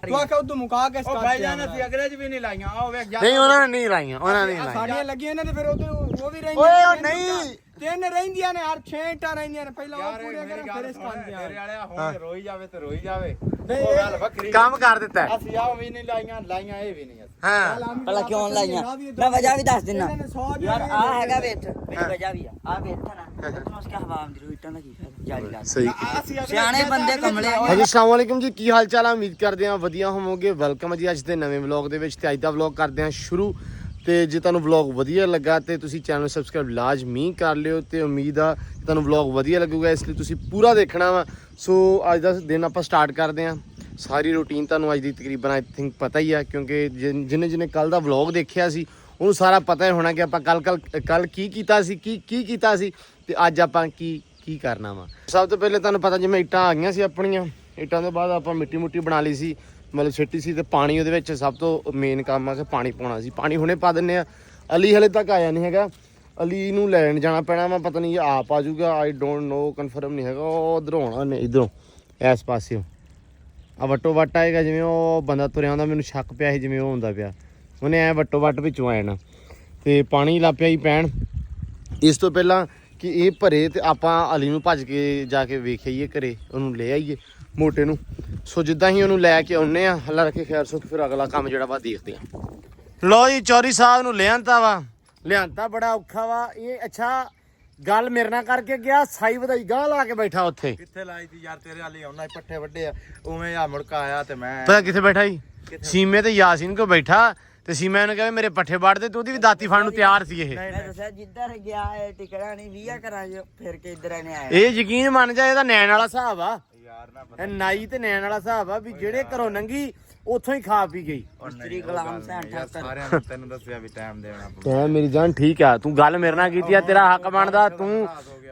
ਤੂੰ ਆਖਿਆ ਉਦੋਂ ਮੁਕਾ ਕੇ ਉਹ ਭਾਈ ਜਾਨ ਅਸੀਂ ਅਗਲੇ ਚ ਵੀ ਨਹੀਂ ਲਾਈਆਂ ਆ ਵੇਖ ਨਹੀਂ ਉਹਨਾਂ ਨੇ ਨਹੀਂ ਲਾਈਆਂ ਸਾਡੀਆਂ ਲੱਗੀਆਂ ਨੇ ਤੇ ਫਿਰ ਉਹ ਵੀ ਰਹਿੰਦੀਆਂ ਓਏ ਉਹ ਨਹੀਂ ਤਿੰਨ ਰਹਿੰਦੀਆਂ ਨੇ ਹਰ 6 ਇੱਟਾਂ ਰਹਿੰਦੀਆਂ ਨੇ ਪਹਿਲਾਂ ਉਹ ਯਾਰ ਪੂਰੀਆਂ ਕਰਾਂ ਫਿਰ ਇਸ ਕੰਮ ਤੇ ਤੇਰੇ ਵਾਲਿਆ ਹੁਣ ਰੋਈ ਜਾਵੇ ਤੇ ਰੋਈ ਜਾਵੇ ਨਹੀਂ, ਉਹ ਗੱਲ ਵੱਖਰੀ ਕੰਮ ਕਰ ਦਿੱਤਾ ਅਸੀਂ ਆ ਵੀ ਨਹੀਂ ਲਾਈਆਂ ਇਹ ਵੀ ਨਹੀਂ ਅਸੀਂ ਹਾਂ ਭਲਾ ਕਿਉਂ ਲਾਈਆਂ ਮੈਂ ਵਜ੍ਹਾ ਵੀ ਦੱਸ ਦਿੰਨਾ ਇਹਨਾਂ ਨੇ 100 ਯਾਰ ਆ ਹੈਗਾ ਵੇਟ ਮੇਰੀ ਵਜ੍ਹਾ ਵੀ ਆ ਵੇਟ ਨਾ ਤੂੰ ਉਸ ਕੇ ਹਵਾ ਆਉਂਦੀ ਰੋ ਇੱਟਾਂ ਦਾ ਕੀ ਫਾਇਦਾ ਜਾਲੀ ਲਾ ਸਹੀ ਸਿਆਣੇ ਬੰਦੇ ਕਮਲੇ ਹਾਂਜੀ ਅਸਲਾਮ ਵਾਲੇਕੁਮ ਜੀ ਕੀ ਹਾਲ ਚਾਲ ਆ ਉਮੀਦ ਕਰਦੇ ਹਾਂ ਵਧੀਆ ਹੋਵੋਗੇ ਵੈਲਕਮ ਜੀ ਅੱਜ ਦੇ ਨਵੇਂ ਵਲੌਗ ਦੇ ਵਿੱਚ ਤੇ ਅੱਜ ਦਾ ਵਲੌਗ ਕਰਦੇ ਹਾਂ ਸ਼ੁਰੂ ਤੇ ਜੇ ਤੁਹਾਨੂੰ ਵਲੌਗ ਵਧੀਆ ਲੱਗਾ ਤੇ ਤੁਸੀਂ ਚੈਨਲ ਨੂੰ ਸਬਸਕ੍ਰਾਈਬ ਲਾਜ਼ਮੀ ਕਰ ਲਿਓ ਤੇ ਉਮੀਦ ਆ ਤੁਹਾਨੂੰ ਵਲੌਗ ਵਧੀਆ ਲੱਗੂਗਾ ਇਸ ਲਈ ਤੁਸੀਂ ਪੂਰਾ ਦੇਖਣਾ ਵਾ ਸੋ ਅੱਜ ਦਾ ਦਿਨ ਆਪਾਂ ਸਟਾਰਟ ਕਰਦੇ ਹਾਂ ਸਾਰੀ ਰੂਟੀਨ ਤੁਹਾਨੂੰ ਅੱਜ ਦੀ ਤਕਰੀਬਨ ਆਈ ਥਿੰਕ ਪਤਾ ਹੀ ਆ ਕਿਉਂਕਿ ਜਿਹਨੇ ਕੱਲ ਦਾ ਵਲੌਗ ਦੇਖਿਆ ਸੀ ਉਹਨੂੰ ਸਾਰਾ ਪਤਾ ਹੀ ਹੋਣਾ ਕਿ ਆਪਾਂ ਕੱਲ ਕੀ ਕੀਤਾ ਸੀ ਕੀ ਕੀਤਾ ਸੀ ਤੇ ਅੱਜ ਆਪਾਂ ਕੀ ਕਰਨਾ ਵਾ ਸਭ ਤੋਂ ਪਹਿਲੇ ਤੁਹਾਨੂੰ ਪਤਾ ਜਿਵੇਂ ਇੱਟਾਂ ਆ ਗਈਆਂ ਸੀ ਆਪਣੀਆਂ ਇੱਟਾਂ ਤੋਂ ਬਾਅਦ ਆਪਾਂ ਮਿੱਟੀ ਬਣਾ ਲਈ ਸੀ ਮਤਲਬ ਸਿੱਟੀ ਸੀ ਤੇ ਪਾਣੀ ਉਹਦੇ ਵਿੱਚ ਸਭ ਤੋਂ ਮੇਨ ਕੰਮ ਆ ਕਿ ਪਾਣੀ ਪਾਉਣਾ ਸੀ ਪਾਣੀ ਹੁਣੇ ਪਾ ਦਿੰਨੇ ਆ ਅਲੀ ਹਲੇ ਤੱਕ ਆਇਆ ਨਹੀਂ ਹੈਗਾ ਅਲੀ ਨੂੰ ਲੈਣ ਜਾਣਾ ਪੈਣਾ ਵਾ ਪਤਾ ਨਹੀਂ ਆਪ ਆ ਜਾਊਗਾ ਆਈ ਡੋਂਟ ਨੋ ਕਨਫਰਮ ਨਹੀਂ ਹੈਗਾ ਉਹ ਉਧਰੋਂ ਆਉਣਾ ਨੇ ਇਧਰੋਂ ਇਸ ਪਾਸਿਓਂ ਆ ਵੱਟੋ ਵੱਟ ਆਏਗਾ ਜਿਵੇਂ ਉਹ ਬੰਦਾ ਤੁਰਿਆ ਹੁੰਦਾ ਮੈਨੂੰ ਸ਼ੱਕ ਪਿਆ ਸੀ ਜਿਵੇਂ ਉਹ ਹੁੰਦਾ ਪਿਆ ਉਹਨੇ ਐ ਵੱਟੋ ਵੱਟ ਵਿੱਚੋਂ ਆ ਜਾਣਾ ਤੇ ਪਾਣੀ ਲੱਗ ਪਿਆ ਹੀ ਪੈਣ ਇਸ ਤੋਂ ਪਹਿਲਾਂ ਕਿ ਇਹ ਭਰੇ ਤੇ ਆਪਾਂ ਅਲੀ ਨੂੰ ਭੱਜ ਕੇ ਜਾ ਕੇ ਵੇਖ ਆਈਏ ਘਰੇ ਉਹਨੂੰ ਲੈ ਆਈਏ ਮੋਟੇ ਨੂੰ ਸੋ ਜਿੱਦਾਂ ਹੀ ਉਹਨੂੰ ਲੈ ਕੇ ਆਉਨੇ ਆ ਹੱਲਾ ਰੱਖੇ ਖੈਰ ਸੁੱਖ ਫਿਰ ਅਗਲਾ ਕੰਮ ਜਿਹੜਾ ਵਾ ਦੇਖਦੇ ਆ ਲੋ ਜੀ ਚੌਰੀ ਸਾਹਿਬ ਨੂੰ ਲਿਆਂਤਾ ਬੜਾ ਔਖਾ ਵਾ ਇਹ ਅੱਛਾ ਗੱਲ ਮੇਰੇ ਨਾਲ ਕਰਕੇ ਗਿਆ ਸਾਈ ਵਧਾਈ ਗਾਹ ਲਾ ਕੇ ਬੈਠਾ ਉੱਥੇ ਕਿੱਥੇ ਲਾਈ ਤੀ ਯਾਰ ਤੇਰੇ ਵਾਲੀ ਆਉਣਾ ਪੱਠੇ ਵੱਡੇ ਆ ਉਵੇਂ ਆ ਮੁੜਕਾ ਆਇਆ ਤੇ ਮੈਂ ਪਤਾ ਕਿੱਥੇ ਬੈਠਾ ਸੀ ਸੀਮੇ ਤੇ ਯਾਸੀਨ ਕੋ ਬੈਠਾ ਤੇ ਸੀਮੇ ਨੂੰ ਕਹੇ ਮੇਰੇ ਪੱਠੇ ਵੱਢ ਦੇ ਤੇ ਉਹਦੀ ਵੀ ਦਾਤੀ ਫੜਨ ਨੂੰ ਤਿਆਰ ਸੀ ਇਹ ਮੈਂ ਦੱਸਿਆ ਜਿੱਧਰ ਗਿਆ ਹੈ ਟਿਕੜਾ ਨਹੀਂ 20 ਕਰਾਂ ਜੋ ਫਿਰ ਕੇ ਇੱਧਰ ਆਨੇ ਆਇਆ ਇਹ ਯਕੀਨ ਮੰਨ ਜਾ ਇਹਦਾ ਨੈਣ ਵਾਲਾ ਹਿਸਾਬ ਆ ਯਾਰ ਨਾ ਇਹ ਨਾਈ ਤੇ ਨੈਣ ਵਾਲਾ ਹਿਸਾਬ ਆ ਵੀ ਜਿਹੜੇ ਘਰੋਂ ਨੰਗੀ ਉੱਥੋਂ ਹੀ ਖਾ ਪੀ ਗਈ ਮਿਸਤਰੀ ਗੁਲਾਮ ਸੈਨ ਠਾਕਰ ਸਾਰਿਆਂ ਨੂੰ ਤੈਨੂੰ ਦੱਸਿਆ ਵੀ ਟਾਈਮ ਦੇਣਾ ਤੇ ਮੇਰੀ ਜਾਨ ਠੀਕ ਆ ਤੂੰ ਗੱਲ ਮੇਰੇ ਨਾਲ ਕੀਤੀ ਆ ਤੇਰਾ ਹੱਕ ਬਣਦਾ ਤੂੰ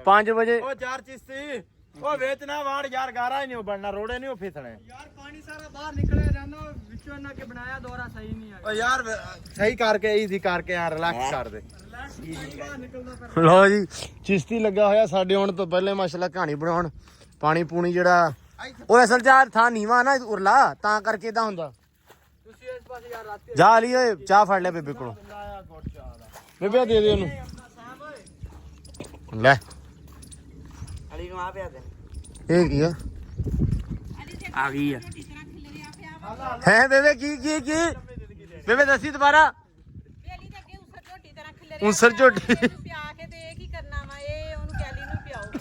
5 ਵਜੇ ਉਹ ਚਾਰ ਚਿਸ਼ਤੀ ਉਹ ਵੇਚਣਾ ਵਾੜ ਯਾਰ ਗਾਰਾ ਹੀ ਨਹੀਂ ਬਣਨਾ ਰੋੜੇ ਨਹੀਂ ਉਹ ਫਿਸਣੇ ਯਾਰ ਪਾਣੀ ਸਾਰਾ ਬਾਹਰ ਨਿਕਲਿਆ ਜਾਂਦਾ ਵਿੱਚੋਂ ਇਹਨਾਂ ਕੇ ਬਣਾਇਆ ਦੁਆਰਾ ਸਹੀ ਨਹੀਂ ਆ ਓ ਯਾਰ ਸਹੀ ਕਰਕੇ ਈਜ਼ੀ ਕਰਕੇ ਯਾਰ ਰਿਲੈਕਸ ਕਰ ਦੇ ਬਾਹਰ ਨਿਕਲਦਾ ਲੋ ਜੀ ਚਿਸ਼ਤੀ ਲੱਗਾ ਹੋਇਆ ਸਾਡੇ ਆਉਣ ਤੋਂ ਪਹਿਲੇ ਮਾਸ਼ਾਅੱਲਾ ਕਹਾਣੀ ਬਣਾਉਣ ਪਾਣੀ ਪੂਣੀ ਜਿਹੜਾ ਉਹ ਅਸਲ ਚ ਥਾਂ ਨੀਵਾ ਨਾ ਉਰਲਾ ਤਾਂ ਕਰਕੇ ਇਦਾਂ ਹੁੰਦਾ ਤੁਸੀਂ ਇਸ ਪਾਸੇ ਯਾਰ ਰਾਤੀ ਜਾ ਲਈ ਓਏ ਚਾਹ ਫੜ ਲੈ ਬੇਬੇ ਕੋਲੋਂ ਬੇਬੇ ਦੇ ਦੇ ਉਹਨੂੰ ਲੈ ਅਲੀ ਨੂੰ ਆ ਪਿਆ ਤੇ ਇਹ ਕੀ ਆ ਆ ਗਈ ਆ ਹੈ ਬੇਬੇ ਕੀ ਬੇਬੇ ਦੱਸੀ ਦੁਬਾਰਾ ਬੇਲੀ ਦੇ ਅੱਗੇ ਉਸਰ ਝੋਟੀ ਤਰ੍ਹਾਂ ਖਿਲਰਿਆ ਉਸਰ ਝੋਟੀ ਪਿਆ ਕੇ ਤੇ ਇਹ ਕੀ ਕਰਨਾ ਵਾ ਇਹ ਉਹਨੂੰ ਕੈਲੀ ਨੂੰ ਪਿਆਓ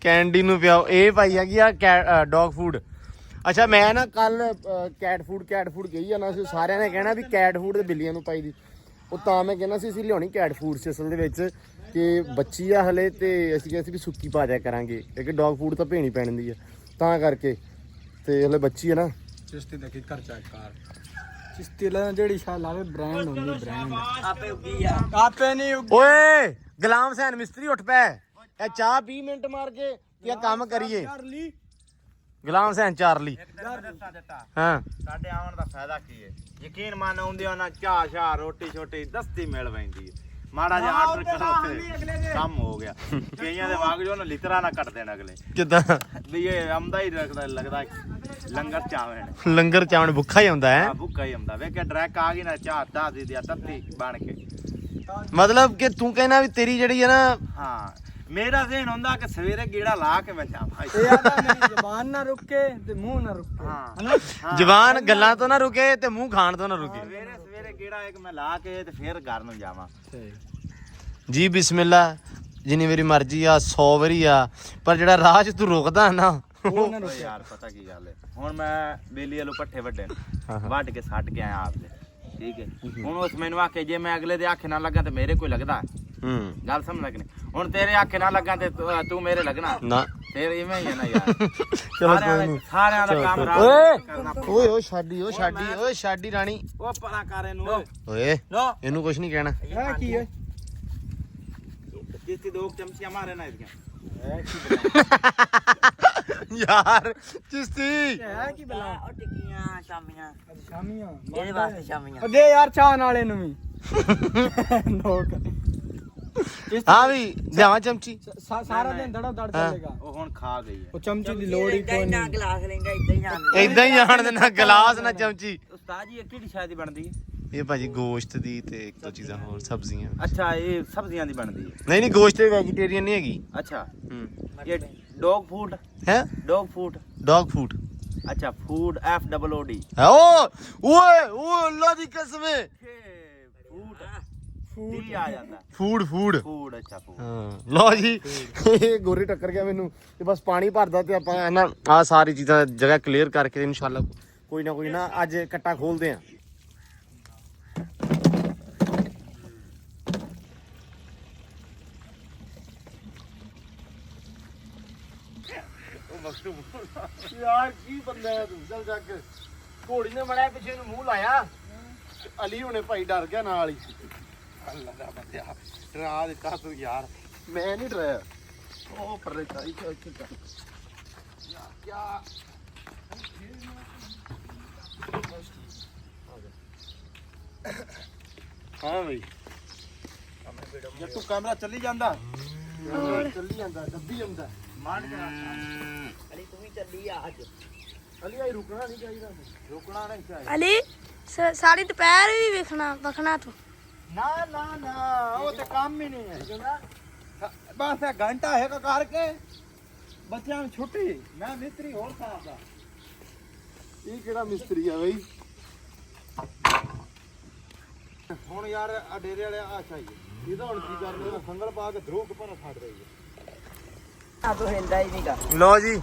ਕੈਂਡੀ ਨੂੰ ਪਿਆਓ ਇਹ ਭਾਈ ਹੈਗੀ ਆ ਡੌਗ ਫੂਡ ਅੱਛਾ ਮੈਂ ਨਾ ਕੱਲ ਕੈਟ ਫੂਡ ਕਹੀ ਜਾਣਾ ਸੀ ਸਾਰਿਆਂ ਨੇ ਕਹਿਣਾ ਵੀ ਕੈਟ ਫੂਡ ਤੇ ਬਿੱਲੀਆਂ ਨੂੰ ਪਾਈ ਦੀ ਉਹ ਤਾਂ ਮੈਂ ਕਹਿੰਦਾ ਸੀ ਅਸੀਂ ਲਿਆਉਣੀ ਕੈਟ ਫੂਡ ਸੀ ਅਸਲ ਦੇ ਵਿੱਚ ਕਿ ਬੱਚੀ ਆ ਹਲੇ ਤੇ ਅਸੀਂ ਕਿਹਾ ਸੀ ਵੀ ਸੁੱਕੀ ਪਾ ਦਿਆ ਕਰਾਂਗੇ ਕਿਉਂਕਿ ਡੌਗ ਫੂਡ ਤਾਂ ਭੇਣੀ ਪੈਣੀ ਆ ਤਾਂ ਕਰਕੇ ਤੇ ਹਲੇ ਬੱਚੀ ਆ ਨਾ ਚਿਸ਼ਤੀ ਦੇਖੀ ਕਰ ਚੈੱਕ ਕਰ ਚਿਸ਼ਤੀ ਲਾ ਜਿਹੜੀ ਸ਼ਾ ਲਾਵੇ ਬ੍ਰਾਂਡ ਹੁੰਦੀ ਬ੍ਰਾਂਡ ਆਪੇ ਉੱਗੀ ਆ ਆਪੇ ਨਹੀਂ ਓਏ ਗੁਲਾਮ ਹੁਸੈਨ ਮਿਸਤਰੀ ਉੱਠ ਪੈ ਇਹ ਚਾਹ 20 ਮਿੰਟ ਮਾਰ ਕੇ ਇਹ ਕੰਮ ਕਰੀਏ ਕਰ ਲਈ ਗੁਲਾਮ ਹੁਸੈਨ ਚਾਰਲੀ ਹਾਂ ਸਾਡੇ ਆਉਣ ਦਾ ਫਾਇਦਾ ਕੀ ਹੈ ਯਕੀਨ ਮੰਨ ਆਉਂਦੇ ਉਹਨਾਂ ਚਾਹ ਸ਼ਾਹ ਰੋਟੀ ਛੋਟੀ ਦਸਤੀ ਮਿਲ ਪੈਂਦੀ ਹੈ ਮਾੜਾ ਜਿਹਾ ਆਰਡਰ ਕਰੋ ਤੇ ਕੰਮ ਹੋ ਗਿਆ ਕਈਆਂ ਦੇ ਵਾਗ ਜੋ ਨਾ ਲਿਤਰਾ ਨਾ ਕੱਟ ਦੇਣ ਅਗਲੇ ਕਿੱਦਾਂ ਵੀ ਇਹ ਆਮਦਾ ਹੀ ਲੱਗਦਾ ਲੰਗਰ ਚਾਵਣ ਲੰਗਰ ਚਾਵਣ ਭੁੱਖਾ ਹੀ ਆਉਂਦਾ ਹੈ ਭੁੱਖਾ ਹੀ ਆਉਂਦਾ ਵੇਖ ਕੇ ਡਰੈਕ ਆ ਗਈ ਨਾ ਚਾਹ ਦਾਦੀ ਦੀ ਤੱਤੀ ਬਣ ਕੇ ਮਤਲਬ ਕਿ ਤੂੰ ਕਹਿਣਾ ਵੀ ਤੇਰੀ ਜਿਹੜੀ ਹੈ ਨਾ ਹਾਂ ਮੇਰਾ ਜ਼ਹਿਨ ਹੁੰਦਾ ਕਿ ਸਵੇਰੇ ਗੇੜਾ ਲਾ ਕੇ ਮੈਂ ਜਾਵਾਂ ਇਹ ਆਦਾ ਮੇਰੀ ਜ਼ਬਾਨ ਨਾ ਰੁਕੇ ਤੇ ਮੂੰਹ ਨਾ ਰੁਕੇ ਹਾਂ ਜ਼ਬਾਨ ਗੱਲਾਂ ਤੋਂ ਨਾ ਰੁਕੇ ਤੇ ਮੂੰਹ ਖਾਣ ਤੋਂ ਨਾ ਰੁਕੇ ਸਵੇਰੇ ਗੇੜਾ ਇੱਕ ਮੈਂ ਲਾ ਕੇ ਤੇ ਫਿਰ ਘਰ ਨੂੰ ਜਾਵਾਂ ਜੀ ਬਿਸਮਿਲ੍ਲਾ ਜਿੰਨੀ ਮੇਰੀ ਮਰਜ਼ੀ ਆ 100 ਵਾਰੀ ਆ ਪਰ ਜਿਹੜਾ ਰਾਹ 'ਚ ਤੂੰ ਰੁਕਦਾ ਨਾ ਉਹ ਯਾਰ ਪਤਾ ਕੀ ਗੱਲ ਹੈ ਹੁਣ ਮੈਂ ਬੇਲੀ ਵਾਲੂ ਪੱਠੇ ਵੱਡੇ ਵੱਢ ਕੇ ਸੱਟ ਕੇ ਆਇਆ ਆਪਦੇ ਠੀਕ ਹੈ ਹੁਣ ਉਸ ਮੈਨੂੰ ਆਖੇ ਜੇ ਮੈਂ ਅਗਲੇ ਦੇ ਆਖੇ ਨਾ ਲੱਗਾ ਤੇ ਮੇਰੇ ਕੋਈ ਲੱਗਦਾ ਗੱਲ ਸਮਝ ਲੱਗ ਨਹੀਂ ਹੁਣ ਤੇਰੇ ਆਖੇ ਨਾ ਲੱਗਾ ਤੇ ਤੂੰ ਮੇਰੇ ਲੱਗਣਾ ਨਾ ਫੇਰ ਇਵੇਂ ਹੀ ਹੈ ਨਾ ਯਾਰ ਚਲੋ ਕੋਈ ਨਹੀਂ ਸਾਰਿਆਂ ਦਾ ਕੰਮ ਓਏ ਓਏ ਛਾਡੀ ਰਾਣੀ ਉਹ ਪਰਾਂ ਕਰ ਇਹਨੂੰ ਓਏ ਨੋ ਇਹਨੂੰ ਕੁਝ ਨਹੀਂ ਕਹਿਣਾ ਇਹ ਕੀ ਹੈ ਜਿੱਤੀ ਦੋ ਚਮਚੀਆਂ ਮਾਰੇ ਨਾ ਇਹਦੀਆਂ ਯਾਰ ਚਿਸ਼ਤੀ ਹੈ ਕੀ ਬਲਾ ਉਹ ਟਿੱਕੀਆਂ ਸ਼ਾਮੀਆਂ ਸ਼ਾਮੀਆਂ ਇਹਦੇ ਵਾਸਤੇ ਸ਼ਾਮੀਆਂ ਦੇ ਯਾਰ ਚਾਹ ਨਾਲ ਇਹਨੂੰ ਵੀ ਨੋਕ ਹਾਂ ਵੀ ਲਿਆਵਾਂ ਚਮਚੀ ਸਾਰਾ ਦਿਨ ਦੜਾ ਦੜ ਚੱਲੇਗਾ ਉਹ ਹੁਣ ਖਾ ਗਈ ਹੈ ਉਹ ਚਮਚੀ ਦੀ ਲੋੜ ਹੀ ਏਦਾਂ ਕੋਈ ਹੀ ਨਾ ਨਹੀਂ ਗਲਾਸ ਲੈਂਗਾ ਏਦਾਂ ਹੀ ਜਾਣ ਇਦਾਂ ਹੀ ਜਾਣ ਦੇਣਾ ਗਲਾਸ ਨਾ ਚਮਚੀ ਉਸਤਾਦ ਜੀ ਇਹ ਕਿਹੜੀ ਸ਼ਾਇਦ ਦੀ ਬਣਦੀ ਹੈ ਇਹ ਭਾਜੀ ਗੋਸ਼ਤ ਦੀ ਤੇ ਇੱਕ ਦੋ ਚੀਜ਼ਾਂ ਹੋਰ ਸਬਜ਼ੀਆਂ ਅੱਛਾ ਇਹ ਸਬਜ਼ੀਆਂ ਦੀ ਬਣਦੀ ਹੈ ਨਹੀਂ ਗੋਸ਼ਤ ਵੈਜੀਟੇਰੀਅਨ ਨਹੀਂ ਹੈਗੀ ਅੱਛਾ ਹੂੰ ਇਹ ਡੌਗ ਫੂਡ ਹੈ ਡੌਗ ਫੂਡ ਡੌਗ ਫੂਡ ਅੱਛਾ ਫੂਡ FOOD ਓਏ ਅੱਲਾ ਦੀ ਕਸਮ ਹੈ ਫੂਡ ਆ ਜਾਂਦਾ ਫੂਡ ਫੂਡ ਅੱਛਾ ਫੂਡ ਹਾਂ ਲਓ ਜੀ ਇਹ ਗੋਰੀ ਟੱਕਰ ਗਿਆ ਮੈਨੂੰ ਤੇ ਬਸ ਪਾਣੀ ਭਰਦਾ ਤੇ ਆਪਾਂ ਨਾ ਆ ਸਾਰੀ ਚੀਜ਼ਾਂ ਜਗ੍ਹਾ ਕਲੀਅਰ ਕਰਕੇ ਇਨਸ਼ਾਅੱਲਾ ਕੋਈ ਨਾ ਅੱਜ ਕੱਟਾ ਖੋਲਦੇ ਆ ਯਾਰ ਕੀ ਬੰਦਾ ਹੈ ਤੂੰ ਚੱਲ ਜਾ ਕੇ ਘੋੜੀ ਨੇ ਮੜਿਆ ਪਿੱਛੇ ਨੂੰ ਮੂੰਹ ਲਾਇਆ ਅਲੀ ਹੁਣੇ ਭਾਈ ਡਰ ਗਿਆ ਨਾਲ ਹੀ ਅੱਲਾ ਦਾ ਬੰਦਿਆ ਡਰਾ ਦਿੱਤਾ ਤੂੰ ਯਾਰ ਮੈਂ ਨਹੀਂ ਡਰਾਇਆ ਉਹ ਪਰਲੇ ਚਾਈ ਤੇ ਇੱਥੇ ਕਰ ਯਾਰ ਹਾਂ ਬਈ ਜੇ ਤੂੰ ਕੈਮਰਾ ਚੱਲੀ ਜਾਂਦਾ ਚੱਲੀ ਜਾਂਦਾ ਡੱਬੀ ਜਾਂਦਾ ਮਾਨ ਕਰਾ ਅਲੀ ਤੂੰ ਵੀ ਚੱਲੀ ਆ ਅੱਜ ਅਲੀ ਆਈ ਰੁਕਣਾ ਨਹੀਂ ਚਾਹੀਦਾ ਰੁਕਣਾ ਨਹੀਂ ਚਾਹੀਦਾ ਅਲੀ ਸਾਰੀ ਦੁਪਹਿਰ ਵੀ ਵਖਣਾ ਤੂੰ ਨਾ ਉਹ ਤੇ ਕੰਮ ਹੀ ਨਹੀਂ ਹੈ ਬਸ ਇਹ ਘੰਟਾ ਹੈ ਕਰਕੇ ਬੱਚਿਆਂ ਨੂੰ ਛੁੱਟੀ ਮੈਂ ਮਿਸਤਰੀ ਹੋਰ ਸਾਹਿਬ ਦਾ ਇਹ ਕਿਹੜਾ ਮਿਸਤਰੀ ਆ ਬਈ ਹੁਣ ਯਾਰ ਆ ਡੇਰੇ ਵਾਲੇ ਆ ਚਾਹੀਏ ਇਹਦਾ ਹੁਣ ਕੀ ਕਰਨਾ ਸੰਗਲ ਪਾ ਕੇ ਧਰੂਕ ਪਰ ਛੱਡ ਦੇਈਏ ਆ ਤੂੰ ਹਿਲਦਾ ਹੀ ਨਹੀਂਗਾ ਲੋ ਜੀ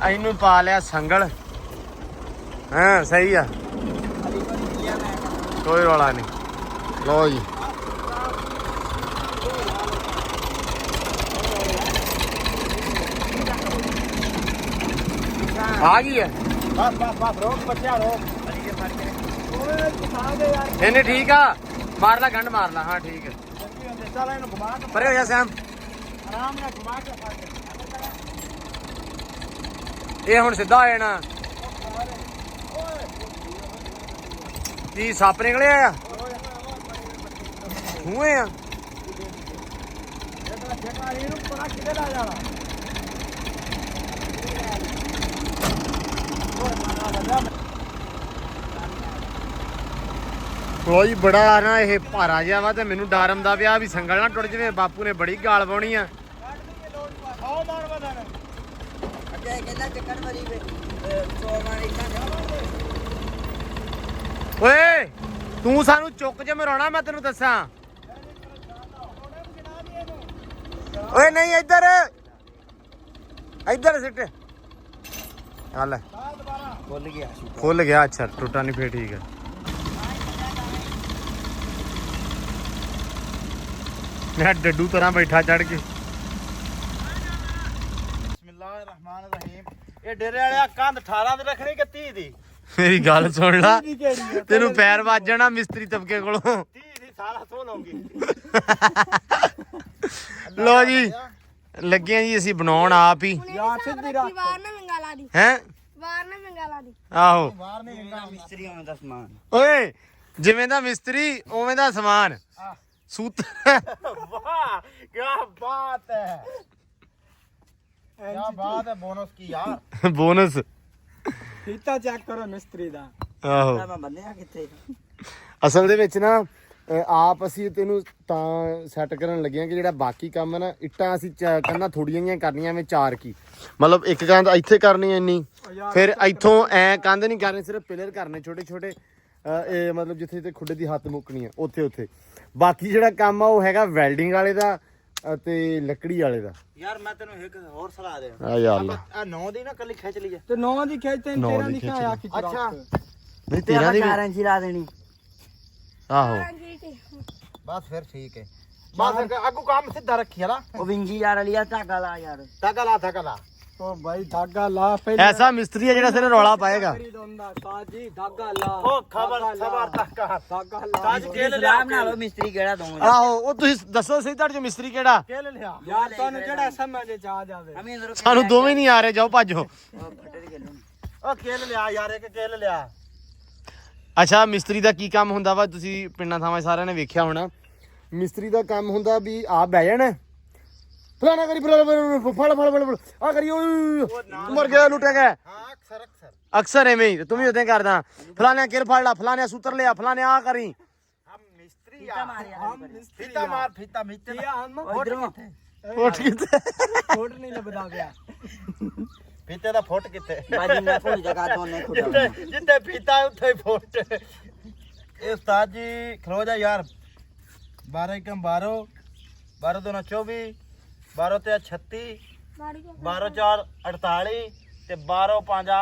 ਇਹਨੂੰ ਪਾ ਲਿਆ ਸੰਗਲ ਹਾਂ ਸਹੀ ਆ ਕੋਈ ਰੌਲਾ ਨਹੀਂ ਲੋ ਜੀ ਆ ਗਈ ਹੈ ਬਸ ਰੋਕ ਬੱਚਿਆ ਰੋਕ ਇਹਨੇ ਠੀਕ ਆ ਮਾਰ ਲਾ ਗੰਢ ਮਾਰ ਲਾ ਹਾਂ ਠੀਕ ਹੈ ਚੱਲ ਇਹਨੂੰ ਘੁਮਾ ਕੇ ਪਰੇ ਹੋ ਜਾ ਸੈਮ ਆਰਾਮ ਨਾਲ ਘੁਮਾ ਕੇ ਫੜ ਇਹ ਹੁਣ ਸਿੱਧਾ ਹੋ ਜਾਣਾ ਕੀ ਸੱਪ ਨਿਕਲਿਆ ਆ ਹੂਏ ਆ ਇਹਨੂੰ ਪਤਾ ਕਿੱਥੇ ਲਾ ਜਾਣਾ ਕੋਈ ਬੜਾ ਨਾ ਇਹ ਭਾਰਾ ਜਿਹਾ ਵਾ ਤੇ ਮੈਨੂੰ ਡਰ ਆਉਂਦਾ ਪਿਆ ਵੀ ਸੰਗਲ ਨਾ ਟੁੱਟ ਜਵੇ ਬਾਪੂ ਨੇ ਬੜੀ ਗਾਲ ਪਾਉਣੀ ਆ ਆਓ ਮਾਰ ਬਦਨ ਅੱਗੇ ਕਹਿੰਦਾ ਚੱਕਰ ਮਰੀ ਵੇ ਸੋਮਾਂ ਇਦਾਂ ਓਏ ਤੂੰ ਸਾਨੂੰ ਚੁੱਕ ਜੇ ਮਰਾਉਣਾ ਮੈਂ ਤੈਨੂੰ ਦੱਸਾਂ ਓਏ ਨਹੀਂ ਇੱਧਰ ਸਿੱਟ ਚੱਲ ਖੁੱਲ ਗਿਆ ਅੱਛਾ ਟੁੱਟਾ ਨਹੀਂ ਫੇਰ ਠੀਕ ਹੈ ਮੈਂ ਡੱਡੂ ਤਰ੍ਹਾਂ ਬੈਠਾ ਚੜ ਕੇ ਬਿਸਮਿਲ੍ਲਾਹਿਰ ਰਹਿਮਾਨਿਰ ਰਹੀਮ ਇਹ ਡੇਰੇ ਵਾਲਿਆ ਕੰਧ 18 ਦੀ ਰੱਖਣੀ ਕਿ 30 ਦੀ ਮੇਰੀ ਗੱਲ ਸੁਣ ਲਾ ਤੈਨੂੰ ਪੈਰ ਵੱਜ ਜਾਣਾ ਮਿਸਤਰੀ ਤਬਕੇ ਕੋਲੋਂ 30 ਦੀ ਸਾਰਾ ਸੋ ਲਊਗੀ ਲੋ ਜੀ ਲੱਗੇ ਆ ਜੀ ਅਸੀਂ ਬਣਾਉਣ ਆਪ ਹੀ ਯਾਰ ਸਿੱਧੀ ਰੱਖ ਵਾਰ ਨਾ ਮੰਗਾਲਾ ਦੀ ਹੈ ਵਾਰ ਨਾ ਮੰਗਾਲਾ ਦੀ ਆਹੋ ਬਾਹਰ ਨਹੀਂ ਇੰਨਾ ਮਿਸਤਰੀ ਆਉਣ ਦਾ ਸਮਾਨ ਓਏ ਜਿਵੇਂ ਦਾ ਮਿਸਤਰੀ ਉਵੇਂ ਦਾ ਸਮਾਨ ਸੂਤ ਵਾਹ ਕੀ ਬਾਤ ਹੈ ਕੀ ਬਾਤ ਹੈ ਬੋਨਸ ਕੀ ਯਾਰ ਬੋਨਸ ਫੀਤਾ ਚੈੱਕ ਕਰੋ ਮਿਸਤਰੀ ਦਾ ਆਹੋ ਮੈਂ ਬੰਨਿਆ ਕਿੱਥੇ ਅਸਲ ਦੇ ਵਿੱਚ ਨਾ ਆਪ ਅਸੀਂ ਤੈਨੂੰ ਤਾਂ ਸੈੱਟ ਕਰਨ ਲੱਗੇ ਆ ਕਿ ਜਿਹੜਾ ਬਾਕੀ ਕੰਮ ਹੈ ਨਾ ਇੱਟਾਂ ਅਸੀਂ ਕੰਨਾਂ ਥੋੜੀਆਂ ਜਿਹੀਆਂ ਕਰਨੀਆਂ ਵਿੱਚ 4 ਕੀ ਮਤਲਬ ਇੱਕ ਕੰਧ ਇੱਥੇ ਕਰਨੀ ਐ ਇੰਨੀ ਫਿਰ ਇੱਥੋਂ ਐ ਕੰਧ ਨਹੀਂ ਕਰਨੀ ਸਿਰਫ ਪਿਲਰ ਕਰਨੇ ਛੋਟੇ ਛੋਟੇ ਇਹ ਮਤਲਬ ਜਿੱਥੇ ਜਿੱਥੇ ਖੁੱਡੇ ਦੀ ਹੱਥ ਮੁੱਕਣੀ ਆ ਉੱਥੇ ਬਾਕੀ ਜਿਹੜਾ ਕੰਮ ਆ ਉਹ ਹੈਗਾ ਵੈਲਡਿੰਗ ਵਾਲੇ ਦਾ ਅਤੇ ਲੱਕੜੀ ਵਾਲੇ ਦਾ ਯਾਰ ਮੈਂ ਤੈਨੂੰ ਇੱਕ ਹੋਰ ਸਲਾਹ ਦੇ ਆ ਯਾਰ ਆ 9 ਦੀ ਨਾ ਕੱਲੀ ਖਿੱਚ ਲਈਏ ਤੇ 9 ਦੀ ਖਿੱਚ ਤੇ 13 ਦੀ ਖਾਇਆ ਖਿੱਚ ਅੱਛਾ ਨਹੀਂ 13 ਦੀ 12 ਇੰਚੀ ਲਾ ਦੇਣੀ ਆਹੋ ਬਸ ਫਿਰ ਠੀਕ ਹੈ ਬਸ ਅੱਗੂ ਕੰਮ ਸਿੱਧਾ ਰੱਖੀ ਹਲਾ ਉਹ ਵਿੰਗੀ ਯਾਰ ਅਲੀ ਆ ਧਾਗਾ ਲਾ ਯਾਰ ਧਾਗਾ ਲਾ ਉਹ ਭਾਈ ਧਾਗਾ ਲਾ ਪਹਿਲੇ ਐਸਾ ਮਿਸਤਰੀ ਹੈ ਜਿਹੜਾ ਸਿਰ ਰੌਲਾ ਪਾਏਗਾ ਸਾਜੀ ਧਾਗਾ ਲਾ ਉਹ ਖਬਰ ਧਾਗਾ ਲਾ ਸਾਜ ਕੇਲ ਲਿਆ ਸਲਾਮ ਨਾਲ ਮਿਸਤਰੀ ਕਿਹੜਾ ਦਊਂਗਾ ਆਹੋ ਉਹ ਤੁਸੀਂ ਦੱਸੋ ਸਹੀ ਤੁਹਾਡੇ ਚੋਂ ਮਿਸਤਰੀ ਕਿਹੜਾ ਕੇਲ ਲਿਆ ਯਾਰ ਤੁਹਾਨੂੰ ਜਿਹੜਾ ਸਮਝ ਚ ਆ ਜਾਵੇ ਅਮੀ ਅੰਦਰੋਂ ਸਾਨੂੰ ਦੋਵੇਂ ਨਹੀਂ ਆ ਰਹੇ ਜਾਓ ਭੱਜੋ ਫੱਟੇ ਦੀ ਗੱਲ ਉਹ ਕੇਲ ਲਿਆ ਯਾਰ ਇੱਕ ਕੇਲ ਲਿਆ ਅੱਛਾ ਮਿਸਤਰੀ ਦਾ ਕੀ ਕੰਮ ਹੁੰਦਾ ਵਾ ਤੁਸੀਂ ਪਿੰਡਾਂ ਥਾਵਾਂ ਸਾਰਿਆਂ ਨੇ ਵੇਖਿਆ ਹੋਣਾ ਮਿਸਤਰੀ ਦਾ ਕੰਮ ਹੁੰਦਾ ਵੀ ਆਪ ਬਹਿ ਜਾਣਾ ਫਲਾਣਾ ਕਰੀ ਫੜ ਆ ਕਰੀ ਮਰ ਗਿਆ ਲੁੱਟਿਆ ਗਿਆ ਹਾਂ ਅਕਸਰ ਅਕਸਰ ਐਵੇਂ ਹੀ ਤੂੰ ਵੀ ਉਦਾਂ ਕਰਦਾ ਫਲਾਣਾ ਕਿਰ ਫੜ ਲਾ ਫਲਾਣਾ ਸੂਤਰ ਲਿਆ ਫਲਾਣੇ ਆ ਕਰੀ ਹਮ ਮਿਸਤਰੀ ਫੀਤਾ ਮਾਰ ਫੀਤਾ ਮਿੱਤੇ ਇਧਰੋਂ ਉੱਠ ਕਿਤੇ ਛੋਟ ਨਹੀਂ ਲੱਭਦਾ ਪਿਆ ਫੀਤੇ ਦਾ ਫੁੱਟ ਕਿੱਥੇ ਬਾਜੀ ਮੈਂ ਕੋਈ ਜਗ੍ਹਾ ਦੋਨੇ ਖੁਦਾ ਜਿੱਥੇ ਫੀਤਾ ਉੱਥੇ ਹੀ ਫੁੱਟ ਇਹ ਉਸਤਾਦ ਜੀ ਖਲੋ ਜਾ ਯਾਰ 12 × 12 12 2 24 12 ਤੇ 36 12 4 48 ਤੇ 12 5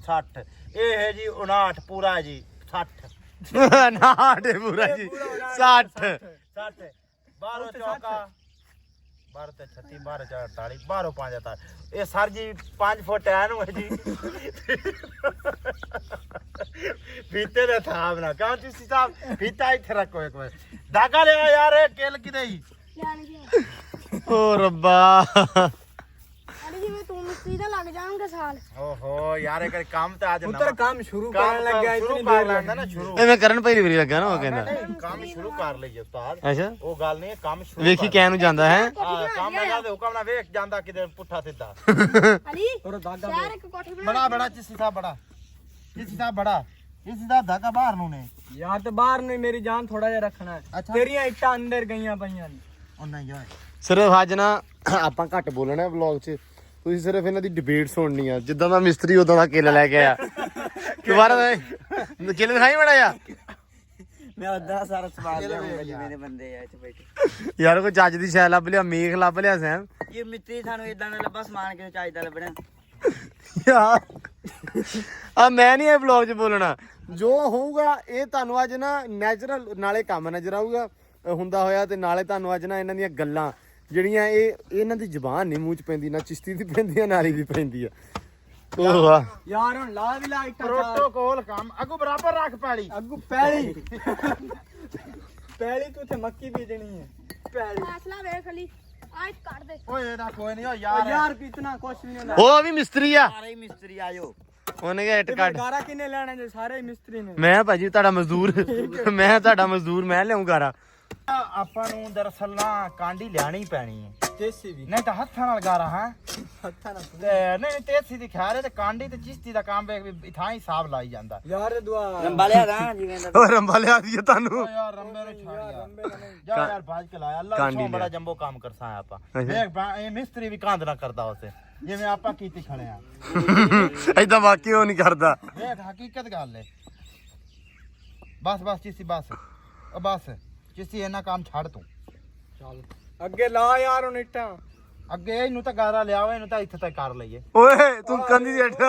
60 ਇਹ ਹੈ ਜੀ 59 ਪੂਰਾ ਜੀ 60 ਨਾ ਡੇ ਪੂਰਾ ਜੀ 60 60 12 ਚੌਕਾ 12 ਤੇ 36 12 4 48 12 5 48 ਇਹ ਸਰ ਜੀ 5 ਫੁੱਟ ਐ ਨੂੰ ਹੈ ਜੀ ਫੀਤੇ ਦੇ ਥਾਮ ਨਾ ਕਹਾਂ ਤੁਸੀਂ ਸਾਹਿਬ ਫੀਤਾ ਇੱਥੇ ਰੱਖੋ ਇੱਕ ਵਾਰ ਧਾਗਾ ਲਿਆ ਯਾਰ ਇਹ ਕਿਲ ਕਿਦੇ ਹੀ ਓ ਰੱਬਾ ਅੜੀ ਜਿਵੇਂ ਤੂੰ ਮਿਸਤਰੀ ਦਾ ਲੱਗ ਜਾਣਗੇ ਸਾਲ ਓਹੋ ਯਾਰ ਇਹ ਕੰਮ ਤੇ ਅੱਜ ਪੁੱਤਰ ਕੰਮ ਸ਼ੁਰੂ ਕਰਨ ਲੱਗਿਆ ਸ਼ੁਰੂ ਇਤਨੀ ਕਰ ਦੇਰ ਲੈਂਦਾ ਨਾ ਸ਼ੁਰੂ ਐਵੇਂ ਕਰਨ ਪਹਿਲੀ ਵਾਰੀ ਲੱਗਾ ਨਾ ਉਹ ਕਹਿੰਦਾ ਨਹੀਂ, ਕੰਮ ਸ਼ੁਰੂ ਕਰ ਲਈਏ ਉਸਤਾਦ ਅੱਛਾ ਉਹ ਗੱਲ ਨਹੀਂ ਕੰਮ ਸ਼ੁਰੂ ਵੇਖੀ ਕਹਿ ਨੂੰ ਜਾਂਦਾ ਹੈ ਹਾਂ ਕੰਮ ਲਗਾ ਦੇ ਹੁਕਮ ਨਾ ਵੇਖ ਜਾਂਦਾ ਕਿਤੇ ਪੁੱਠਾ ਸਿੱਧਾ ਅਲੀ ਔਰ ਦਾਗਾ ਸ਼ਹਿਰ ਇੱਕ ਕੋਠੀ ਬਣਾ ਬੜਾ ਚਿੱਸੀ ਸਾਹਿਬ ਬੜਾ ਚਿੱਸੀ ਸਾਹਿਬ ਬੜਾ ਚਿੱਸੀ ਸਾਹਿਬ ਧਾਗਾ ਬਾਹਰ ਨੂੰ ਨੇ ਯਾਰ ਤੇ ਬਾਹਰ ਨੂੰ ਮੇਰੀ ਜਾਨ ਥੋੜਾ ਜਿਹਾ ਰੱਖਣਾ ਹੈ ਅੱਛਾ। ਤੇਰੀਆਂ ਇੱਟਾਂ ਅੰਦਰ ਗਈਆਂ ਪਈਆਂ ਨੇ ਉਹ ਨਹੀਂ ਯਾਰ ਸਿਰਫ ਅੱਜ ਨਾ ਆਪਾਂ ਘੱਟ ਬੋਲਣਾ ਵਲੌਗ 'ਚ ਤੁਸੀਂ ਸਿਰਫ ਇਹਨਾਂ ਦੀ ਡਿਬੇਟ ਸੁਣਨੀ ਆ ਜਿੱਦਾਂ ਦਾ ਮਿਸਤਰੀ ਉਦਾਂ ਦਾ ਕਿੱਲ ਲੈ ਕੇ ਆਇਆ ਦੁਬਾਰਾ ਕਿੱਲ ਦਿਖਾਈ ਬੜਾ ਆ ਮੈਂ ਉਦਾਂ ਸਾਰਾ ਸਵਾਲ ਲਿਆਉਂਗਾ ਜੀ ਮੇਰੇ ਬੰਦੇ ਆ ਇੱਥੇ ਬੈਠੇ ਯਾਰ ਕੋਈ ਚੱਜ ਦੀ ਸ਼ੈ ਲੱਭ ਲਿਆ ਮੇਖ ਲੱਭ ਲਿਆ ਸੈਮ ਇਹ ਮਿੱਤਰੀ ਸਾਨੂੰ ਇਦਾਂ ਦਾ ਲੱਭਾ ਸਮਾਨ ਕਿਉਂ ਚਾਹੀਦਾ ਲੱਭਣਾ ਯਾਰ ਆ ਮੈਂ ਨਹੀਂ ਇਹ ਵਲੌਗ 'ਚ ਬੋਲਣਾ ਜੋ ਹੋਊਗਾ ਇਹ ਤੁਹਾਨੂੰ ਅੱਜ ਨਾ ਨੈਚੁਰਲ ਨਾਲੇ ਕੰਮ ਨਜ਼ਰ ਆਊਗਾ ਹੁੰਦਾ ਹੋਇਆ ਤੇ ਨਾਲੇ ਤੁਹਾਨੂੰ ਅੱਜ ਨਾ ਇਹਨਾਂ ਦੀਆਂ ਗੱਲਾਂ ਜਿਹੜੀਆਂ ਇਹ ਇਹਨਾਂ ਦੀ ਜ਼ੁਬਾਨ ਨਹੀਂ ਮੂੰਹ 'ਚ ਪੈਂਦੀ ਨਾ ਚਿਸ਼ਤੀ ਦੀ ਪੈਂਦੀ ਆ ਨਾਲੀ ਦੀ ਪੈਂਦੀ ਆ ਉਹ ਵਾਹ ਯਾਰ ਹੁਣ ਲਾ ਵੀ ਲਾ ਇੱਟਾਂ ਚਾਰ ਪ੍ਰੋਟੋਕੋਲ ਕੰਮ ਅੱਗੋਂ ਬਰਾਬਰ ਰੱਖ ਪੈਲੀ ਅੱਗੂ ਪਹਿਲੀ ਪਹਿਲੀ ਤੂੰ ਤੇ ਮੱਕੀ ਬੀਜਣੀ ਹੈ ਪਹਿਲੀ ਫੈਸਲਾ ਵੇਖ ਅਲੀ ਆ ਇੱਕ ਕੱਢ ਦੇ ਓਏ ਇਹਦਾ ਕੋਈ ਨਹੀਂ ਓ ਓ ਯਾਰ ਯਾਰ ਕਿਤਨਾ ਕੁਛ ਵੀ ਨਹੀਂ ਹੁੰਦਾ ਉਹ ਵੀ ਮਿਸਤਰੀ ਆ ਸਾਰੇ ਹੀ ਮਿਸਤਰੀ ਆਜੋ ਉਹਨੇ ਕਿਹਾ ਇੱਟ ਕੱਢ ਗਾਰਾ ਕਿੰਨੇ ਲੈਣਾ ਜੇ ਸਾਰੇ ਹੀ ਮਿਸਤਰੀ ਨੇ ਮੈਂ ਭਾਜੀ ਤੁਹਾਡਾ ਮਜ਼ਦੂਰ ਮੈਂ ਤੁਹਾਡਾ ਮਜ਼ਦੂਰ ਮੈਂ ਲਿਆਉਂ ਗਾਰਾ ਆਪਾਂ ਨੂੰ ਦਰਅਸਲ ਨਾ ਕਾਂਡੀ ਲਿਆਣੀ ਪੈਣੀ ਹੈ ਦੇਸੀ ਵੀ ਨਹੀਂ ਤਾਂ ਹੱਥਾਂ ਨਾਲ ਗਾਰਾ ਹਾਂ ਹੱਥਾਂ ਨਾਲ ਤੇ ਨਹੀਂ ਤੇਸੀ ਦੀ ਖੈਰ ਹੈ ਤੇ ਕਾਂਡੀ ਤੇ ਚਿਸ਼ਤੀ ਦਾ ਕੰਮ ਵੇਖ ਵੀ ਥਾਂ ਹੀ ਹਿਸਾਬ ਲਾਈ ਜਾਂਦਾ ਯਾਰ ਦੁਆ ਰੰਬਾ ਲਿਆ ਗਾ ਜਿਵੇਂ ਦਾ ਉਹ ਰੰਬਾ ਲਿਆ ਦੀਏ ਤੁਹਾਨੂੰ ਓ ਯਾਰ ਰੰਬੇ ਨੂੰ ਛੱਡ ਯਾਰ ਜਾ ਯਾਰ ਬਾਜ ਕੇ ਲਾਇਆ ਅੱਲਾ ਕਾਂਡੀ ਤੋਂ ਲਿਆ। ਬੜਾ ਜੰਬੋ ਕੰਮ ਕਰਸਾ ਆਪਾਂ ਅੱਛਾ। ਵੇਖ ਇਹ ਮਿਸਤਰੀ ਵੀ ਕਾਂਦ ਨਾ ਕਰਦਾ ਉਸੇ ਜਿਵੇਂ ਆਪਾਂ ਕੀਤੀ ਖੜੇ ਆ ਏਦਾਂ ਵਾਕਈ ਉਹ ਨਹੀਂ ਕਰਦਾ ਵੇਖ ਹਕੀਕਤ ਗੱਲ ਹੈ ਬਸ ਚਿਸ਼ਤੀ ਬਸ ਉਹ ਬਸ ਚਿਸ਼ਤੀ ਇਹਨਾਂ ਕੰਮ ਛੱਡ ਤੂੰ ਚੱਲ ਅੱਗੇ ਲਾ ਯਾਰ ਹੁਣ ਇੱਟਾਂ ਅੱਗੇ ਇਹਨੂੰ ਤਾਂ ਗਾਰਾ ਲਿਆਓ ਇਹਨੂੰ ਤਾਂ ਇੱਥੇ ਤੱਕ ਕਰ ਲਈਏ ਓਏ ਤੂੰ ਕੰਦੀ ਦੀ ਅੱਠ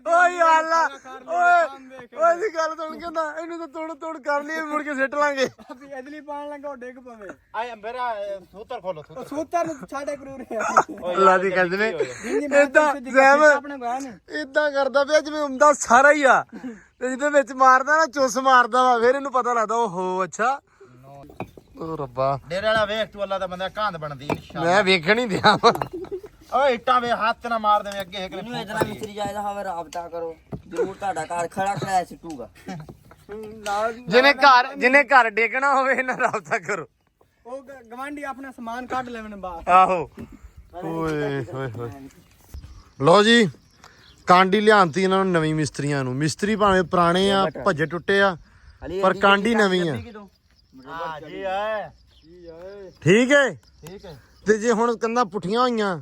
ਓਏ ਅੱਲਾ ਓਏ ਦੀ ਗੱਲ ਸੁਣ ਕੇ ਨਾ ਇਹਨੂੰ ਤਾਂ ਤੋੜ ਕਰ ਲਈਏ ਮੁੜ ਕੇ ਸਿੱਟ ਲਾਂਗੇ ਅਭੀ ਇਦਲੀ ਪਾਣ ਲੱਗਾ ਉਹ ਡਿੱਗ ਪਵੇ ਆਏ ਮੇਰਾ ਸੂਤਰ ਖੋਲੋ ਉਹ ਸੂਤਰ ਨੂੰ ਛਾੜੇ ਕਰੂਰ ਅੱਲਾ ਦੀ ਕਸਮ ਏਦਾਂ ਸਹਿਮ ਆਪਣੇ ਗਾਹ ਨੇ ਏਦਾਂ ਕਰਦਾ ਪਿਆ ਜਿਵੇਂ ਹੁੰਦਾ ਸਾਰਾ ਹੀ ਆ ਤੇ ਜਿਹਦੇ ਵਿੱਚ ਮਾਰਦਾ ਨਾ ਚੁੱਸ ਮਾਰਦਾ ਵਾ ਫਿਰ ਇਹਨੂੰ ਪਤਾ ਲੱਗਦਾ ਓਹੋ ਅੱਛਾ ਓ ਰੱਬਾ ਡੇਰੇ ਵਾਲਾ ਵੇਖ ਤੂੰ ਅੱਲਾ ਦਾ ਬੰਦਾ ਕਾਂਦ ਬਣਦੀ ਇਨਸ਼ਾਅੱਲਾ ਮੈਂ ਵੇਖਣ ਹੀ ਦਿਆਂ ਵਾ ਓਏ ਇੱਟਾਂ ਵੇ ਹੱਥ ਨਾ ਮਾਰ ਦੇਵੇਂ ਅੱਗੇ ਇੱਕ ਮੈਨੂੰ ਇਤਨਾ ਮਿਸਤਰੀ ਚਾਹੀਦਾ ਹੋਵੇ ਰਾਬਤਾ ਕਰੋ ਜ਼ਰੂਰ ਤੁਹਾਡਾ ਘਰ ਖੜਾ ਖੜਾ ਸਿੱਟੂਗਾ ਜਿਹਨੇ ਘਰ ਡੇਗਣਾ ਹੋਵੇ ਇਹਨਾਂ ਰਾਬਤਾ ਕਰੋ ਉਹ ਗਵਾਂਢੀ ਆਪਣਾ ਸਮਾਨ ਕੱਢ ਲੈਵਣ ਬਾਹਰ ਆਹੋ ਓਏ ਹੋਏ ਹੋਏ ਲੋ ਜੀ ਕਾਂਡੀ ਲਿਆਂਤੀ ਇਹਨਾਂ ਨੂੰ ਨਵੀਂ ਮਿਸਤਰੀਆਂ ਨੂੰ ਮਿਸਤਰੀ ਭਾਵੇਂ ਪੁਰਾਣੇ ਆ ਭੱਜੇ ਟੁੱਟੇ ਆ ਪਰ ਕਾਂਡੀ ਨਵੀਂ ਆ ਹਾਂ ਜੀ ਆਏ ਠੀਕ ਹੈ ਠੀਕ ਹੈ ਤੇ ਜੇ ਹੁਣ ਕੰਧਾਂ ਪੁੱਠੀਆਂ ਹੋਈਆਂ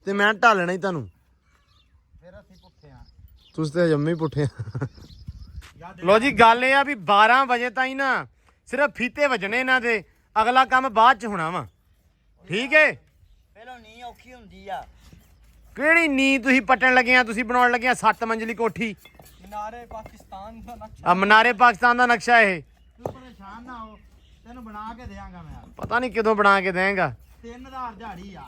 ਤੇ ਮੈਂ ਢਾਲਣਾ ਹੀ ਤੁਹਾਨੂੰ ਫਿਰ ਅਸੀਂ ਪੁੱਠੇ ਆ ਤੁਸੀਂ ਤੇ ਜੰਮੇ ਹੀ ਪੁੱਠੇ ਆ ਲੋ ਜੀ ਗੱਲ ਇਹ ਆ ਵੀ 12 ਵਜੇ ਤਾਈਂ ਨਾ ਸਿਰਫ ਫੀਤੇ ਵੱਜਣੇ ਇਹਨਾਂ ਦੇ ਅਗਲਾ ਕੰਮ ਬਾਅਦ ਚ ਹੋਣਾ ਵਾ ਠੀਕ ਹੈ ਪਹਿਲਾਂ ਨੀ ਔਖੀ ਹੁੰਦੀ ਆ ਕਿਹੜੀ ਨੀ ਤੁਸੀਂ ਪੱਟਣ ਲੱਗੇ ਆ ਤੁਸੀਂ ਬਣਾਉਣ ਲੱਗੇ ਆ 7 ਮੰਜ਼ਲੀ ਕੋਠੀ ਮਨਾਰੇ ਪਾਕਿਸਤਾਨ ਦਾ ਨਕਸ਼ਾ ਆ ਮਨਾਰੇ ਪਾਕਿਸਤਾਨ ਦਾ ਨਕਸ਼ਾ ਇਹ ਤੂੰ ਪਰੇਸ਼ਾਨ ਨਾ ਹੋ ਤੈਨੂੰ ਬਣਾ ਕੇ ਦੇਵਾਂਗਾ ਮੈਂ ਪਤਾ ਨਹੀਂ ਕਦੋਂ ਬਣਾ ਕੇ ਦੇਂਗਾ 3000 ਦਿਹਾੜੀ ਆ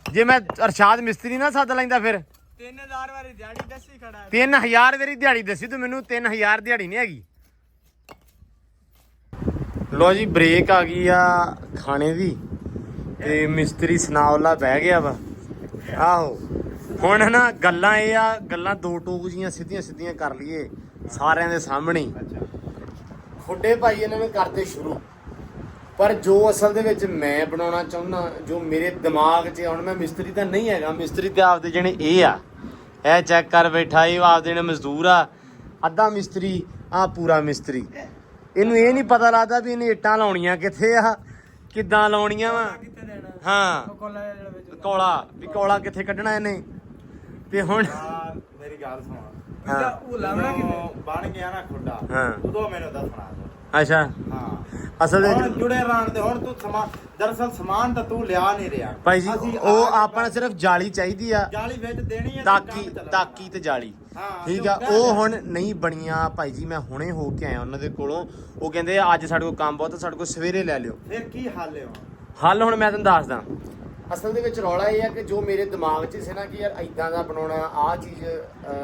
ਜੇ ਮੈਂ ਅਰਸ਼ਾਦ ਮਿਸਤਰੀ ਨਾ ਸੱਦ ਲੈਂਦਾ ਫਿਰ 3000 ਵਾਲੀ ਦਿਹਾੜੀ ਦੱਸੀ ਖੜਾ ਹੈ 3000 ਮੇਰੀ ਦਿਹਾੜੀ ਦੱਸੀ ਤੂੰ ਮੈਨੂੰ 3000 ਦਿਹਾੜੀ ਨਹੀਂ ਹੈਗੀ ਲੋ ਜੀ ਬ੍ਰੇਕ ਆ ਗਈ ਆ ਖਾਣੇ ਦੀ ਤੇ ਮਿਸਤਰੀ ਸਨਾਉਲਾ ਬਹਿ ਗਿਆ ਵਾ ਆਹੋ ਹੁਣ ਨਾ ਗੱਲਾਂ ਇਹ ਆ ਗੱਲਾਂ ਦੋ ਟੋਕ ਜੀਆਂ ਸਿੱਧੀਆਂ ਕਰ ਲਈਏ ਸਾਰਿਆਂ ਦੇ ਸਾਹਮਣੇ ਖੁੱਡੇ ਭਾਈ ਇਹਨਾਂ ਨੇ ਕਰਦੇ ਸ਼ੁਰੂ, ਪਰ ਜੋ ਅਸਲ ਦੇ ਵਿੱਚ ਮੈਂ ਬਣਾਉਣਾ ਚਾਹੁੰਦਾ, ਜੋ ਮੇਰੇ ਦਿਮਾਗ 'ਚ ਹੁਣ, ਮੈਂ ਮਿਸਤਰੀ ਤਾਂ ਨਹੀਂ ਹੈਗਾ, ਮਿਸਤਰੀ ਤੇ ਆਪਦੇ ਜਿਹੜੇ ਇਹ ਆ, ਇਹ ਚੈੱਕ ਕਰ ਬੈਠਾ, ਇਹ ਆਪਦੇ ਜਿਹੜੇ ਮਜ਼ਦੂਰ ਆ, ਅੱਧਾ ਮਿਸਤਰੀ ਆ ਪੂਰਾ ਮਿਸਤਰੀ। ਇਹਨੂੰ ਇਹ ਨਹੀਂ ਪਤਾ ਲੱਗਦਾ ਵੀ ਇਹਨੇ ਇੱਟਾਂ ਲਾਉਣੀਆਂ ਕਿੱਥੇ ਆ, ਕਿੱਦਾਂ ਲਾਉਣੀਆਂ ਵਾ। ਹਾਂ ਕੋਲਾ, ਵੀ ਕੋਲਾ ਕਿੱਥੇ ਕੱਢਣਾ ਇਹਨੇ। ਤੇ ਹੁਣ ਮੇਰੀ ਗੱਲ ਸੁਣ, ਹਾਂ ਉਹ ਲਾਉਣਾ ਕਿਤੇ ਬਣ ਗਿਆ ਨਾ ਖੁੱਡਾ, ਹਾਂ। ਉਦੋਂ ਮੈਨੂੰ ਦੱਸਣਾ। ਅੱਛਾ, ਹਾਂ ਅਸਲ ਹੁਣ ਵਿੱਚ ਜੁੜੇ ਰਹਿਣ ਤੇ ਹੁਣ ਤੂੰ ਸਮਾਨ, ਦਰਅਸਲ ਸਮਾਨ ਤਾਂ ਤੂੰ ਲਿਆ ਨਹੀਂ ਰਿਹਾ ਭਾਈ ਜੀ, ਅਸੀਂ ਉਹ ਆ- ਆਪਣਾ ਸਿਰਫ ਜਾਲੀ ਚਾਹੀਦੀ ਆ, ਜਾਲੀ ਵਿੱਚ ਦੇਣੀ ਹੈ ਤੇ ਤਾਕੀ ਕੰਮ ਚੱਲਣਾ। ਤਾਕੀ ਤੇ ਜਾਲੀ, ਹਾਂ, ਠੀਕ ਆ। ਉਹ ਹੁਣ ਨਹੀਂ ਬਣੀਆਂ ਭਾਈ ਜੀ, ਮੈਂ ਹੁਣੇ ਹੋ ਕੇ ਆਇਆ ਉਹਨਾਂ ਦੇ ਕੋਲੋਂ। ਉਹ ਕਹਿੰਦੇ ਅੱਜ ਸਾਡੇ ਕੋਲ ਕੰਮ ਬਹੁਤ ਆ, ਸਾਡੇ ਕੋਲ ਸਵੇਰੇ ਲੈ ਲਿਓ। ਫਿਰ ਕੀ ਹੱਲ ਹੈ ਹੁਣ? ਹੱਲ ਹੁਣ ਮੈਂ ਤੁਹਾਨੂੰ ਦੱਸਦਾ। ਅਸਲ ਦੇ ਵਿੱਚ ਰੌਲਾ ਇਹ ਆ ਕਿ ਜੋ ਮੇਰੇ ਦਿਮਾਗ 'ਚ ਸੀ ਨਾ ਕਿ ਯਾਰ ਇਦਾਂ ਦਾ ਬਣਾਉਣਾ, ਆਹ ਚੀਜ਼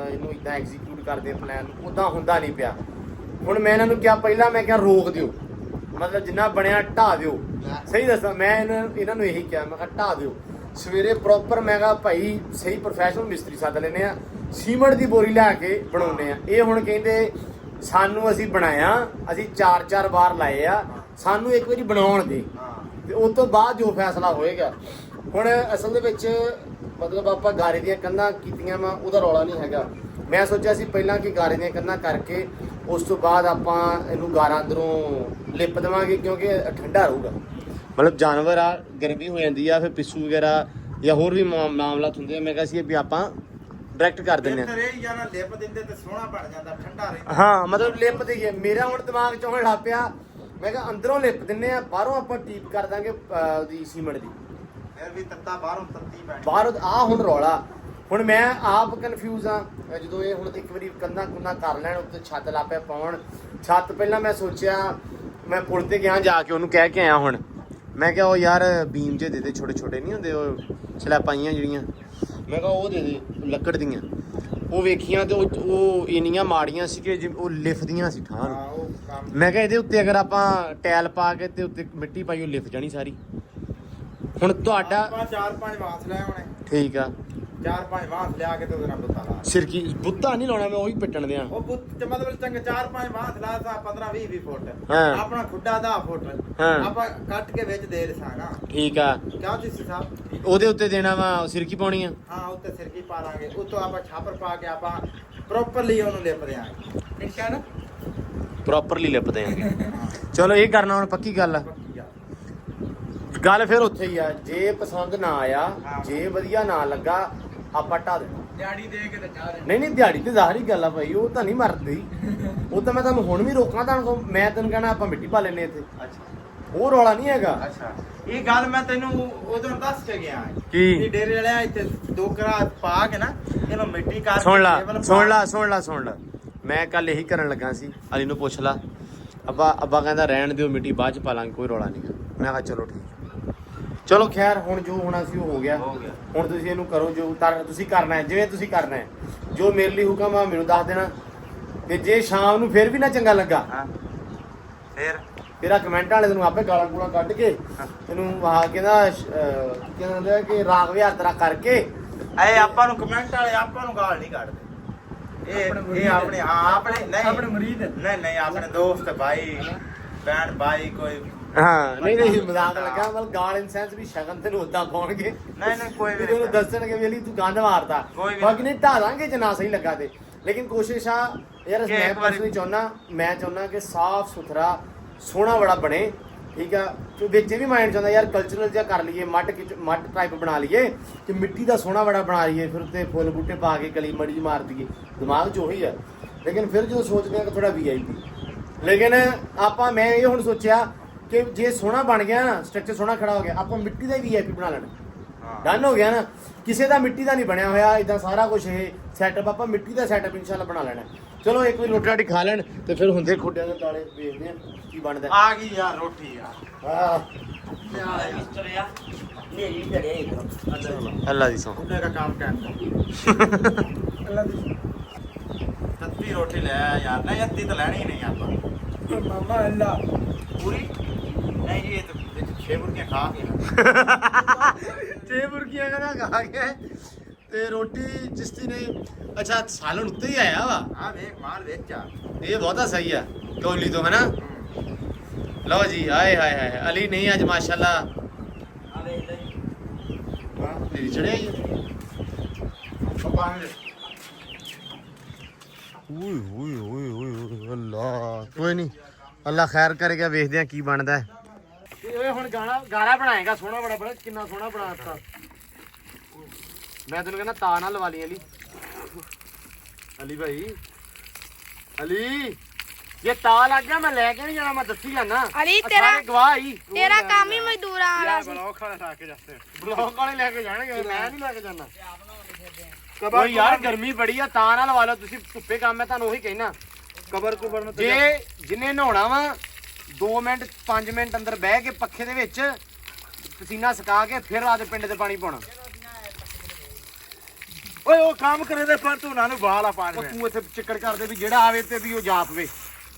ਇਹਨੂੰ ਇਦਾਂ ਐਗਜ਼ੀਕਿਊਟ ਕਰਦੇ ਪਲਾਨ, ਉਦਾਂ ਹੁੰਦਾ ਨਹੀਂ ਪਿਆ। ਹੁਣ ਮੈਂ ਇਹਨਾਂ ਨੂੰ ਕਿਹਾ, ਪਹਿਲਾਂ ਮੈਂ ਕਿਹਾ ਰੋਕ ਦਿਓ, ਮਤਲਬ ਜਿੰਨਾ ਬਣਿਆ ਢਾਹ ਦਿਓ। ਸਹੀ ਦੱਸਾਂ, ਮੈਂ ਇਹਨਾਂ ਨੂੰ ਇਹੀ ਕਿਹਾ, ਮੈਂ ਕਿਹਾ ਢਾਹ ਦਿਓ। ਸਵੇਰੇ ਪ੍ਰੋਪਰ ਮੈਂ ਕਿਹਾ ਭਾਈ ਸਹੀ ਪ੍ਰੋਫੈਸ਼ਨਲ ਮਿਸਤਰੀ ਸੱਦ ਲੈਂਦੇ ਆ, ਸੀਮੈਂਟ ਦੀ ਬੋਰੀ ਲਿਆ ਕੇ ਬਣਾਉਂਦੇ ਆ। ਇਹ ਹੁਣ ਕਹਿੰਦੇ ਸਾਨੂੰ, ਅਸੀਂ ਬਣਾਇਆ, ਅਸੀਂ 4-4 ਵਾਰ ਲਾਏ ਆ, ਸਾਨੂੰ ਇੱਕ ਵਾਰੀ ਬਣਾਉਣ ਦੇ, ਤੇ ਉਸ ਤੋਂ ਬਾਅਦ ਜੋ ਫੈਸਲਾ ਹੋਏਗਾ। ਹੁਣ ਅਸਲ ਦੇ ਵਿੱਚ ਮਤਲਬ ਆਪਾਂ ਗਾਰੇ ਦੀਆਂ ਕੰਧਾਂ ਕੀਤੀਆਂ ਵਾ, ਉਹਦਾ ਰੌਲਾ ਨਹੀਂ ਹੈਗਾ। ਮੈਂ ਸੋਚਿਆ ਸੀ ਪਹਿਲਾਂ ਕਿ ਗਾਰੇ ਦੀਆਂ ਕੰਧਾਂ ਕਰਕੇ ਉਸ ਤੋਂ ਬਾਅਦ ਆਪਾਂ ਇਹਨੂੰ ਗਾਰਾਂ ਅੰਦਰੋਂ ਲਿਪ ਦੇਵਾਂਗੇ, ਕਿਉਂਕਿ ਠੰਡਾ ਰਹੂਗਾ। ਮਤਲਬ ਜਾਨਵਰ ਆ, ਗਰਮੀ ਹੋ ਜਾਂਦੀ ਆ, ਫਿਰ ਪਿੱਸੂ ਵਗੈਰਾ ਜਾਂ ਹੋਰ ਵੀ ਮਾਮਲਾਤ ਹੁੰਦੇ ਆ। ਮੈਂ ਕਿਹਾ ਸੀ ਵੀ ਆਪਾਂ ਡਾਇਰੈਕਟ ਕਰ ਦਿੰਦੇ ਆ। ਇਹ ਜਾਂ ਨਾ ਲਿਪ ਦਿੰਦੇ ਤੇ ਸੋਹਣਾ ਬਣ ਜਾਂਦਾ, ਠੰਡਾ ਰਹਿੰਦਾ। ਹਾਂ, ਮਤਲਬ ਲਿਪ ਦੇਈਏ। ਮੇਰਾ ਹੁਣ ਦਿਮਾਗ 'ਚ ਹੋਣ ਲੱਗ ਪਿਆ, ਮੈਂ ਕਿਹਾ ਅੰਦਰੋਂ ਲਿਪ ਦਿੰਨੇ ਆ, ਬਾਹਰੋਂ ਆਪਾਂ ਟੀਪ ਕਰ ਦਾਂਗੇ ਉਹਦੀ ਸੀਮੈਂਟ ਦੀ। ਫਿਰ ਵੀ ਤੱਤਾ ਬਾਹਰੋਂ ਤੱਤੀ ਪੈਣੀ। ਬਾਹਰ ਆ ਹੁਣ ਰੌਲਾ। ਹੁਣ ਮੈਂ ਆਪ ਕਨਫਿਊਜ਼ ਆ, ਜਦੋਂ ਇਹ ਹੁਣ ਇੱਕ ਵਾਰੀ ਕੰਧਾਂ ਕੁੰਧਾਂ ਕਰ ਲੈਣ, ਉੱਤੇ ਛੱਤ ਲਾਪੇ ਪਾਉਣ। ਛੱਤ ਪਹਿਲਾਂ ਮੈਂ ਸੋਚਿਆ, ਮੈਂ ਪੁਲ ਤੇ ਗਿਆ ਜਾ ਕੇ ਉਹਨੂੰ ਕਹਿ ਕੇ ਆਇਆ। ਹੁਣ ਮੈਂ ਕਿਹਾ ਉਹ ਯਾਰ ਬੀਮ ਜੇ ਦੇ ਦੇ, ਛੋਟੇ ਛੋਟੇ ਨਹੀਂ ਹੁੰਦੇ ਉਹ ਸਲੈਪਾਈਆਂ ਜਿਹੜੀਆਂ, ਮੈਂ ਕਿਹਾ ਉਹ ਦੇ ਦੇ ਲੱਕੜ ਦੀਆਂ। ਉਹ ਵੇਖੀਆਂ ਤੇ ਉਹ ਇੰਨੀਆਂ ਮਾੜੀਆਂ ਸੀ ਕਿ ਉਹ ਲਿਫਦੀਆਂ ਸੀ ਠਾਂ। ਹਾਂ, ਉਹ ਕੰਮ ਮੈਂ ਕਿਹਾ ਇਹਦੇ ਉੱਤੇ ਅਗਰ ਆਪਾਂ ਟੈਲ ਪਾ ਕੇ ਤੇ ਉੱਤੇ ਮਿੱਟੀ ਪਾਈ, ਉਹ ਲਿਫ ਜਾਣੀ ਸਾਰੀ। ਹੁਣ ਤੁਹਾਡਾ ਆਪਾਂ 4-5 ਵਾਂਸ ਲੈ ਆਉਣੇ, ਠੀਕ ਆ, 4-5 ਵਾਂਸ ਲਿਆ ਕੇ ਤੇ ਉਹਦੇ ਨਾਲ ਬੁੱਤਾ ਲਾ। ਸਿਰਕੀ ਬੁੱਤਾ ਨਹੀਂ ਲਾਉਣਾ, ਮੈਂ ਉਹੀ ਪਿੱਟਣ ਦਿਆਂ। ਉਹ ਬੁੱਤ ਚ ਮਤਲਬ ਚੰਗਾ 4-5 ਵਾਂਸ ਲਾ ਤਾ 15-20 ਫੁੱਟ। ਹਾਂ। ਆਪਣਾ ਖੁੱਡਾ 10 ਫੁੱਟ ਹਾਂ। ਆਪਾਂ ਕੱਟ ਕੇ ਵਿੱਚ ਦੇ ਰਸਾਣਾ। ਠੀਕ ਆ, ਕਿਉਂ ਜੀ ਸਾਹਿਬ? ਉਹਦੇ ਉੱਤੇ ਦੇਣਾ ਵਾ ਸਿਰਕੀ ਪਾਉਣੀ ਆ। ਹਾਂ, ਉੱਤੇ ਸਿਰਕੀ ਪਾ ਲਾਂਗੇ, ਉੱਤੋਂ ਆਪਾਂ ਛਾਪਰ ਪਾ ਕੇ ਆਪਾਂ ਪ੍ਰੋਪਰਲੀ ਉਹਨੂੰ ਲਿਪ ਦਿਆਂਗੇ। ਠੀਕ ਹੈ ਨਾ? ਪ੍ਰੋਪਰਲੀ ਲਿਪਦੇ ਆ। ਚਲੋ ਇਹ ਕਰਨਾ ਹੁਣ ਪੱਕੀ ਗੱਲ ਆ। ਪੱਕੀ ਗੱਲ। ਗੱਲ ਫਿਰ ਉੱਥੇ ਹੀ ਆ, ਜੇ ਪਸੰਦ ਨਾ ਆਇਆ, ਜੇ ਵਧੀਆ ਨਾ ਲੱਗਾ, ਆਪਾਂ ਢਾ ਦੇਣਾ। ਦਿਹਾੜੀ ਦੇ ਕੇ ਤੇ ਚਾਹ ਦੇ। ਨਹੀਂ ਦਿਹਾੜੀ ਤੇ ਜ਼ਾਹਰੀ ਗੱਲ ਆ ਭਾਈ, ਉਹ ਤਾਂ ਨਹੀਂ ਮਰਦੀ। ਉਹ ਤਾਂ ਮੈਂ ਤੁਹਾਨੂੰ ਹੁਣ ਵੀ ਰੋਕਾਂ, ਤੁਹਾਨੂੰ ਮੈਂ ਤੈਨੂੰ ਕਹਿਣਾ ਆਪਾਂ ਮਿੱਟੀ ਪਾ ਲੈਨੇ ਇੱਥੇ। ਅੱਛਾ ਉਹ ਰੌਲਾ ਨਹੀਂ ਹੈਗਾ। ਅੱਛਾ, ਇਹ ਗੱਲ ਮੈਂ ਤੈਨੂੰ ਉਦੋਂ ਦੱਸ ਕੇ ਗਿਆ ਕੀ? ਕਿ ਡੇਰੇ ਵਾਲਿਆ ਇੱਥੇ 2 ਕਰਾ ਪਾ ਕੇ ਨਾ ਇਹਨੂੰ ਮਿੱਟੀ ਕਰ ਸੁਣ ਲਾ ਟੇਬਲ ਪਾ- ਸੁਣ ਲਾ ਸੁਣ ਲਾ ਸੁਣ ਲਾ, ਮੈਂ ਕੱਲ ਇਹੀ ਕਰਨ ਲੱਗਾ ਸੀ। ਅਲੀ ਨੂੰ ਪੁੱਛ ਲਾ, ਅੱਬਾ ਕਹਿੰਦਾ ਰਹਿਣ ਦਿਓ, ਮਿੱਟੀ ਬਾਅਦ ਚ ਪਾ ਲਾਂਗੇ, ਕੋਈ ਰੌਲਾ ਨਹੀਂ। ਮੈਂ ਕਿਹਾ ਚਲੋ ਠੀਕ। ਚਲੋ ਖੈਰ, ਹੁਣ ਜੋ ਹੋਣਾ ਸੀ ਉਹ ਹੋ ਗਿਆ। ਹੋ ਗਿਆ। ਹੁਣ ਤੁਸੀਂ ਇਹਨੂੰ ਕਰੋ ਜੋ ਤੁਸੀਂ ਕਰਨਾ ਹੈ, ਜਿਵੇਂ ਤੁਸੀਂ ਕਰਨਾ ਹੈ। ਜੋ ਮੇਰੇ ਲਈ ਹੁਕਮ ਆ ਮੈਨੂੰ ਦੱਸ ਦੇਣਾ, ਤੇ ਜੇ ਸ਼ਾਮ ਨੂੰ ਫਿਰ ਵੀ ਨਾ ਚੰਗਾ ਲੱਗਾ, ਹਾਂ, ਫਿਰ ਤੇਰਾ ਕਮੈਂਟ ਵਾਲੇ ਤੈਨੂੰ ਆਪੇ ਗਾਲਾਂ ਗੂਲਾਂ ਕੱਢ ਕੇ ਤੈਨੂੰ ਆਹ ਕਹਿੰਦਾ ਕਿ ਰਾਗ ਵਿਹਾਰ ਤੇਰਾ ਕਰਕੇ। ਇਹ ਆਪਾਂ ਨੂੰ ਕਮੈਂਟ ਵਾਲੇ ਆਪਾਂ ਨੂੰ ਗਾਲ ਨਹੀਂ ਕੱਢਦੇ। ਇਹ ਆਪਣੇ ਆਪਣੇ ਨਹੀਂ ਆਪਣੇ ਮੁਰੀਦ। ਨਹੀਂ ਆਪਣੇ ਦੋਸਤ ਭਾਈ ਭੈਣ ਭਾਈ ਕੋਈ। ਹਾਂ, ਨਹੀਂ ਮਜ਼ਾਕ ਲੱਗਾ, ਮਤਲਬ ਗਾਲ ਇਨ ਸੈਂਸ ਵੀ ਸ਼ਗਨ ਤੈਨੂੰ ਉਦਾਂ ਪਾਉਣਗੇ। ਨਹੀਂ ਕੋਈ ਵੀ ਤੈਨੂੰ ਦੱਸਣਗੇ ਵੀ ਅਲੀ ਤੂੰ ਗੰਦ ਮਾਰਦਾ, ਕੋਈ ਵੀ ਬਾਕੀ ਨਹੀਂ ਢਾ ਦਾਂਗੇ ਜੇ ਨਾ ਸਹੀ ਲੱਗਾ ਤੇ। ਲੇਕਿਨ ਕੋਸ਼ਿਸ਼ ਆ ਯਾਰ, ਕਿ ਮੈਂ ਇੱਕ ਵਾਰੀ- ਪਰਸਨਲੀ ਚਾਹੁੰਦਾ ਕਿ ਸਾਫ਼ ਸੁਥਰਾ ਸੋਹਣਾ ਬੜਾ ਬਣੇ। ਠੀਕ ਆ, ਤੇ ਵਿੱਚ ਇਹ ਵੀ ਮਾਈਂਡ ਚਾਹੁੰਦਾ ਯਾਰ ਕਲਚਰਲ ਜਿਹਾ ਕਰ ਲਈਏ, ਮੱਟ ਟਾਈਪ ਬਣਾ ਲਈਏ, ਤੇ ਮਿੱਟੀ ਦਾ ਸੋਹਣਾ ਬੜਾ ਬਣਾ ਲਈਏ, ਫਿਰ ਉੱਤੇ ਫੁੱਲ ਬੂਟੇ ਪਾ ਕੇ ਕਲੀ ਮੜੀ ਮਾਰ ਦਈਏ। ਦਿਮਾਗ 'ਚ ਉਹੀ ਆ। ਲੇਕਿਨ ਫਿਰ ਜਦੋਂ ਸੋਚਦੇ ਆ ਕਿ ਥੋੜਾ VIP, ਲੇਕਿਨ ਮੈਂ ਇਹ ਹੁਣ ਸੋਚਿਆ ਕਿ ਜੇ ਸੋਹਣਾ ਬਣ ਗਿਆ ਨਾ, ਸਟਰਕਚਰ ਸੋਹਣਾ ਖੜਾ ਹੋ ਗਿਆ, ਆਪਾਂ ਮਿੱਟੀ ਦਾ ਹੀ VIP ਬਣਾ ਲੈਣਾ। ਡਨ ਹੋ ਗਿਆ ਨਾ, ਕਿਸੇ ਦਾ ਮਿੱਟੀ ਦਾ ਨਹੀਂ ਬਣਿਆ ਹੋਇਆ ਇਦਾਂ ਸਾਰਾ ਕੁਝ। ਇਹ ਸੈਟਅਪ ਆਪਾਂ ਮਿੱਟੀ ਦਾ ਸੈਟਅਪ ਇਨਸ਼ਾਅੱਲਾ ਬਣਾ ਲੈਣਾ। ਚਲੋ ਇੱਕ ਵਾਰੀ ਰੋਟੀ ਰਾਟੀ ਖਾ ਲੈਣ ਤੇ ਫਿਰ ਹੁੰਦੇ ਖੋਡਿਆਂ ਦੇ ਤਾਲੇ ਵੇਖਦੇ ਆ ਕੀ ਬਣਦਾ। ਆ ਗਈ ਯਾਰ ਰੋਟੀ ਯਾਰ। ਹਾਂ, ਮਿਸਟਰ ਆ ਨੇਰੀ ਧੜਿਆ ਇੱਕ ਅੱਲਾ ਦੀ ਸੌਂ। ਉਹਨੇ ਦਾ ਕੰਮ ਕਰਦਾ। ਅੱਲਾ ਦੀ ਤੱਤੀ ਰੋਟੀ ਲੈ ਆ ਯਾਰ। ਨਹੀਂ ਅੱਧੀ ਤਾਂ ਲੈਣੀ ਨਹੀਂ ਆਪਾਂ। ਮਾਮਾ ਅੱਲਾ ਪੂਰੀ ਨਹੀਂ ਜੀ, ਇਹ ਤਾਂ 6 ਮੁਰਗੀਆਂ ਖਾ ਕੇ ਨਾ। 6 ਮੁਰਗੀਆਂ ਕਹਿੰਦਾ ਖਾ ਗਿਆ ਤੇ ਰੋਟੀ ਚਿਸ਼ਤੀ ਨੇ। ਅੱਛਾ, ਸਾਲਨ ਉੱਤੇ ਹੀ ਆਇਆ ਵਾ। ਆ ਵੇਖ ਮਾਲ ਵਿੱਚ ਆ। ਇਹ ਬਹੁਤਾ ਸਹੀ ਆ ਕੋਲੀ ਤੋਂ, ਹੈ ਨਾ। ਲਓ ਜੀ ਹਾਏ ਹਾਏ ਹਾਏ ਅਲੀ ਨਹੀਂ ਅੱਜ ਮਾਸ਼ਾਅੱਲਾ ਆ ਵੇ ਇਧਰ ਹਾਂ ਤੇਰੀ ਚੜਿਆ ਹੀ ਓਏ ਓਏ ਓਏ ਓਏ ਅੱਲਾ ਕੋਈ ਨਹੀਂ ਅੱਲਾ ਖੈਰ ਕਰੇਗਾ ਵੇਖਦੇ ਆ ਕੀ ਬਣਦਾ ਹੈ ਓਏ ਹੁਣ ਗਾਰਾ ਬਣਾਏਗਾ ਸੋਹਣਾ ਬੜਾ ਕਿੰਨਾ ਸੋਹਣਾ ਬਣਾਤਾ ਮੈਂ ਤੈਨੂੰ ਕਹਿੰਦਾ ਤਾ ਨਾ ਲਵਾ ਲਈ ਅਲੀ ਭਾਈ ਅਲੀ ਜੇ ਤਾ ਲੱਗ ਗਿਆ ਮੈਂ ਲੈ ਕੇ ਨਹੀਂ ਜਾਣਾ ਮੈਂ ਦੱਸੀ ਜਾਣਾ ਅਲੀ ਤੇਰਾ ਗਵਾਹ ਹੀ ਤੇਰਾ ਕੰਮ ਹੀ ਮਜ਼ਦੂਰਾਂ ਵਾਲਾ ਸੀ ਬਲੌਕ ਵਾਲੇ ਲੈ ਕੇ ਜਾਣਗੇ ਮੈਂ ਨਹੀਂ ਲੈ ਕੇ ਜਾਣਾ ਓਏ ਯਾਰ ਗਰਮੀ ਬੜੀ ਆ ਤਾਂ ਨਾ ਲਵਾ ਲਓ ਤੁਸੀਂ ਧੁੱਪੇ ਕੰਮ ਹੈ ਤੁਹਾਨੂੰ ਉਹੀ ਕਹਿਣਾ ਕਬਰ ਕੁਬਰ ਨੂੰ ਜੇ ਜਿੰਨੇ ਨਹਾਉਣਾ ਵਾ 2 ਮਿੰਟ 5 ਮਿੰਟ ਅੰਦਰ ਬਹਿ ਕੇ ਪੱਖੇ ਦੇ ਵਿੱਚ ਪਸੀਨਾ ਸੁਕਾ ਕੇ ਫਿਰ ਰਾਤ ਪਿੰਡ ਤੇ ਪਾਣੀ ਪਾਉਣਾ ਓਏ ਉਹ ਕੰਮ ਕਰੇ ਤੇ ਪਰ ਤੂੰ ਨਾ ਨੂੰ ਬਾਹਲਾ ਪਾਣੀ ਤੂੰ ਇੱਥੇ ਚੱਕਰ ਕਰਦੇ ਵੀ ਜਿਹੜਾ ਆਵੇ ਤੇ ਵੀ ਉਹ ਜਾ ਪਵੇ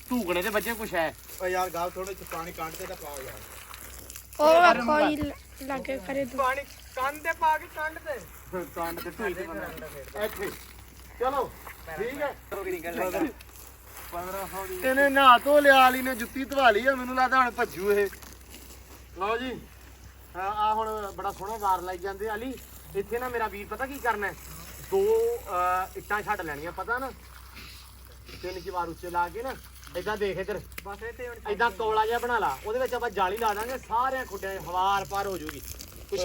ਧੂਕਣੇ ਦੇ ਬੱਚੇ ਕੁਛ ਹੈ ਓ ਯਾਰ ਗੱਲ ਥੋੜੇ ਚ ਪਾਣੀ ਕੰਢ ਤੇ ਤਾਂ ਪਾਓ ਯਾਰ ਉਹ ਵੇਖੋ ਹੀ ਲੱਗੇ ਕਰੇ ਤੂੰ ਪਾਣੀ ਕੰਨ ਤੇ ਪਾ ਕੇ ਕੰਡ ਤੇ ਕੰਡ ਤੇ ਢੂਈ ਤੇ ਬੰਦਾ ਇੱਥੇ ਚਲੋ ਠੀਕ ਹੈ ਇਹਨੇ ਨਹਾ ਧੋ ਲਿਆ ਵਾਲੀ ਨੇ ਜੁੱਤੀ ਧਵਾ ਲਈ ਆ ਮੈਨੂੰ ਲੱਗਦਾ ਹੁਣ ਭੱਜੂ ਇਹ ਲਓ ਜੀ ਆ ਹੁਣ ਬੜਾ ਸੋਹਣਾ ਵਾਰ ਲਾਈ ਜਾਂਦੇ ਅਲੀ ਇੱਥੇ ਨਾ ਮੇਰਾ ਵੀਰ ਪਤਾ ਕੀ ਕਰਨਾ 2 ਇੱਟਾਂ ਛੱਡ ਲੈਣੀਆਂ ਪਤਾ ਨਾ 3 ਵਾਰ ਉੱਚੇ ਲਾ ਕੇ ਨਾ ਏਦਾਂ ਦੇਖ ਇੱਧਰ ਬਸ ਇੱਥੇ ਹੁਣ ਏਦਾਂ ਕੋਲਾ ਜਿਹਾ ਬਣਾ ਲਾ ਉਹਦੇ ਵਿੱਚ ਆਪਾਂ ਜਾਲੀ ਲਾ ਦਾਂਗੇ ਸਾਰਿਆਂ ਖੁੱਡਿਆਂ ਹਵਾਰ ਪਾਰ ਹੋ ਜੂਗੀ ਕੁਛ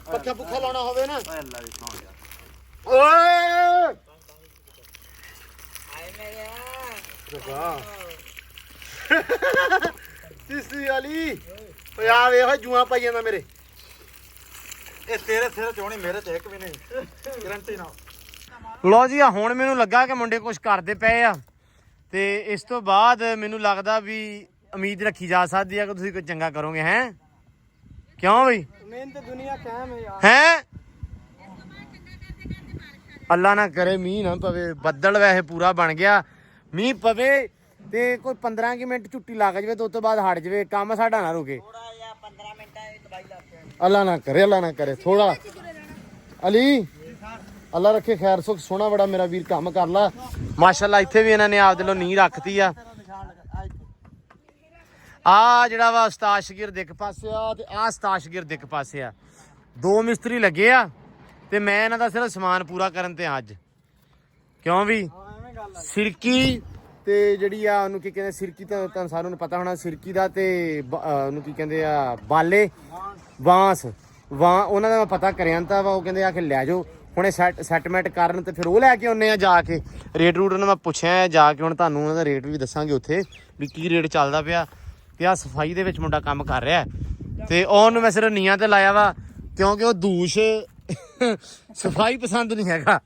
ਪੱਖਾ ਪੁੱਖਾ ਲਾਉਣਾ ਹੋਵੇ ਨਾ ਓਏ ਅੱਲਾ ਦੀ ਸੌਂ ਯਾਰ ਓਏ ਆਏ ਮੇਰੇ ਸਿਸੀ ਅਲੀ ਓਏ ਆ ਵੇਖ ਜੂਆਂ ਪਾਈ ਜਾਂਦਾ ਮੇਰੇ ਇਹ ਤੇਰੇ ਸਿਰ ਚੋਣੀ ਮੇਰੇ ਤੇ ਇੱਕ ਵੀ ਨਹੀਂ ਗਰੰਟੀ ਨਾ ਲੋ ਜੀ ਹੁਣ ਮੈਨੂੰ ਲੱਗਾ ਕਿ ਮੁੰਡੇ ਕੁਝ ਕਰਦੇ ਪਏ ਆ ਤੇ ਇਸ ਤੋਂ ਬਾਅਦ ਮੈਨੂੰ ਲੱਗਦਾ ਵੀ ਉਮੀਦ ਰੱਖੀ ਜਾ ਸਕਦੀ ਆ ਕਿ ਤੁਸੀਂ ਕੁਝ ਚੰਗਾ ਕਰੋਗੇ ਹੈ ਕਿਉਂ ਬਈ ਮਿਹਨਤ ਦੁਨੀਆ ਕਾਇਮ ਹੈ ਯਾਰ ਹੈ ਅੱਲਾ ਨਾ ਕਰੇ ਮੀਂਹ ਨਾ ਪਵੇ ਬੱਦਲ ਵੈਸੇ ਪੂਰਾ ਬਣ ਗਿਆ ਮੀਂਹ ਪਵੇ ਤੇ ਕੋਈ 15 ਕਿ ਮਿੰਟ ਛੁੱਟੀ ਲੱਗ ਜਾਵੇ ਤੇ ਉਸ ਤੋਂ ਬਾਅਦ ਹਟ ਜਾਵੇ ਕੰਮ ਸਾਡਾ ਨਾ ਰੁਕੇ ਥੋੜਾ ਜਿਹਾ 15 ਮਿੰਟਾਂ ਦੀ ਦਵਾਈ ਲਾ ਕੇ ਅੱਲਾ ਨਾ ਕਰੇ ਥੋੜਾ ਅਲੀ ਅੱਲਾ ਰੱਖੇ ਖੈਰ ਸੁਖ ਸੋਹਣਾ ਬੜਾ ਮੇਰਾ ਵੀਰ ਕੰਮ ਕਰ ਲਾ ਮਾਸ਼ਾਅੱਲਾ ਇੱਥੇ ਵੀ ਇਹਨਾਂ ਨੇ ਆਪ ਦਿਲੋਂ ਨੀਂਹ ਰੱਖਤੀ ਆ ਜਿਹੜਾ ਵਾ ਉਸਤਾਦ ਸ਼ਗਿਰਦ ਇੱਕ ਪਾਸੇ ਆ ਤੇ ਆ ਉਸਤਾਦ ਸ਼ਗਿਰਦ ਇੱਕ ਪਾਸੇ ਆ 2 ਮਿਸਤਰੀ ਲੱਗੇ ਆ ਤੇ ਮੈਂ ਇਹਨਾਂ ਦਾ ਸਿਰਫ ਸਮਾਨ ਪੂਰਾ ਕਰਨ ਤੇ ਆ ਅੱਜ ਕਿਉਂ ਵੀ ਸਿਰਕੀ ਤੇ ਜਿਹੜੀ ਆ ਉਹਨੂੰ ਕੀ ਕਹਿੰਦੇ ਸਿਰਕੀ ਤਾਂ ਤੁਹਾਨੂੰ ਸਾਰਿਆਂ ਨੂੰ ਪਤਾ ਹੋਣਾ ਸਿਰਕੀ ਦਾ ਤੇ ਉਹਨੂੰ ਕੀ ਕਹਿੰਦੇ ਆ ਬਾਲੇ ਬਾਂਸ ਉਹਨਾਂ ਦਾ ਮੈਂ ਪਤਾ ਕਰਿਆ ਤਾਂ ਵਾ ਉਹ ਕਹਿੰਦੇ ਆ ਕੇ ਲੈ ਜਾਓ ਹੁਣੇ ਸੈਟਮੈਂਟ ਕਰਨ ਤੇ ਫਿਰ ਉਹ ਲੈ ਕੇ ਆਉਨੇ ਆ ਜਾ ਕੇ ਰੇਟ ਰੂਟ ਉਹਨਾਂ ਮੈਂ ਪੁੱਛਿਆ ਜਾ ਕੇ ਹੁਣ ਤੁਹਾਨੂੰ ਉਹਨਾਂ ਦਾ ਰੇਟ ਵੀ ਦੱਸਾਂਗੇ ਉੱਥੇ ਵੀ ਕੀ ਰੇਟ ਚੱਲਦਾ ਪਿਆ ਤੇ ਆ ਸਫਾਈ ਦੇ ਵਿੱਚ ਮੁੰਡਾ ਕੰਮ ਕਰ ਰਿਹਾ ਤੇ ਉਹਨੂੰ ਮੈਂ ਸਿਰਫ ਨੀਆਂ ਤੇ ਲਾਇਆ ਵਾ ਕਿਉਂਕਿ ਉਹ ਦੂਸ਼ ਸਫਾਈ ਪਸੰਦ ਨਹੀਂ ਹੈਗਾ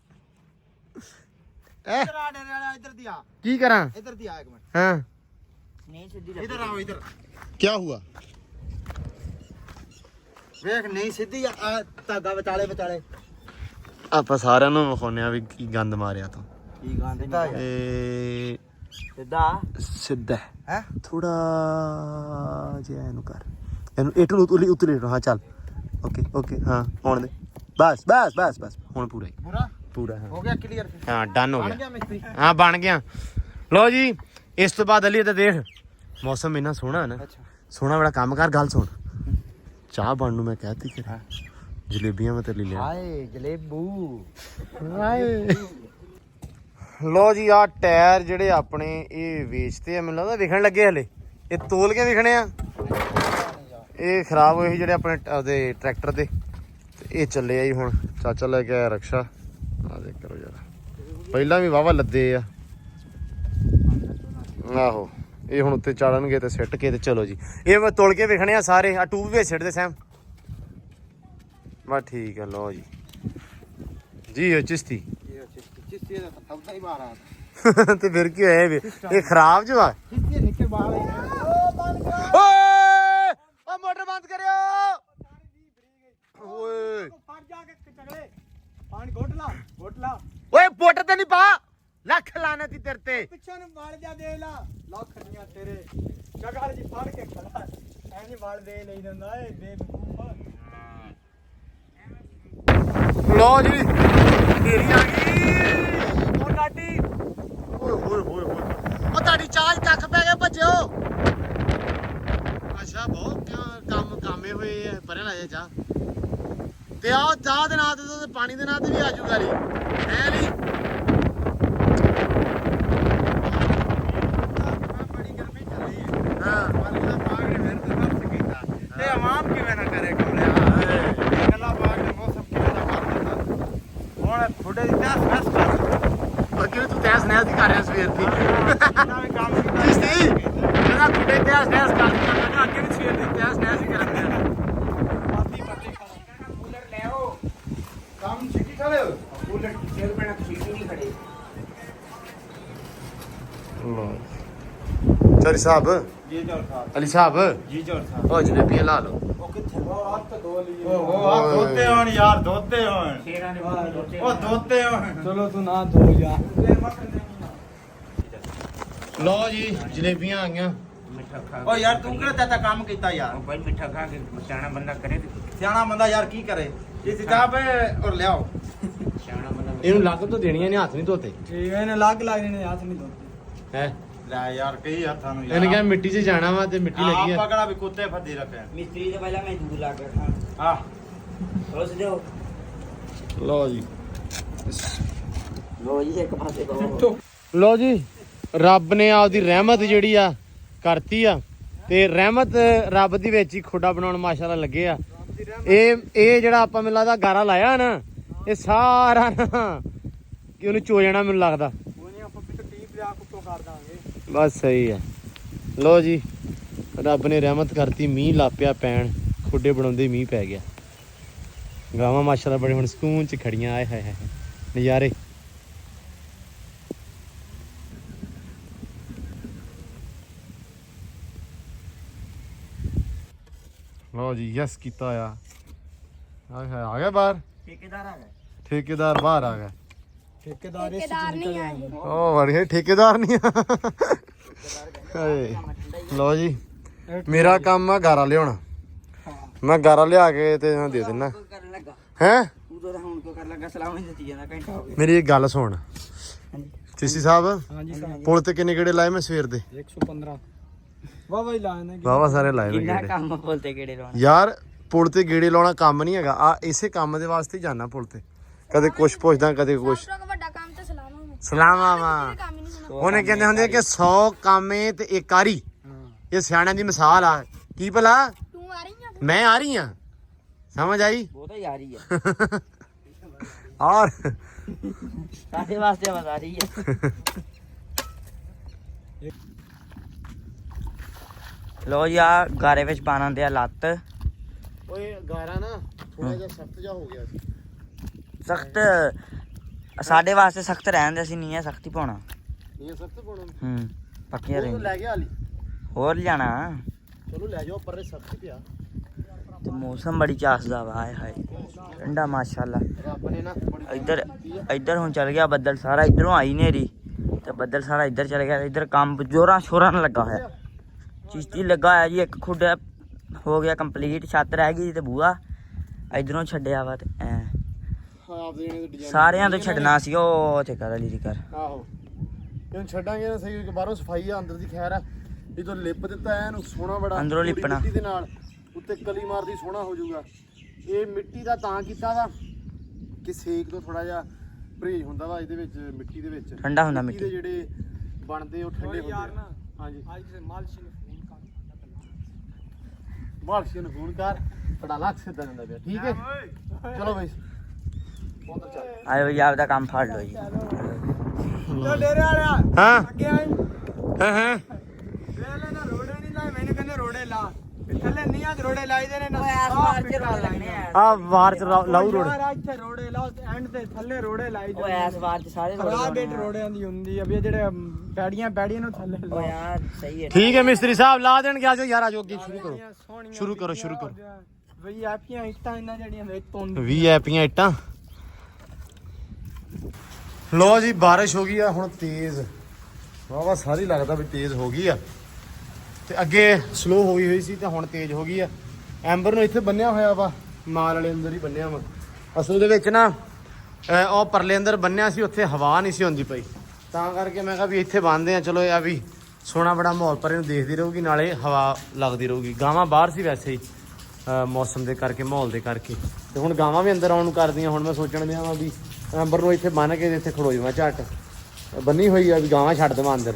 ਇੱਧਰ ਦੀ ਆ ਕੀ ਕਰਾਂ ਇੱਧਰ ਦੀ ਆ ਇੱਕ ਮਿੰਟ ਹਾਂ ਨਹੀਂ ਸਿੱਧੀ ਇੱਧਰ ਆਓ ਇੱਧਰ ਕੀ ਹੁਆ ਵੇਖ ਨਹੀਂ ਸਿੱਧੀ ਆ ਧਾਗਾ ਵਿਚਾਲੇ ਆਪਾਂ ਸਾਰਿਆਂ ਨੂੰ ਵਿਖਾਉਂਦੇ ਆ ਵੀ ਕੀ ਗੰਦ ਮਾਰਿਆ ਤੂੰ ਕੀ ਗਾਂਦੇ ਇਹ ਸਿੱਧਾ ਸਿੱਧਾ ਹੈ ਥੋੜਾ ਜਿਹਾ ਇਹਨੂੰ ਕਰ ਇਹਨੂੰ ਇਟੂ ਉਤਲੇ ਹਾਂ ਚੱਲ ਓਕੇ ਹਾਂ ਹੁਣ ਦੇ ਬਸ ਹੁਣ ਪੂਰਾ ਹੀ ਪੂਰਾ ਹਾਂ ਹੋ ਗਿਆ ਕਲੀਅਰ ਹਾਂ ਡਨ ਹੋ ਬਣ ਗਿਆ ਗਿਆ ਮਿਸਤਰੀ ਹਾਂ ਬਣ ਗਿਆ ਲਓ ਜੀ ਇਸ ਤੋਂ ਬਾਅਦ ਅਲੀ ਤੇ ਦੇਖ ਮੌਸਮ ਇੰਨਾ ਸੋਹਣਾ ਹੈ ਨਾ ਸੋਹਣਾ ਬੜਾ ਕੰਮ ਕਰ ਗੱਲ ਸੁਣ ਚਾਹ ਬਣ ਨੂੰ ਮੈਂ ਕਹਿਤੀ ਕਿ ਜਲੇਬੀਆਂ ਮੈਂ ਤੇ ਲੈ ਲਿਆ ਹਾਏ ਜਲੇਬੂ ਲੋ ਜੀ ਆ ਟਾਇਰ ਜਿਹੜੇ ਆਪਣੇ ਇਹ ਵੇਚਦੇ ਆ ਮੈਨੂੰ ਲੱਗਦਾ ਵਿਖਣ ਲੱਗੇ ਹਲੇ ਇਹ ਤੋਲ ਕੇ ਵਿਖਣੇ ਆ ਇਹ ਖਰਾਬ ਹੋਏ ਸੀ ਜਿਹੜੇ ਆਪਣੇ ਉਹਦੇ ਟਰੈਕਟਰ ਦੇ ਇਹ ਚੱਲੇ ਆ ਜੀ ਹੁਣ ਚਾਚਾ ਲੈ ਕੇ ਆਇਆ ਰਕਸ਼ਾ ਆ ਦੇਖ ਕਰੋ ਯਾਰ ਪਹਿਲਾਂ ਵੀ ਵਾਵਾ ਲੱਦੇ ਆ ਆਹੋ ਇਹ ਹੁਣ ਉੱਤੇ ਚਾੜਨਗੇ ਤੇ ਸਿੱਟ ਕੇ ਤੇ ਚਲੋ ਜੀ ਇਹ ਮੈਂ ਤੋਲ ਕੇ ਵਿਖਣੇ ਆ ਸਾਰੇ ਆ ਟੂਬ ਵਿੱਚ ਸਿੱਟਦੇ ਸੈਮ ਬਸ ਠੀਕ ਹੈ ਲੋ ਜੀ ਉਹ ਚਿਸ਼ਤੀ ਚਿੱਤੀ ਦਾ ਸੌਦਾ ਹੀ ਬਾਹਰ ਆ ਤੇ ਫਿਰ ਕੀ ਹੋਇਆ ਇਹ ਖਰਾਬ ਜੋ ਆ ਚਿੱਤੀ ਨਿੱਕੇ ਬਾਹਰ ਓਏ ਓ ਮੋਟਰ ਬੰਦ ਕਰਿਓ ਓਏ ਫੜ ਜਾ ਕੇ ਚਗਲੇ ਪਾਣੀ ਘੁੱਟ ਲਾ ਓਏ ਪੁੱਟ ਤੇ ਨਹੀਂ ਪਾ ਲੱਖ ਲਾਨਤੀ ਤੇਰੇ ਤੇ ਪਿੱਛੇ ਨੂੰ ਵਾਲ ਜਾ ਦੇ ਲਾ ਲੱਖ ਦੀਆਂ ਤੇਰੇ ਚਗਲ ਜੀ ਫੜ ਕੇ ਖੜਾ ਐ ਨਹੀਂ ਵਾਲ ਦੇ ਲਈ ਦਿੰਦਾ ਏ ਬੇਵਕੂਫ ਲੋ ਜੀ ਤੇਰੀ ਆ ਗਈ ਉਹ ਗਾਡੀ ਓਏ ਉਹ ਤੁਹਾਡੀ ਚਾਰਜ ਕੱਖ ਪੈ ਗਿਆ ਭੱਜਿਓ ਅੱਛਾ ਬਹੁਤ ਕਾਮੇ ਹੋਏ ਆ ਪਰੇ ਲਾ ਜਾ ਚਾਹ ਤੇ ਆਹ ਚਾਹ ਦੇ ਨਾਂ ਤੇ ਪਾਣੀ ਦੇ ਨਾਂ ਤੇ ਵੀ ਆ ਜੂਗਾ ਰੀ ਹੈ ਨਹੀਂ ਬੜੀ ਗਰਮੀ ਚੱਲ ਰਹੀ ਹੈ ਹਾਂ ਪਰ ਇਹਦਾ ਬਾਗ ਨੇ ਫਿਰ ਤੇ ਬਸ ਕੀਤਾ ਤੇ ਆਵਾਮ ਕਿਵੇਂ ਨਾ ਕਰੇ ਕਮਲਿਆ ਗੱਲਾਂ ਬਾਗ ਨੇ ਮੌਸਮ ਕਿਵੇਂ ਦਾ ਕਰ ਦਿੱਤਾ ਹੁਣ ਥੋੜੇ ਦੀ ਤੈਸ ਕਰ ਅੱਗੇ ਤੂੰ ਤੈਸ ਨੈਸ ਦੀ ਕਰ ਰਿਹਾ ਸਵੇਰ ਦੀ ਨਵੇਂ ਕੰਮ ਕੀਤਾ ਜੀ ਸਹੀ ਜਿਹੜਾ ਕੁੜੇ ਤੈਸ ਨੈਸ ਕਰ ਦਿੱਤਾ ਅੱਗੇ ਵੀ ਸਵੇਰ ਦੀ ਤੈਸ ਨੈਸ ਹੀ ਕਰਨ ਦਿਆ ਪਾਤੀ ਪੱਤੇ ਖਾਣਾ ਕੂਲਰ ਲੈ ਆਓ ਕੰਮ ਛਿੱਟੀ ਖੜੇ ਹੋ ਕੂਲਰ ਸਿਰ ਪੈਣਾ ਛਿੱਟੀ ਨਹੀਂ ਖੜੇ ਚੌਰੀ ਸਾਹਿਬ ਜੀ ਜੋਰ ਸਾਹਿਬ ਅਲੀ ਸਾਹਿਬ ਜੀ ਜੋਰ ਸਾਹਿਬ ਉਹ ਜਲੇਬੀਆਂ ਲਾ ਲਓ ਉਹ ਕਿੱਥੇ ਉਹ ਹੱਥ ਧੋ ਲਈ ਉਹ ਆ ਧੋਤੇ ਹੋਣ ਯਾਰ ਧੋਤੇ ਹੋਣ ਸ਼ੇਰਾਂ ਨੇ ਉਹ ਧੋਤੇ ਹੋਣ ਚਲੋ ਤੂੰ ਨਾ ਧੋ ਯਾਰ ਲਓ ਜੀ ਜਲੇਬੀਆਂ ਆ ਗਈਆਂ ਓ ਯਾਰ ਤੂੰ ਕਿਹੜਾ ਤਾਤਾ ਕੰਮ ਕੀਤਾ ਯਾਰ ਭਾਈ ਮਿੱਠਾ ਖਾ ਕੇ ਸਿਆਣਾ ਬੰਦਾ ਕਰੇ ਤੇ ਸਿਆਣਾ ਬੰਦਾ ਯਾਰ ਕੀ ਕਰੇ ਇਹ ਕਿਤਾਬ ਹੈ ਔਰ ਲਿਆਓ ਸਿਆਣਾ ਬੰਦਾ ਇਹਨੂੰ ਲੱਗ ਤੋਂ ਦੇਣੀਆਂ ਨੇ ਹੱਥ ਨਹੀਂ ਧੋਤੇ ਠੀਕ ਹੈ ਇਹਨੇ ਲੱਗ ਨੇ ਹੱਥ ਨਹੀਂ ਧੋਤੇ ਹੈ ਲੈ ਯਾਰ ਕਈ ਹੱਥਾਂ ਨੂੰ ਇਹਨੇ ਕਿਹਾ ਮਿੱਟੀ 'ਚ ਜਾਣਾ ਵਾ ਤੇ ਮਿੱਟੀ ਲੱਗੀ ਆਪਾਂ ਆ ਕਿਹੜਾ ਵੀ ਕੁੱਤੇ ਫੱਦੀ ਰੱਖੇ ਮਿਸਤਰੀ ਤੋਂ ਪਹਿਲਾਂ ਮੈਂ ਦੂਰ ਲਾ ਕੇ ਖਾਂ ਆ ਉਸ ਦਿਓ ਲਓ ਜੀ ਲੋ ਜੀ ਇੱਕ ਪਾਸੇ ਕਹੋ ਲਓ ਜੀ ਰੱਬ ਨੇ ਆਪਦੀ ਰਹਿਮਤ ਜਿਹੜੀ ਆ ਕਰਤੀ ਆ ਤੇ ਰਹਿਮਤ ਰੱਬ ਦੀ ਵਿੱਚ ਹੀ ਖੋਡਾ ਬਣਾਉਣ ਮਾਸ਼ਾਅੱਲਾ ਲੱਗੇ ਆ ਇਹ ਜਿਹੜਾ ਆਪਾਂ ਮੈਨੂੰ ਲੱਗਦਾ ਗਾਰਾ ਲਾਇਆ ਨਾ ਇਹ ਸਾਰਾ ਨਾ ਕਿ ਉਹਨੂੰ ਚੋ ਜਾਣਾ ਮੈਨੂੰ ਲੱਗਦਾ ਉਹ ਨਹੀਂ ਆਪਾਂ ਵੀ ਟੀਪ ਲਿਆ ਕੁੱਤੋਂ ਕਰ ਦਾਂਗੇ ਬਸ ਸਹੀ ਆ ਲਓ ਜੀ ਰੱਬ ਨੇ ਰਹਿਮਤ ਕਰਤੀ ਮੀਂਹ ਲਾਪਿਆ ਪੈਣ ਖੋਡੇ ਬਣਾਉਂਦੇ ਮੀਂਹ ਪੈ ਗਿਆ ਗਾਵਾਂ ਮਾਸ਼ਾਅੱਲਾ ਬੜੇ ਹੁਣ ਸਕੂਨ ਚ ਖੜੀਆਂ ਆਏ ਹਾਏ ਹਾਏ ਨਜ਼ਾਰੇ ਲਓ ਜੀ ਯਸ ਕੀਤਾ ਆ ਆ ਗਿਆ ਬਾਹਰ ਠੇਕੇਦਾਰ ਆ ਗਏ ਠੇਕੇਦਾਰ ਬਾਹਰ ਆ ਗਿਆ ਠੇਕੇਦਾਰ ਇਸ ਠੇਕੇਦਾਰ ਨਹੀਂ ਆਏ ਉਹ ਵੜੀਏ ਠੇਕੇਦਾਰ ਨਹੀਂ ਆ ਹਾਏ ਲਓ ਜੀ ਮੇਰਾ ਕੰਮ ਆ ਗਾਰਾ ਲਿਆਉਣਾ ਮੈਂ ਗਾਰਾ ਲਿਆ ਕੇ ਤੇ ਦੇ ਦਿੰਨਾ ਕਰਨ ਲੱਗਾ ਹੈ ਉਦੋਂ ਤਾਂ ਹੁਣ ਕੋ ਕਰਨ ਲੱਗਾ ਸਲਾਮ ਨਹੀਂ ਦਿੱਤੀ ਜਾਂਦਾ ਘੰਟਾ ਹੋ ਗਿਆ ਮੇਰੀ ਇੱਕ ਗੱਲ ਸੁਣ ਚੀਸੀ ਸਾਹਿਬ ਹਾਂਜੀ ਸਾਹਿਬ ਪੁਲ ਤੇ ਕਿੰਨੇ ਗੇੜੇ ਲਾਏ ਮੈਂ ਸਵੇਰ ਦੇ 115 ਵਾਹ ਵਾਹ ਲਾਇਆ ਨੇ ਵਾਵਾ ਸਾਰੇ ਲਾਏ ਨੇ ਕਿੰਨਾ ਗੇੜੇ ਕੰਮ ਬੋਲਤੇ ਕਿਹੜੇ ਲਾਉਣਾ ਯਾਰ ਪੁਲ ਤੇ ਗੇੜੇ ਲਾਉਣਾ ਕੰਮ ਨਹੀਂ ਹੈਗਾ ਆ ਇਸੇ ਕੰਮ ਦੇ ਵਾਸਤੇ ਹੀ ਜਾਣਾ ਪੁਲ ਤੇ ਕਦੇ ਕੁਛ ਪੁੱਛਦਾ ਕਦੇ ਕੁਛ ਸਭ ਤੋਂ ਵੱਡਾ ਕੰਮ ਤੇ ਸਲਾਮਾਂ ਵਾ ਸਲਾਮਾਂ ਵਾ ਕੰਮ ਹੀ ਨਹੀਂ ਹੋਣਾ ਉਹਨੇ ਕਹਿੰਦੇ ਹੁੰਦੇ ਕਿ 100 ਕਾਮੇ ਤੇ ਇੱਕ ਆਰੀ ਇਹ ਸਿਆਣਿਆਂ ਦੀ ਮਿਸਾਲ ਆ ਕੀ ਭਲਾ ਤੂੰ ਆ ਰਹੀ ਆ ਮੈਂ ਆ ਰਹੀ ਆ ਸਮਝ ਆਈ ਉਹ ਤਾਂ ਯਾਰ ਹੀ ਆ ਔਰ ਸਾਡੇ ਵਾਸਤੇ ਬਸ ਆ ਰਹੀ ਹੈ ਲੋ ਜੀ ਆ ਗਾਰੇ ਵਿੱਚ ਪਾਣਾ ਦੇ ਲੱਤ ਓਏ ਗਾਰਾ ਨਾ ਥੋੜਾ ਜਿਹਾ ਸਖਤ ਜਾ ਹੋ ਗਿਆ ਸੀ ਸਖਤ ਸਾਡੇ ਵਾਸਤੇ ਸਖਤ ਰਹਿਣ ਦੇ ਅਸੀਂ ਨਹੀਂ ਹੈ ਸਖਤੀ ਪਾਉਣਾ ਇਹ ਸਖਤ ਪਾਉਣਾ ਪੱਕੀਆਂ ਉਹ ਰਹਿਣ ਲੈ ਗਿਆ ਹਾਲੀ ਹੋਰ ਲਿਆਣਾ ਚਲੋ ਲੈ ਜਾਓ ਪਰੇ ਸਖਤ ਪਿਆ ਤੇ ਮੌਸਮ ਬੜੀ ਚਾਸਦਾ ਵਾ ਹਾਏ ਹਾਏ ਠੰਡਾ ਮਾਸ਼ਾਅੱਲਾ ਰੱਬ ਨੇ ਨਾ ਬੜੀ ਇੱਧਰ ਹੁਣ ਚੱਲ ਗਿਆ ਬੱਦਲ ਸਾਰਾ ਇੱਧਰੋਂ ਆਈ ਨੇਰੀ ਤੇ ਬੱਦਲ ਸਾਰਾ ਇੱਧਰ ਚਲ ਗਿਆ ਇੱਧਰ ਕੰਮ ਜੋਰਾਂ ਸ਼ੋਰਾਂ ਨਾਲ ਲੱਗਾ ਹੋਇਆ ਚਿਸ਼ਤੀ ਲੱਗਾ ਹੋਇਆ ਜੀ ਇੱਕ ਖੁੱਡਾ ਹੋ ਗਿਆ ਕੰਪਲੀਟ ਛੱਤ ਰਹਿ ਗਈ ਤੇ ਬੂਆ ਇੱਧਰੋਂ ਛੱਡਿਆ ਵਾ ਤੇ ਐ ਆਪ ਦੇਣੇ ਦੇ ਡਿਜ਼ਾਈਨ ਸਾਰਿਆਂ ਤੋਂ ਛੱਡਣਾ ਸੀ ਉਹ ਤੇ ਕਰ ਲਈ ਕਰ ਆਹੋ ਇਹਨੂੰ ਛੱਡਾਂਗੇ ਨਾ ਸਹੀ ਕਿ ਬਾਹਰੋਂ ਸਫਾਈ ਆ ਅੰਦਰ ਦੀ ਖੈਰ ਆ ਇਹ ਤੋਂ ਲਿਪ ਦਿੱਤਾ ਐ ਇਹਨੂੰ ਸੋਹਣਾ ਬੜਾ ਅੰਦਰੋਂ ਪੂਰੀ ਲਿਪਣਾ। ਮਿੱਟੀ ਦੇ ਨਾਲ ਉੱਤੇ ਕਲੀ ਮਾਰਦੀ ਸੋਹਣਾ ਹੋ ਜਾਊਗਾ ਇਹ ਮਿੱਟੀ ਦਾ ਤਾਂ ਕੀਤਾ ਵਾ ਕਿ ਸੇਕ ਤੋਂ ਥੋੜਾ ਜਿਹਾ ਪਰਹੇਜ਼ ਹੁੰਦਾ ਵਾ ਇਹਦੇ ਵਿੱਚ ਮਿੱਟੀ ਦੇ ਵਿੱਚ ਠੰਡਾ ਹੁੰਦਾ ਦੇ ਮਿੱਟੀ ਜਿਹੜੇ ਬਣਦੇ ਉਹ ਠੰਡੇ ਹੁੰਦੇ ਯਾਰ ਨਾ ਆ ਹਾਂਜੀ ਅੱਜ ਸੇ ਮਾਲਸ਼ੀ ਨੂੰ ਫੋਨ ਕਰ ਮਾਲਸ਼ੀ ਨੂੰ ਫੋਨ ਕਰ ਤੁਹਾਡਾ ਲੱਖ ਸਿੱਧਾ ਜਾਂਦਾ ਪਿਆ ਠੀਕ ਹੈ ਚਲੋ ਬਈ ਉਧਰ ਚੱਲ ਆਇਓ ਜੀ ਆਪਦਾ ਕੰਮ ਫੜ ਲਓ ਜੀ ਚਲ ਡੇਰੇ ਵਾਲਿਆ ਹਾਂ ਅੱਗੇ ਆਈ ਹਾਂ ਵੇਲੇ ਨਾ ਰੋੜੇ ਨਹੀਂ ਲਾਏ ਮੈਨੂੰ ਕਹਿੰਦੇ ਰੋੜੇ ਲਾ ਇਹ ਥੱਲੇ ਨੀਆਂ ਦੇ ਰੋੜੇ ਲਾਈ ਦੇ ਨੇ ਨਾ ਓਏ ਇਸ ਵਾਰ ਚ ਰੋੜੇ ਲੱਗਣੇ ਆ ਆ ਵਾਰ ਚ ਲਾਊ ਰੋਡ ਯਾਰ ਇੱਥੇ ਰੋੜੇ ਲਾਓ ਐਂਡ ਤੇ ਥੱਲੇ ਰੋੜੇ ਲਾਈ ਦੇ ਓਏ ਇਸ ਵਾਰ ਚ ਸਾਰੇ ਰੋੜੇ ਖਰਾਬ ਲਾਉਣੇ ਬੇਟ ਆ। ਰੋੜਿਆਂ ਦੀ ਹੁੰਦੀ ਆ ਵੀ ਇਹ ਜਿਹੜੇ ਬੈੜੀਆਂ ਨੂੰ ਥੱਲੇ ਓ ਲਾਓ ਯਾਰ ਸਹੀ ਹੈ ਠੀਕ ਹੈ ਮਿਸਤਰੀ ਸਾਹਿਬ ਲਾ ਦੇਣਗੇ ਆਜੋ ਯਾਰ ਆਜੋ ਅੱਗੇ ਸ਼ੁਰੂ ਕਰੋ ਸ਼ੁਰੂ ਕਰੋ ਬਈ ਆਪੀਆਂ ਇੱਟਾਂ ਇਹਨਾਂ ਜਿਹੜੀਆਂ ਵਿੱਚ ਤੋਂ 20 ਐਪੀਆਂ ਇੱਟਾਂ ਲੋ ਜੀ ਬਾਰਿਸ਼ ਹੋ ਗਈ ਆ ਹੁਣ ਤੇਜ਼ ਵਾਵਾ ਸਾਰੀ ਲੱਗਦਾ ਵੀ ਤੇਜ਼ ਹੋ ਗਈ ਆ ਤੇ ਅੱਗੇ ਸਲੋ ਹੋਈ ਹੋਈ ਸੀ ਤੇ ਹੁਣ ਤੇਜ਼ ਹੋ ਗਈ ਆ ਐਂਬਰ ਨੂੰ ਇੱਥੇ ਬੰਨਿਆ ਹੋਇਆ ਵਾ ਮਾਲ ਵਾਲੇ ਅੰਦਰ ਹੀ ਬੰਨਿਆ ਵਾ ਅਸਲ ਦੇ ਵਿੱਚ ਨਾ ਉਹ ਪਰਲੇ ਅੰਦਰ ਬੰਨਿਆ ਸੀ ਉੱਥੇ ਹਵਾ ਨਹੀਂ ਸੀ ਹੁੰਦੀ ਪਈ ਤਾਂ ਕਰਕੇ ਮੈਂ ਕਿਹਾ ਵੀ ਇੱਥੇ ਬੰਨਦੇ ਆ ਚਲੋ ਇਹ ਆ ਵੀ ਸੋਹਣਾ ਬੜਾ ਮਾਹੌਲ ਪਰ ਇਹਨੂੰ ਦੇਖਦੀ ਰਹੂਗੀ, ਨਾਲੇ ਹਵਾ ਲੱਗਦੀ ਰਹੂਗੀ। ਗਾਵਾਂ ਬਾਹਰ ਸੀ ਵੈਸੇ ਹੀ ਮੌਸਮ ਦੇ ਕਰਕੇ, ਮਾਹੌਲ ਦੇ ਕਰਕੇ, ਤੇ ਹੁਣ ਗਾਵਾਂ ਵੀ ਅੰਦਰ ਆਉਣ ਨੂੰ ਕਰਦੀਆਂ। ਹੁਣ ਮੈਂ ਸੋਚਣ ਦਿਆਂ ਵਾਂ ਵੀ ਅੰਬਰ ਨੂੰ ਇੱਥੇ ਬੰਨ੍ਹ ਕੇ ਇੱਥੇ ਖੜੋ ਜਾਵਾਂ, ਝੱਟ ਬੰਨੀ ਹੋਈ ਆ ਵੀ ਗਾਵਾਂ ਛੱਡ ਦੇਵਾਂ ਅੰਦਰ।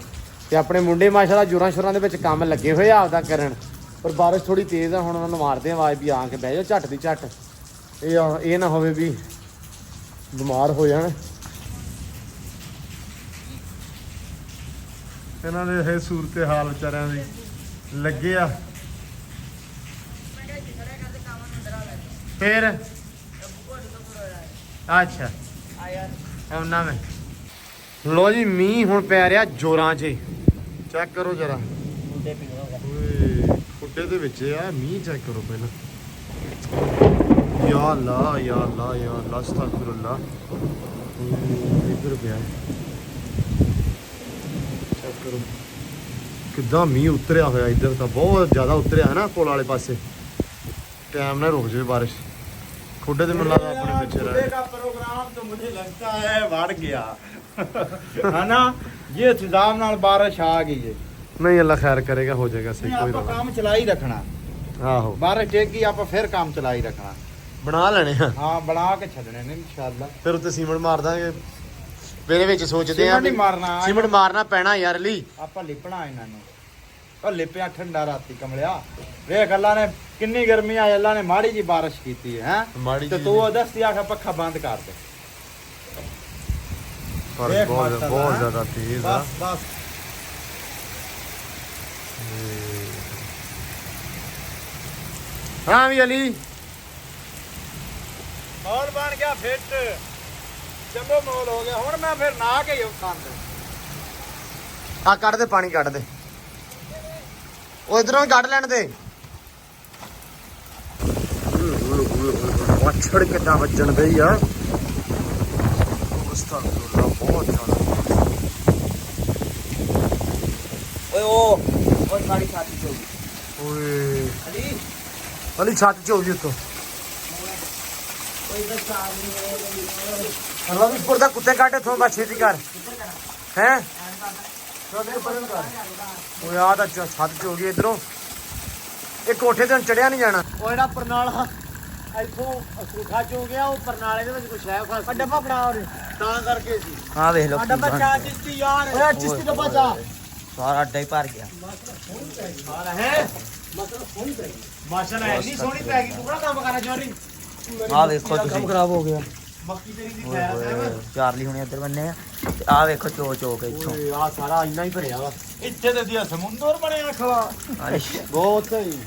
ਤੇ ਆਪਣੇ ਮੁੰਡੇ ਮਾਸ਼ਾਅੱਲਾ ਜੋਰਾਂ ਸ਼ੋਰਾਂ ਦੇ ਵਿੱਚ ਕੰਮ ਲੱਗੇ ਹੋਏ ਆ ਆਪਦਾ ਕਰਨ, ਪਰ ਬਾਰਿਸ਼ ਥੋੜੀ ਤੇਜ਼ ਆ। ਹੁਣ ਉਹਨਾਂ ਨੂੰ ਮਾਰਦੇ ਆ ਆਵਾਜ਼ ਵੀ ਆ ਕੇ ਬਹਿ ਜਾਓ ਝੱਟ ਦੀ ਝੱਟ, ਇਹ ਨਾ ਹੋਵੇ ਵੀ ਬਿਮਾਰ ਹੋ ਜਾਣ। ਇਹਨਾਂ ਦੇ ਇਹ ਸੂਰਤ ਹਾਲ ਵਿਚਾਰਿਆਂ ਦੀ ਲੱਗੇ ਆ। ਫਿਰ ਅੱਛਾ ਉਹਨਾਂ ਮੈਂ ਲੋ ਜੀ, ਮੀਂਹ ਹੁਣ ਪੈ ਰਿਹਾ ਜ਼ੋਰਾਂ 'ਚ। ਚੈੱਕ ਕਰੋ ਜਰਾ, ਖੁੱਡੇ ਦੇ ਵਿੱਚ ਆ ਮੀਂਹ, ਚੈੱਕ ਕਰੋ ਪਹਿਲਾਂ। ਯਾ ਅੱਲਾ ਯਾ ਅੱਲਾ ਯਾ ਅੱਲਾ ਅਸਤਗਫਿਰullah। ਇੱਧਰ ਪਿਆ, ਚੈੱਕ ਕਰੋ ਕਿੱਦਾਂ ਮੀਂਹ ਉਤਰਿਆ ਹੋਇਆ। ਇੱਧਰ ਤਾਂ ਬਹੁਤ ਜ਼ਿਆਦਾ ਉਤਰਿਆ ਹੈ ਨਾ, ਪੁਲ ਵਾਲੇ ਪਾਸੇ। ਟਾਈਮ ਨਾਲ ਰੁਕ ਜਾਵੇ ਬਾਰਿਸ਼। ਖੁੱਡੇ ਤੇ ਮੈਨੂੰ ਲੱਗਦਾ ਆਪਣੇ ਪਿੱਛੇ ਰਹਿ का प्रोग्राम तो मुझे लगता है बढ़ गया है ना। ये इंतजाम नाल बारिश आ गई है। ਨਹੀਂ, ਅੱਲਾ ਖੈਰ ਕਰੇਗਾ, ਹੋ ਜਾਏਗਾ ਸਹੀ, ਕੋਈ ਆਪਾਂ ਨਾ। ਕੰਮ ਚਲਾ ਹੀ ਰੱਖਣਾ, ਆਹੋ ਬਾਰਿਸ਼ ਟੇਕੀ ਆਪਾਂ ਫਿਰ ਕੰਮ ਚਲਾ ਹੀ ਰੱਖਣਾ। ਬਣਾ ਲੈਣੇ ਆ, ਹਾਂ ਬਣਾ ਕੇ ਛੱਡਣੇ ਨੇ ਇਨਸ਼ਾਅੱਲਾ। ਫਿਰ ਉੱਤੇ ਸੀਮੈਂਟ ਮਾਰ ਦਾਂਗੇ। ਇਹਦੇ ਵਿੱਚ ਸੋਚਦੇ ਆ ਸੀਮੈਂਟ ਹੀ ਮਾਰਨਾ, ਸੀਮੈਂਟ ਮਾਰਨਾ ਪੈਣਾ ਯਾਰ ਲਈ। ਆਪਾਂ ਲਿਪਣਾ ਇਹਨਾਂ ਨੂੰ। ਉਹ ਲਿਪਿਆ ਠੰਡਾ ਰਾਤੀ ਕਮਲਿਆ। ਵੇਖ ਅੱਲਾ ਨੇ ਕਿੰਨੀ ਗਰਮੀ ਆ, ਅੱਲਾ ਨੇ ਮਾੜੀ ਜੀ ਬਾਰਿਸ਼ ਕੀਤੀ ਹੈ ਮਾੜੀ ਤੇ ਜਿਹੀ ਤੂੰ ਦੱਸਦੀ ਆਖਾ ਪੱਖਾ ਬੰਦ ਕਰ ਦੇ। ਪਰ ਦੇਖ ਬਹੁਤ ਮਾਸ਼ਾਅੱਲਾ, ਬਹੁਤ ਹੈਂ? ਜ਼ਿਆਦਾ ਤੇਜ਼ ਆ। ਬਸ ਬਸ ਹਾਂ ਵੀ ਅਲੀ, ਮੌਲ ਬਣ ਗਿਆ ਫਿੱਟ, ਜੰਬੋ ਮੌਲ ਹੋ ਗਿਆ। ਹੁਣ ਮੈਂ ਫਿਰ ਨਾ ਕੇ ਹੀ ਖਾਂਦਾ। ਆ ਕੱਢ ਦੇ, ਪਾਣੀ ਕੱਢ ਦੇ, ਉਹ ਇਧਰੋਂ ਵੀ ਕੱਢ ਲੈਣ ਦੇ। ਵਾਛੜ ਕਿੱਦਾਂ ਵੱਜਣ ਦੇ ਆ, ਬਹੁਤ ਜ਼ਿਆਦਾ। ਓਏ ਉਹ ਸਾਡੀ ਛਾਤੀ ਚ ਹੋ ਗਈ। ਓਏ ਅਲੀ ਅਲੀ ਛੱਤ ਚ ਹੋ ਗਈ ਉੱਤੋਂ। ਓਏ ਇਧਰ ਚਾਰ ਨਹੀਂ ਅੱਲਾ ਵੀ ਉੱਪਰ ਦਾ ਕੁੱਤੇ ਕੱਢ ਇਥੋਂ, ਬਸ ਛੇਤੀ ਕਰ ਹੈ। ਓਏ ਆ ਤਾਂ ਛੱਤ ਚ ਹੋ ਗਈ ਇਧਰੋਂ। ਇਹ ਕੋਠੇ ਤੇ ਚੜਿਆ ਨਹੀਂ ਜਾਣਾ। ਉਹ ਜਿਹੜਾ ਪਰਨਾਲਾ ਇੱਥੋਂ ਸੂਖਾ ਚ ਹੋ ਗਿਆ, ਉਹ ਪਰਨਾਲੇ ਦੇ ਵਿੱਚ ਕੁਛ ਹੈ ਫਸ ਡੱਬਾ ਫੜਾ ਉਹਨੇ, ਤਾਂ ਕਰਕੇ ਸੀ। ਹਾਂ ਵੇਖ ਲਓ ਆ ਡੱਬਾ ਚਾ ਚਿਸ਼ਤੀ ਯਾਰ, ਓਏ ਚਿਸ਼ਤੀ ਡੱਬਾ ਚਾ ਸਾਰਾ ਅੱਡਾ ਹੀ ਭਰ ਗਿਆ। ਸਾਰਾ ਹੈ ਮਾਸ਼ਾਅੱਲਾ ਇੰਨੀ ਸੋਹਣੀ ਪੈ ਗਈ। ਤੂੰ ਕਿਹੜਾ ਕੰਮ ਕਰਨਾ ਚੋਰੀ? ਆਹ ਵੇਖੋ ਤੁਸੀਂ, ਖਰਾਬ ਹੋ ਗਿਆ। ਮੱਕੀ ਤੇਰੀ ਦੀ ਖੈਰ ਹੈ। ਚਾਰਲੀ ਹੁਣੇ ਇੱਧਰ ਬੰਨੇ ਆ ਤੇ ਆਹ ਵੇਖੋ ਚੋ ਕੇ ਇੱਥੋਂ। ਓਏ ਆ ਸਾਰਾ ਇੰਨਾ ਹੀ ਭਰਿਆ ਵਾ। ਇੱਥੇ ਤੇ ਦਿਆ ਸਮੁੰਦਰ ਬਣਿਆ ਖਵਾ। ਬਹੁਤ ਸਹੀ।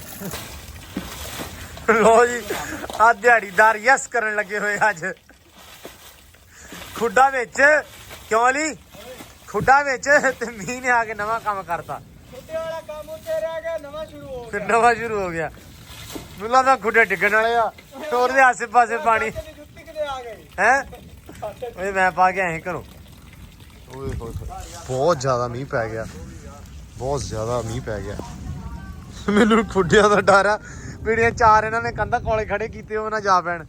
ਲੋ ਜੀ, ਆ ਦਿਹਾੜੀਦਾਰ ਯਸ ਕਰਨ ਲੱਗੇ ਹੋਏ ਅੱਜ ਖੁੱਡਾ ਵਿੱਚ। ਕਿਉਂ ਅਲੀ? ਖੁੱਡਾ ਵਿੱਚ ਤੇ ਮੀਂਹ ਨੇ ਆ ਕੇ ਨਵਾਂ ਕੰਮ ਕਰਤਾ। ਛੋਟੇ ਵਾਲਾ ਕੰਮ ਉੱਤੇ ਰਹਿ ਗਿਆ, ਨਵਾਂ ਸ਼ੁਰੂ ਹੋ ਫਿਰ ਨਵਾਂ ਸ਼ੁਰੂ ਹੋ ਗਿਆ। ਮੈਨੂੰ ਲੱਗਦਾ ਖੁੱਡੇ ਡਿੱਗਣ ਵਾਲੇ ਆ, ਤੇ ਉਹਦੇ ਆਸੇ ਪਾਸੇ ਪਾਣੀ ਤੇਰੀ ਜੁੱਤੀ ਕਿਤੇ ਆ ਗਈ ਹੈ। ਓਏ ਮੈਂ ਪਾ ਕੇ ਆਏ ਘਰੋਂ। ਓਏ ਹੋਏ ਬਹੁਤ ਜ਼ਿਆਦਾ ਮੀਂਹ ਪੈ ਗਿਆ, ਬਹੁਤ ਜ਼ਿਆਦਾ ਮੀਂਹ ਪੈ ਗਿਆ। ਮੈਨੂੰ ਖੁੱਡਿਆਂ ਦਾ ਡਰ ਆ, ਪੀੜੀਆਂ ਚਾਰ ਇਹਨਾਂ ਨੇ ਕੰਧਾਂ ਕੋਲੇ ਖੜੇ ਕੀਤੇ, ਉਹ ਨਾ ਜਾ ਪੈਣ।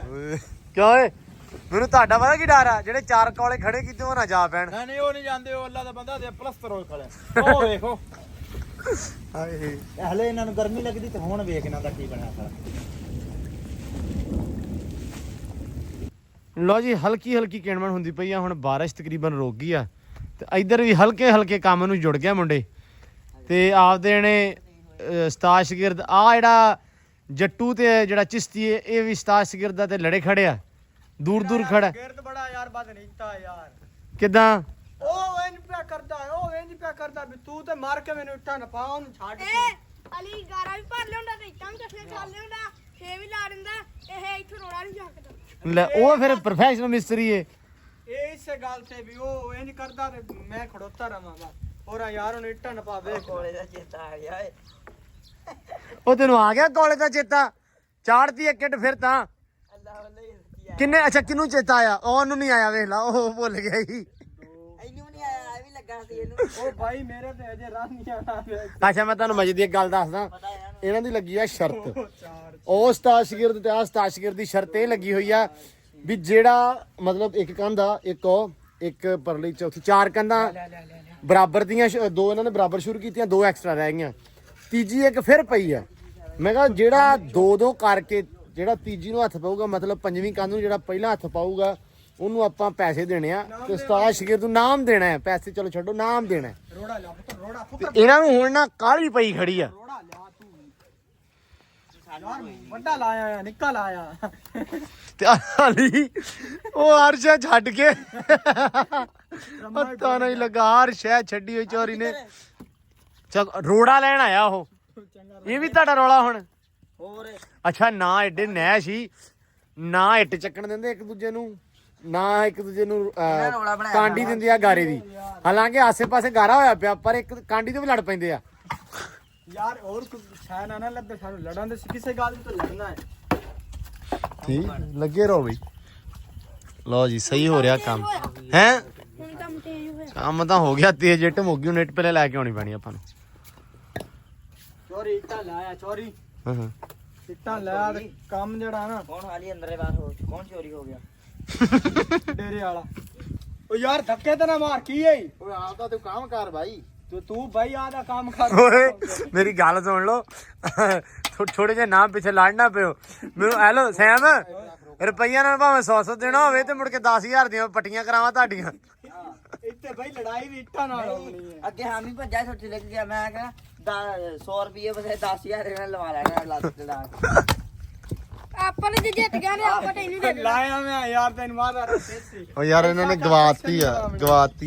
ਓਏ ਕਿਉਂ ਓਏ? ਮੈਨੂੰ ਤੁਹਾਡਾ ਪਤਾ ਕੀ ਡਰ ਆ? ਜਿਹੜੇ ਚਾਰ ਕੋਲੇ ਖੜੇ ਕੀਤੇ ਉਹ ਨਾ ਜਾ ਪੈਣ। ਨਹੀਂ ਉਹ ਨਹੀਂ ਜਾਂਦੇ, ਉਹ ਅੱਲਾ ਦਾ ਬੰਦਾ ਤੇ ਪਲਸਤਰ ਹੋਏ ਖੜੇ। ਉਹ ਵੇਖੋ ਹਾਏ ਹਲੇ ਇਹਨਾਂ ਨੂੰ ਗਰਮੀ ਲੱਗਦੀ, ਤੇ ਹੁਣ ਵੇਖ ਇਹਨਾਂ ਦਾ ਕੀ ਬਣਿਆ ਸਾਰਾ। ਲੋ ਜੀ, ਹਲਕੀ ਹਲਕੀ ਕਿਣਮਣ ਹੁੰਦੀ ਪਈ ਆ। ਹੁਣ ਬਾਰਿਸ਼ ਤਕਰੀਬਨ ਰੁਕ ਗਈ ਆ, ਤੇ ਇੱਧਰ ਵੀ ਹਲਕੇ ਹਲਕੇ ਕੰਮ ਨੂੰ ਜੁੜ ਗਿਆ ਮੁੰਡੇ। ਤੇ ਆਪਦੇ ਨੇ ਉਸਤਾਦ ਸ਼ਾਗਿਰਦ ਆ ਜਿਹੜਾ ਜੱਟੂ ਤੇ ਜਿਹੜਾ ਚਿਸ਼ਤੀ ਹੈ, ਇਹ ਵੀ ਉਸਤਾਦ ਸ਼ਾਗਿਰਦ ਦਾ ਤੇ ਲੜੇ ਖੜੇ ਆ, ਦੂਰ ਦੂਰ ਖੜਾ। ਗਿਰਦ ਬੜਾ ਯਾਰ ਬਾਦ ਨਹੀਂਤਾ ਯਾਰ। ਕਿਦਾਂ? ਉਹ ਇੰਜ ਪਿਆ ਕਰਦਾ, ਉਹ ਇੰਜ ਪਿਆ ਕਰਦਾ ਵੀ ਤੂੰ ਤੇ ਮਾਰ ਕੇ ਮੈਨੂੰ ਇੱਟਾਂ ਨਾ ਪਾ, ਉਹਨੂੰ ਛੱਡ ਅਲੀ ਗਾਰਾ ਵੀ ਭਰ ਲਿਆਉਂਦਾ ਤੇ ਇੱਟਾਂ ਵੀ ਚੱਕਣੇ ਚੱਲ ਲਿਆਉਂਦਾ, ਛੇ ਵੀ ਲਾ ਦਿੰਦਾ। ਇਹ ਇੱਥੋਂ ਰੋੜਾ ਨਹੀਂ ਚੱਕਦਾ। ਲੈ ਉਹ ਫਿਰ ਪ੍ਰੋਫੈਸ਼ਨਲ ਮਿਸਤਰੀ ਹੈ। ਇਹ ਇਸੇ ਗੱਲ ਤੇ ਵੀ ਉਹ ਇੰਜ ਕਰਦਾ ਤੇ ਮੈਂ ਖੜੋਤਾ ਰਵਾਂ ਬਸ। ਹੋਰਾ ਯਾਰ ਉਹਨੂੰ ਇੱਟਾਂ ਨਾ ਪਾ, ਵੇਖ ਕੋਲੇ ਦਾ ਚੇਤਾ ਆ ਗਿਆ ਏ। ਉਹ ਤੈਨੂੰ ਆ ਗਿਆ ਕਾਲਜ ਦਾ ਚੇਤਾ? ਚਾੜਦੀ ਇੱਕ ਇੱਟ ਫਿਰ ਤਾਂ। ਅੱਲਾ ਵੱਲੇ ਕਿੰਨੇ? ਅੱਛਾ ਕਿਹਨੂੰ ਚੇਤਾ ਆਇਆ? ਉਹਨੂੰ ਨਹੀਂ ਆਇਆ, ਵੇਖ ਲਾ, ਉਹ ਭੁੱਲ ਗਿਆ ਸੀ। ਇਹਨੂੰ ਨਹੀਂ ਆਇਆ, ਇਹ ਵੀ ਲੱਗਾ ਸੀ ਇਹਨੂੰ। ਉਹ ਭਾਈ ਮੇਰੇ ਤੇ ਅਜੇ ਰਾਨੀਆਂ ਅੱਛਾ ਮੈਂ ਤੁਹਾਨੂੰ ਮਜੇ ਦੀ ਇੱਕ ਗੱਲ ਦੱਸਦਾ। ਇਹਨਾਂ ਦੀ ਲੱਗੀ ਆ ਸ਼ਰਤ, ਉਹ ਉਸਤਾਦ ਸ਼ਾਗਿਰਦ ਤੇ ਆ ਉਸਤਾਦ ਸ਼ਾਗਿਰਦ ਦੀ ਸ਼ਰਤ ਇਹ ਲੱਗੀ ਹੋਈ ਆ ਵੀ ਜਿਹੜਾ ਮਤਲਬ ਇੱਕ ਕੰਧ ਆ, ਇੱਕ ਉਹ, ਇੱਕ ਪਰਲੀ ਚੌਥੀ, ਚਾਰ ਕੰਧਾਂ ਬਰਾਬਰ ਦੀਆਂ ਦੋ ਇਹਨਾਂ ਨੇ ਬਰਾਬਰ ਸ਼ੁਰੂ ਕੀਤੀਆਂ, 2 ਐਕਸਟਰਾ ਰਹਿ ਗਈਆਂ, ਤੀਜੀ ਇੱਕ ਫਿਰ ਪਈ ਆ। ਮੈਂ ਕਿਹਾ ਜਿਹੜਾ 2-2 ਕਰਕੇ ਜਿਹੜਾ ਤੀਜੀ ਨੂੰ ਹੱਥ ਪਾਊਗਾ, ਮਤਲਬ ਪੰਜਵੀਂ ਕੰਧ ਨੂੰ ਜਿਹੜਾ ਪਹਿਲਾਂ ਹੱਥ ਪਾਊਗਾ ਉਹਨੂੰ ਆਪਾਂ ਪੈਸੇ ਦੇਣੇ ਆ ਤੇ ਉਸਤਾਦ ਸ਼ਗਿਰਦ ਨੂੰ ਨਾਮ ਦੇਣਾ ਹੈ। ਪੈਸੇ ਚਲੋ ਛੱਡੋ, ਨਾਮ ਦੇਣਾ ਹੈ। ਰੋੜਾ ਲਿਆ ਪੁੱਤ ਰੋੜਾ ਤੇ ਇਹਨਾਂ ਨੂੰ ਹੁਣ ਨਾ ਕਾਹਲੀ ਪਈ ਖੜੀ ਆ। ਰੋੜਾ ਲਿਆ ਤੂੰ ਯਾਰ, ਵੱਡਾ ਲਾਇਆ ਨਿੱਕਾ ਲਾਇਆ ਤੇ ਹਾਲੀ ਉਹ ਅਰਸ਼ਾ ਛੱਡ ਕੇ ਪਤਾ ਨਹੀਂ ਲੱਗਾ, ਅਰਸ਼ਾ ਛੱਡੀ ਹੋਈ ਚੋਰੀ ਨੇ। ਚੱਲ ਰੋੜਾ ਲੈਣ ਆਇਆ ਉਹ, ਇਹ ਵੀ ਤੁਹਾਡਾ ਰੌਲਾ ਹੁਣ। ਹੋਰ ਅੱਛਾ, ਨਾ ਐਡੇ ਨਹਿ ਸੀ, ਨਾ ਇੱਟ ਚੱਕਣ ਦਿੰਦੇ ਇੱਕ ਦੂਜੇ ਨੂੰ, ਨਾ ਇੱਕ ਦੂਜੇ ਨੂੰ ਕਾਂਡੀ ਦਿੰਦੇ ਆ ਗਾਰੇ ਦੀ। ਹਾਲਾਂਕਿ ਆਸੇ-ਪਾਸੇ ਗਾਰਾ ਹੋਇਆ ਪਿਆ, ਪਰ ਇੱਕ ਕਾਂਡੀ ਤੋਂ ਵੀ ਲੜ ਪੈਂਦੇ ਆ ਯਾਰ। ਹੋਰ ਕੁਝ ਛਾਇਆ ਨਾ ਲੱਭੇ, ਸਾਨੂੰ ਲੜਾਂ ਦੇ ਕਿਸੇ ਗੱਲ ਤੋਂ ਲੜਨਾ ਹੈ। ਠੀਕ ਲੱਗੇ ਰਹੋ ਬਈ। ਲਓ ਜੀ, ਸਹੀ ਹੋ ਰਿਹਾ ਕੰਮ ਹੈ। ਹੁਣ ਕੰਮ ਤੇਜ਼ ਹੋਇਆ। ਕੰਮ ਤਾਂ ਹੋ ਗਿਆ ਤੇਜ਼, ਇੱਟ ਮੁੱਕ ਗਈ, ਨੈਟ ਪਹਿਲੇ ਲੈ ਕੇ ਆਉਣੀ ਪੈਣੀ ਆਪਾਂ ਨੂੰ। ਚੋਰੀ ਇੱਟਾਂ ਲਾਇਆ, ਚੋਰੀ ਹਾਂ ਇੱਟਾਂ ਲਾਇਆ ਤੇ ਕੰਮ ਜਿਹੜਾ ਨਾ ਕੌਣ ਹਾਲੀ ਅੰਦਰੇ ਬਾਹਰ ਹੋ, ਕੌਣ ਚੋਰੀ ਹੋ ਗਿਆ? ਡੇਰੇ ਵਾਲਾ। ਉਹ ਯਾਰ ਧੱਕੇ ਤੇ ਨਾ ਮਾਰ, ਕੀ ਹੈ ਓਏ ਆਪਦਾ ਤੂੰ ਕੰਮ ਕਰ ਭਾਈ। ਤੂੰ ਭਾਈ ਆਦਾ ਕੰਮ ਕਰ। ਓਏ ਮੇਰੀ ਗੱਲ ਸੁਣ ਲਓ, ਥੋੜੇ ਜਿਹੇ ਨਾਮ ਪਿੱਛੇ ਲੜਨਾ ਪਿਓ ਮੈਨੂੰ। ਹੈਲੋ ਸੈਮ, ਰੁਪਈਆ ਨਾਲ ਭਾਵੇਂ 100 ਦੇਣਾ ਹੋਵੇ ਤੇ ਮੁੜ ਕੇ 10,000 ਦੀਆਂ ਪੱਟੀਆਂ ਕਰਾਵਾਂ ਤੁਹਾਡੀਆਂ। ਇੱਥੇ ਭਾਈ ਲੜਾਈ ਵੀ ਇੱਟਾਂ ਨਾਲ ਹੋਣੀ ਹੈ। ਅੱਗੇ ਹਾਮੀ ਭੱਜਾ ਛੋਟੀ ਲੱਗ ਗਿਆ, ਮੈਂ ਕਿਹਾ 100 ਰੁਪਏ ਬਸੇ 10,000 ਇਹਨਾਂ ਲਵਾ ਲੈਣਾ ਲੱਤ ਲੜਾ। ਆਪਾਂ ਨੇ ਜੇ ਜਿੱਤ ਗਿਆ ਨੇ ਆਪਾਂ ਤੈਨੂੰ ਦੇ ਦੇਣਾ। ਲਾਇਆ ਮੈਂ ਯਾਰ, ਤੈਨੂੰ ਮਾਰਦਾ ਤੇਸੀ। ਓ ਯਾਰ ਇਹਨਾਂ ਨੇ ਗਵਾਤੀ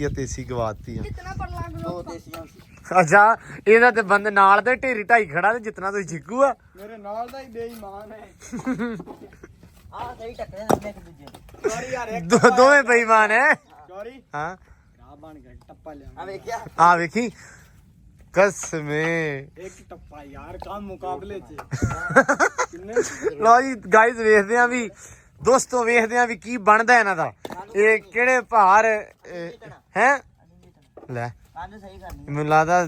ਆ ਤੇਸੀ ਗਵਾਤੀ ਆ। ਜਿੱਤਣਾ ਪਰ ਲੱਗ ਲੋ। ਦੋ ਦੇਸੀਆਂ ਸੀ। ਅੱਛਾ, ਇਹਦਾ ਤੇ ਬੰਦੇ ਨਾਲ ਦੇ ਢੇਰੀ ਢਾਈ ਖੜਾ ਤੇ ਜਿਤਨਾ ਤੁਸੀਂ ਚੀਕੂ ਆ। ਮੇਰੇ ਨਾਲ ਦਾ ਹੀ ਬੇਈਮਾਨ ਹੈ। ਆਹ ਸਹੀ ਟੱਕਰੇ ਨੇ ਇੱਕ ਦੂਜੇ ਨੂੰ। ਚੋਰੀ ਯਾਰ ਇੱਕ ਦੋਵੇਂ ਬੇਈਮਾਨ ਹੈ। ਚੋਰੀ ਹਾਂ ਖਰਾਬ ਬਣ ਗਿਆ, ਟੱਪਾ ਲਿਆ ਆ ਵੇਖਿਆ ਆ ਵੇਖੀ ਕਸਮੇ। ਇੱਕ ਟੱਪਾ ਯਾਰ, ਕੰਮ ਮੁਕਾਬਲੇ 'ਚ ਕਿੰਨੇ। ਲਓ ਜੀ ਗਾਇਜ਼, ਵੇਖਦੇ ਆ ਵੀ ਦੋਸਤੋ, ਵੇਖਦੇ ਆ ਵੀ ਕੀ ਬਣਦਾ ਇਹਨਾਂ ਦਾ। ਇਹ ਕਿਹੜੇ ਭਾਰ ਹੈ ਲੈ। ਕੰਨ ਸਹੀ ਕਰਨੀ। ਮੈਨੂੰ ਲੱਗਦਾ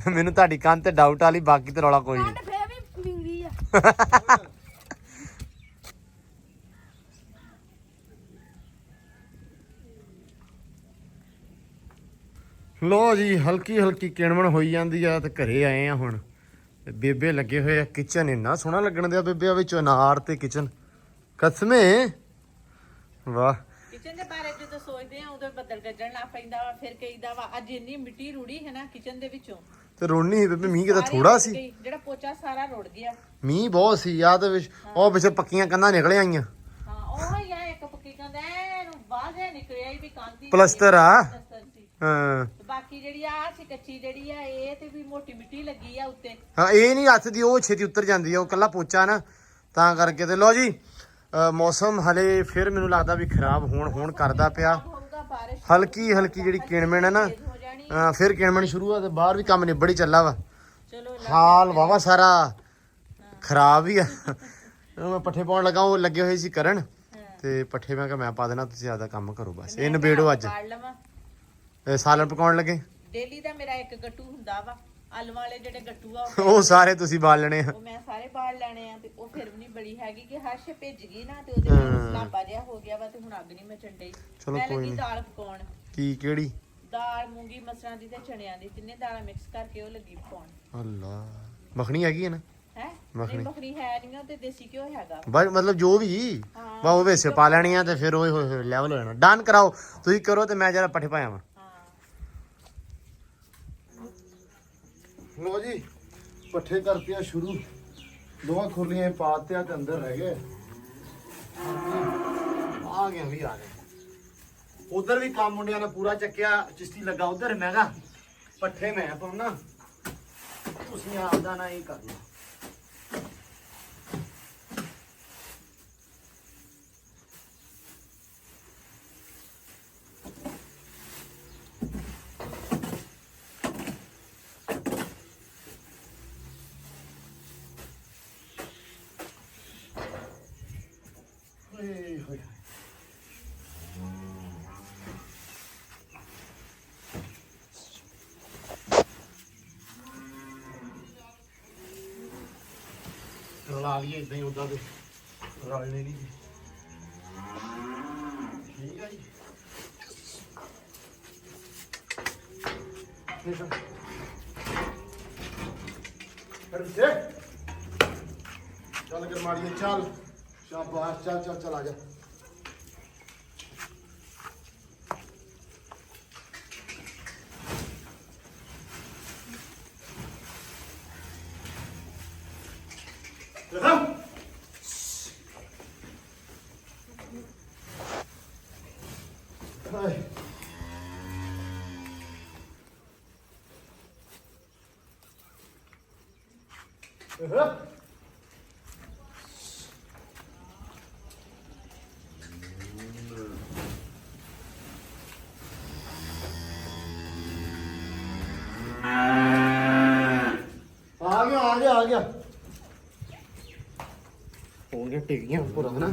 ਮੈਨੂੰ ਤੁਹਾਡੀ ਕੰਨ ਤੇ ਡਾਊਟ ਆਲੀ, ਬਾਕੀ ਤੇ ਰੌਲਾ ਕੋਈ ਨਹੀਂ। ਕੰਡ ਫੇਰ ਵੀ ਮਿੰਗੀ ਆ। ਲੋ ਜੀ, ਹਲਕੀ ਹਲਕੀ ਕਿਣਮਣ ਹੋਈ ਜਾਂਦੀ ਆ ਤੇ ਘਰੇ ਆਏ ਆ ਹੁਣ। ਤੇ ਬੇਬੇ ਲੱਗੇ ਹੋਏ ਆ ਕਿਚਨ, ਇੰਨਾ ਸੋਹਣਾ ਲੱਗਣ ਦਿਆ ਬੇਬੇ ਵਿੱਚ ਅਨਾਰ ਤੇ ਕਿਚਨ। ਕਸਮੇ ਵਾਹ। ਕਿਚਨ ਦੇ ਬਾਰੇ ਜਦੋਂ ਸੋਚਦੇ ਆ ਉਦੋਂ ਬੱਦਲ ਗੱਜਣ ਲੱਗ ਪੈਂਦਾ ਵਾ, ਫਿਰ ਕਹੀਦਾ ਵਾ ਅੱਜ ਇੰਨੀ ਮਿੱਟੀ ਰੁੜੀ ਹੈ ਨਾ ਕਿਚਨ ਦੇ ਵਿੱਚੋਂ। ਤੇ ਰੋਣੀ ਬੇਬੇ, ਮੀਂਹ ਕਿਤੇ ਸਾਰੀ ਥੋੜਾ ਰੁੜ ਸੀ, ਗਈ, ਜਿਹੜਾ ਪੋਚਾ ਸਾਰਾ ਰੁੜ ਗਿਆ। ਮੀਂਹ ਬਹੁਤ ਸੀ ਆ ਤੇ ਵਿੱਚ ਉਹ ਪਿੱਛੇ ਪੱਕੀਆਂ ਕੰਧਾਂ ਨਿਕਲ ਆਈਆਂ। ਹਾਂ ਉਹ ਹੀ ਆ, ਇੱਕ ਪੱਕੀ ਕੰਧ ਐਨ ਬਾਹਰ ਨਿਕਲਿਆ ਵੀ ਕੰਧ ਪਲਸਤਰ ਆ। ਪਲਸਤਰ ਸੀ। ਹਾਂ ਤੇ ਬਾਕੀ ਜਿਹੜੀ ਆ ਸੀ ਕੱਚੀ ਜਿਹੜੀ ਆ, ਇਹ ਤੇ ਵੀ ਮੋਟੀ ਮਿੱਟੀ ਲੱਗੀ ਆ ਉੱਤੇ। ਹਾਂ, ਇਹ ਨਹੀਂ ਹੱਥ ਦੀ, ਉਹ ਛੇਤੀ ਉਤਰ ਜਾਂਦੀ ਆ, ਉਹ ਕੱਲਾ ਪੋਚਾ ਨਾ, ਤਾਂ ਕਰਕੇ। ਤੇ ਲੋ ਜੀ, ਮੌਸਮ ਹਲੇ ਫਿਰ ਮੈਨੂੰ ਲੱਗਦਾ ਵੀ ਖਰਾਬ ਹੋਣ ਕਰਦਾ ਪਿਆ। ਹੋਊਗਾ ਬਾਰਿਸ਼, ਹਲਕੀ ਹਲਕੀ ਜਿਹੜੀ ਕਿਣਮਣ ਹੈ ਨਾ, ਤੇਜ਼ ਹੋ ਜਾਣੀ। ਫਿਰ ਕਿਣਮਣ ਸ਼ੁਰੂ ਆ ਤੇ ਬਾਹਰ ਵੀ ਕੰਮ ਨਿਬੜੀ ਚੱਲਾ ਵਾ। ਚਲੋ ਹਾਲ ਵਾਵਾ ਸਾਰਾ ਖਰਾਬ ਹੀ ਆ। ਮੈਂ ਪੱਠੇ ਪਾਉਣ ਲੱਗਾ, ਉਹ ਲੱਗੇ ਹੋਏ ਸੀ ਕਰਨ, ਤੇ ਪੱਠੇ ਮੈਂ ਕਿਹਾ ਮੈਂ ਪਾ ਦੇਣਾ, ਤੁਸੀਂ ਜ਼ਿਆਦਾ ਕੰਮ ਕਰੋ ਬਸ। ਇਹ ਨਿਬੇੜੋ ਅੱਜ। ਪਾੜ ਲਵਾਂ। ਸਾਲਨ ਪਕਾਉਣ ਲੱਗੇ, ਡੇਲੀ ਦਾ ਮੇਰਾ ਇੱਕ ਗੱਟੂ ਹੁੰਦਾ ਵਾ, ਆਲੂ ਵਾਲੇ ਜਿਹੜੇ ਗੱਟੂ ਆ ਉਹ ਸਾਰੇ ਤੁਸੀਂ ਬਾਲ ਲੈਣੇ ਆ। ਉਹ ਮੈਂ ਸਾਰੇ ਬਾੜ ਲੈਣੇ ਆ। ਤੇ ਉਹ ਫਿਰ ਵੀ ਨਹੀਂ ਬੜੀ ਹੈਗੀ ਕਿ ਹਰਸ਼ ਭਿੱਜ ਗਈ ਨਾ, ਤੇ ਉਹਦੇ ਨਾਲ ਸਲਾਬਾ ਜਿਹਾ ਹੋ ਗਿਆ ਵਾ, ਤੇ ਹੁਣ ਅੱਗ ਨਹੀਂ ਮੈਂ ਚੰਡਈ। ਚਲੋ ਮੈਂ ਕੋਈ ਲੱਗੀ ਨੀ। ਦਾਲ ਪਕਾਉਣ। ਕੀ ਕਿਹੜੀ? ਦਾਲ ਮੂੰਗੀ ਮਸਰਾਂ ਦੀ ਤੇ ਚਣਿਆਂ ਦੀ, ਤਿੰਨੇ ਦਾਲਾਂ ਮਿਕਸ ਕਰਕੇ ਉਹ ਲੱਗੀ ਪਕਾਉਣ। ਅੱਲਾ, ਮੱਖਣੀ ਹੈਗੀ ਹੈ ਨਾ? ਹੈ ਮੱਖਣੀ। ਨਹੀਂ ਮੱਖਣੀ ਹੈ ਨਹੀਂ, ਉਹ ਤੇ ਦੇਸੀ ਘਿਓ ਹੈਗਾ। ਬਸ ਮਤਲਬ ਜੋ ਵੀ ਵਾ ਉਹ ਵਿੱਚ ਪਾ ਲੈਣੀ ਆ, ਤੇ ਫਿਰ ਉਹ ਹੋਏ ਲੈਵਲ ਹੋ ਜਾਣਾ। ਡਨ ਕਰਾਓ, ਤੁਸੀਂ ਕਰੋ ਤੇ ਮੈਂ ਜਰਾ ਪੱਠੇ ਪਾਇਆ ਵਾ। ਲੋ ਜੀ, ਪੱਠੇ ਕਰਤੀਆਂ ਸ਼ੁਰੂ, ਦੋਵਾਂ ਖੁਰਲੀਆਂ ਪਾਤਿਆ ਤੇ ਅੰਦਰ ਰਹਿ ਗਏ। ਆ ਗਏ ਵੀ ਆ ਗਏ। ਉਧਰ ਵੀ ਕੰਮ ਮੁੰਡਿਆਂ ਨੇ ਪੂਰਾ ਚੱਕਿਆ, ਚਿਸ਼ਤੀ ਲੱਗਾ ਉਧਰ। ਮੈਂ ਕਿਹਾ ਪੱਠੇ ਮੈਂ ਪਾਉਣਾ, ਤੁਸੀਂ ਆਪਦਾ ਨਾ ਹੀ ਕਰ ਲਓ। ਹੋਏ ਹੋਏ ਰਲਾ ਲਈਏ ਇਦਾਂ ਹੀ, ਉਦਾਂ ਦੇ ਰਲਣੇ ਨਹੀਂ। ਠੀਕ ਹੈ ਜੀ। ਚੱਲ ਗਰਮਾੜੀਏ ਚੱਲ ਸ਼ਾਬਾਸ਼ ਚੱਲ ਚੱਲ ਚੱਲ ਆ ਜਾ ਹਾਏ ਆ ਗਿਆ ਹੋ ਗਿਆ ਟਿਕ ਗਿਆ ਉੱਪਰ ਹੈ ਨਾ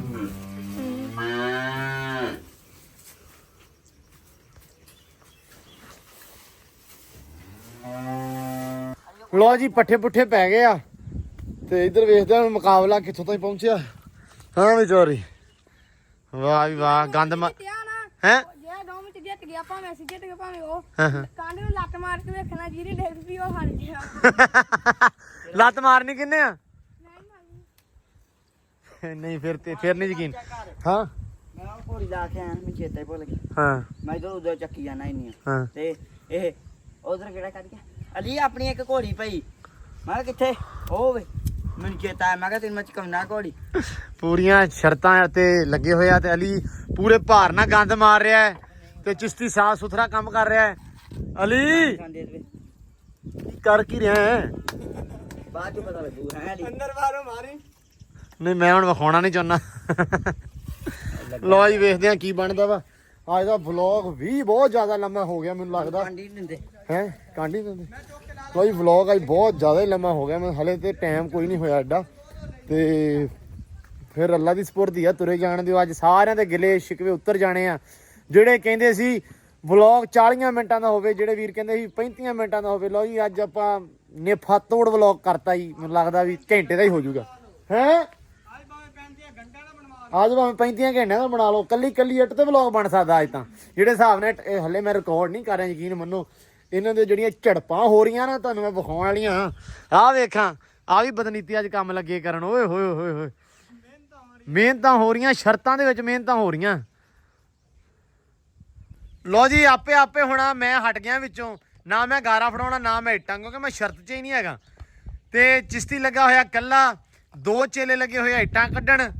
ਲੋ ਜੀ ਪੱਠੇ ਪੁੱਠੇ ਪੈ ਗਏ ਆ ਤੇ ਇੱਧਰ ਵੇਖਦੇ ਹਾਂ ਮੁਕਾਬਲਾ ਕਿੱਥੋਂ ਤਾਈਂ ਪਹੁੰਚਿਆ ਹਾਂ ਵਿਚਾਰੀ ਵਾਹ ਵੀ ਵਾਹ ਗੰਦ ਹੈ ਜੇ 2 ਮਿੰਟ ਜਿੱਤ ਗਿਆ ਭਾਵੇਂ ਅਸੀਂ ਜਿੱਤ ਗਏ ਭਾਵੇਂ ਉਹ ਹਾਂ ਹਾਂ ਕਾਂਡੇ ਨੂੰ ਲੱਤ ਮਾਰ ਕੇ ਵੇਖਣਾ ਜਿਹਦੀ ਡਿੱਗ ਪਈ ਉਹ ਹਾਰ ਗਿਆ ਲੱਤ ਮਾਰਨੀ ਕਿੰਨੇ ਆ ਨਹੀਂ ਫਿਰ ਨਹੀਂ ਯਕੀਨ ਹਾਂ ਮੈਂ ਉਹ ਘੋੜੀ ਲਾ ਕੇ ਆਇਆ ਮੈਨੂੰ ਚੇਤਾ ਹੀ ਭੁੱਲ ਗਿਆ ਹਾਂ ਮੈਂ ਇਧਰ ਉਧਰ ਚੱਕੀ ਜਾਣਾ ਹੀ ਨਹੀਂ ਹਾਂ ਤੇ ਇਹ ਉਧਰ ਕਿਹੜਾ ਕੱਢ ਗਿਆ ਅਲੀ ਆਪਣੀ ਇੱਕ ਘੋੜੀ ਪਈ ਮੈਂ ਕਿਹਾ ਕਿੱਥੇ ਉਹ ਵੇ ਮੈਨੂੰ ਚੇਤਾ ਆਇਆ ਮੈਂ ਕਿਹਾ ਤੈਨੂੰ ਮੈਂ ਚਕਾਉਣਾ ਘੋੜੀ ਪੂਰੀਆਂ ਸ਼ਰਤਾਂ ਤੇ ਲੱਗੇ ਹੋਏ ਆ ਤੇ ਅਲੀ ਪੂਰੇ ਭਾਰ ਨਾਲ ਗੰਦ ਮਾਰ ਰਿਹਾ ਹੈ ਤੇ ਚਿਸ਼ਤੀ ਸਾਫ ਸੁਥਰਾ ਕੰਮ ਕਰ ਰਿਹਾ ਹੈ ਅਲੀ ਖਾਂਦੇ ਦੇ ਕਰ ਕੀ ਰਿਹਾ ਹੈ ਬਾਅਦ ਚ ਪਤਾ ਲੱਗੂ ਹੈ ਅਲੀ ਅੰਦਰ ਬਾਹਰੋਂ ਮਾਰੀ ਨਹੀਂ ਮੈਂ ਹੁਣ ਵਿਖਾਉਣਾ ਨਹੀਂ ਚਾਹੁੰਦਾ ਲੋ ਜੀ ਵੇਖਦੇ ਆ ਕੀ ਬਣਦਾ ਵਾ ਅੱਜ ਦਾ ਵਲੌਗ ਵੀ ਬਹੁਤ ਜ਼ਿਆਦਾ ਲੰਮਾ ਹੋ ਗਿਆ ਮੈਨੂੰ ਲੱਗਦਾ ਕਾਂਡੀ ਦਿੰਦੇ ਹੈ ਕਾਂਡੀ ਦਿੰਦੇ ਕੋਈ ਵਲੌਗ ਅੱਜ ਬਹੁਤ ਜ਼ਿਆਦਾ ਹੀ ਲੰਮਾ ਹੋ ਗਿਆ ਮੈਂ ਹਲੇ ਤੇ ਟਾਈਮ ਕੋਈ ਨਹੀਂ ਹੋਇਆ ਐਡਾ ਤੇ ਫਿਰ ਅੱਲਾ ਦੀ ਸਪੁਰਦੀ ਆ ਤੁਰੇ ਜਾਣ ਦਿਓ ਅੱਜ ਸਾਰਿਆਂ ਦੇ ਗਿਲੇ ਸ਼ਿਕਵੇ ਉੱਤਰ ਜਾਣੇ ਆ ਜਿਹੜੇ ਕਹਿੰਦੇ ਸੀ ਵਲੌਗ 40 ਮਿੰਟਾਂ ਦਾ ਹੋਵੇ ਜਿਹੜੇ ਵੀਰ ਕਹਿੰਦੇ ਸੀ 35 ਮਿੰਟਾਂ ਦਾ ਹੋਵੇ ਲਓ ਜੀ ਅੱਜ ਆਪਾਂ ਨੇਫਾ ਤੋੜ ਵਲੌਗ ਕਰਤਾ ਜੀ ਮੈਨੂੰ ਲੱਗਦਾ ਵੀ ਘੰਟੇ ਦਾ ਹੀ ਹੋ ਜਾਊਗਾ ਹੈ ਅੱਜ ਭਾਵੇਂ 35 ਘੰਟਿਆਂ ਦਾ ਬਣਾ ਲਓ ਕੱਲੀ ਇੱਟ ਤੇ ਵਲੌਗ ਬਣ ਸਕਦਾ ਅੱਜ ਤਾਂ ਜਿਹੜੇ ਹਿਸਾਬ ਨਾਲ ਇਹ ਹਲੇ ਮੈਂ ਰਿਕਾਰਡ ਨਹੀਂ ਕਰ ਰਿਹਾ ਯਕੀਨ ਮੰਨੋ ਇਹਨਾਂ ਦੇ ਜਿਹੜੀਆਂ ਝੜਪਾਂ ਹੋ ਰਹੀਆਂ ਨਾ ਤੁਹਾਨੂੰ ਮੈਂ ਵਿਖਾਉਣ ਵਾਲੀਆਂ ਆਹ ਵੇਖਾਂ ਆਹ ਵੀ ਬਦਨੀਤੀ ਅੱਜ ਕੰਮ ਲੱਗੇ ਕਰਨ ਓਏ ਹੋਏ ਹੋਏ ਹੋਏ ਮਿਹਨਤਾਂ ਹੋ ਰਹੀਆਂ ਸ਼ਰਤਾਂ ਦੇ ਵਿੱਚ ਮਿਹਨਤਾਂ ਹੋ ਰਹੀਆਂ ਲੋ ਜੀ ਆਪੇ ਹੋਣਾ ਮੈਂ ਹਟ ਗਿਆ ਵਿੱਚੋਂ ਨਾ ਮੈਂ ਗਾਰਾ ਫੜਾਉਣਾ ਨਾ ਮੈਂ ਇੱਟਾਂ ਕਿਉਂਕਿ ਮੈਂ ਸ਼ਰਤ 'ਚ ਹੀ ਨਹੀਂ ਹੈਗਾ ਤੇ ਚਿਸ਼ਤੀ ਲੱਗਾ ਹੋਇਆ ਕੱਲਾ 2 ਚੇਲੇ ਲੱਗੇ ਹੋਏ ਇੱਟਾਂ ਕੱਢਣ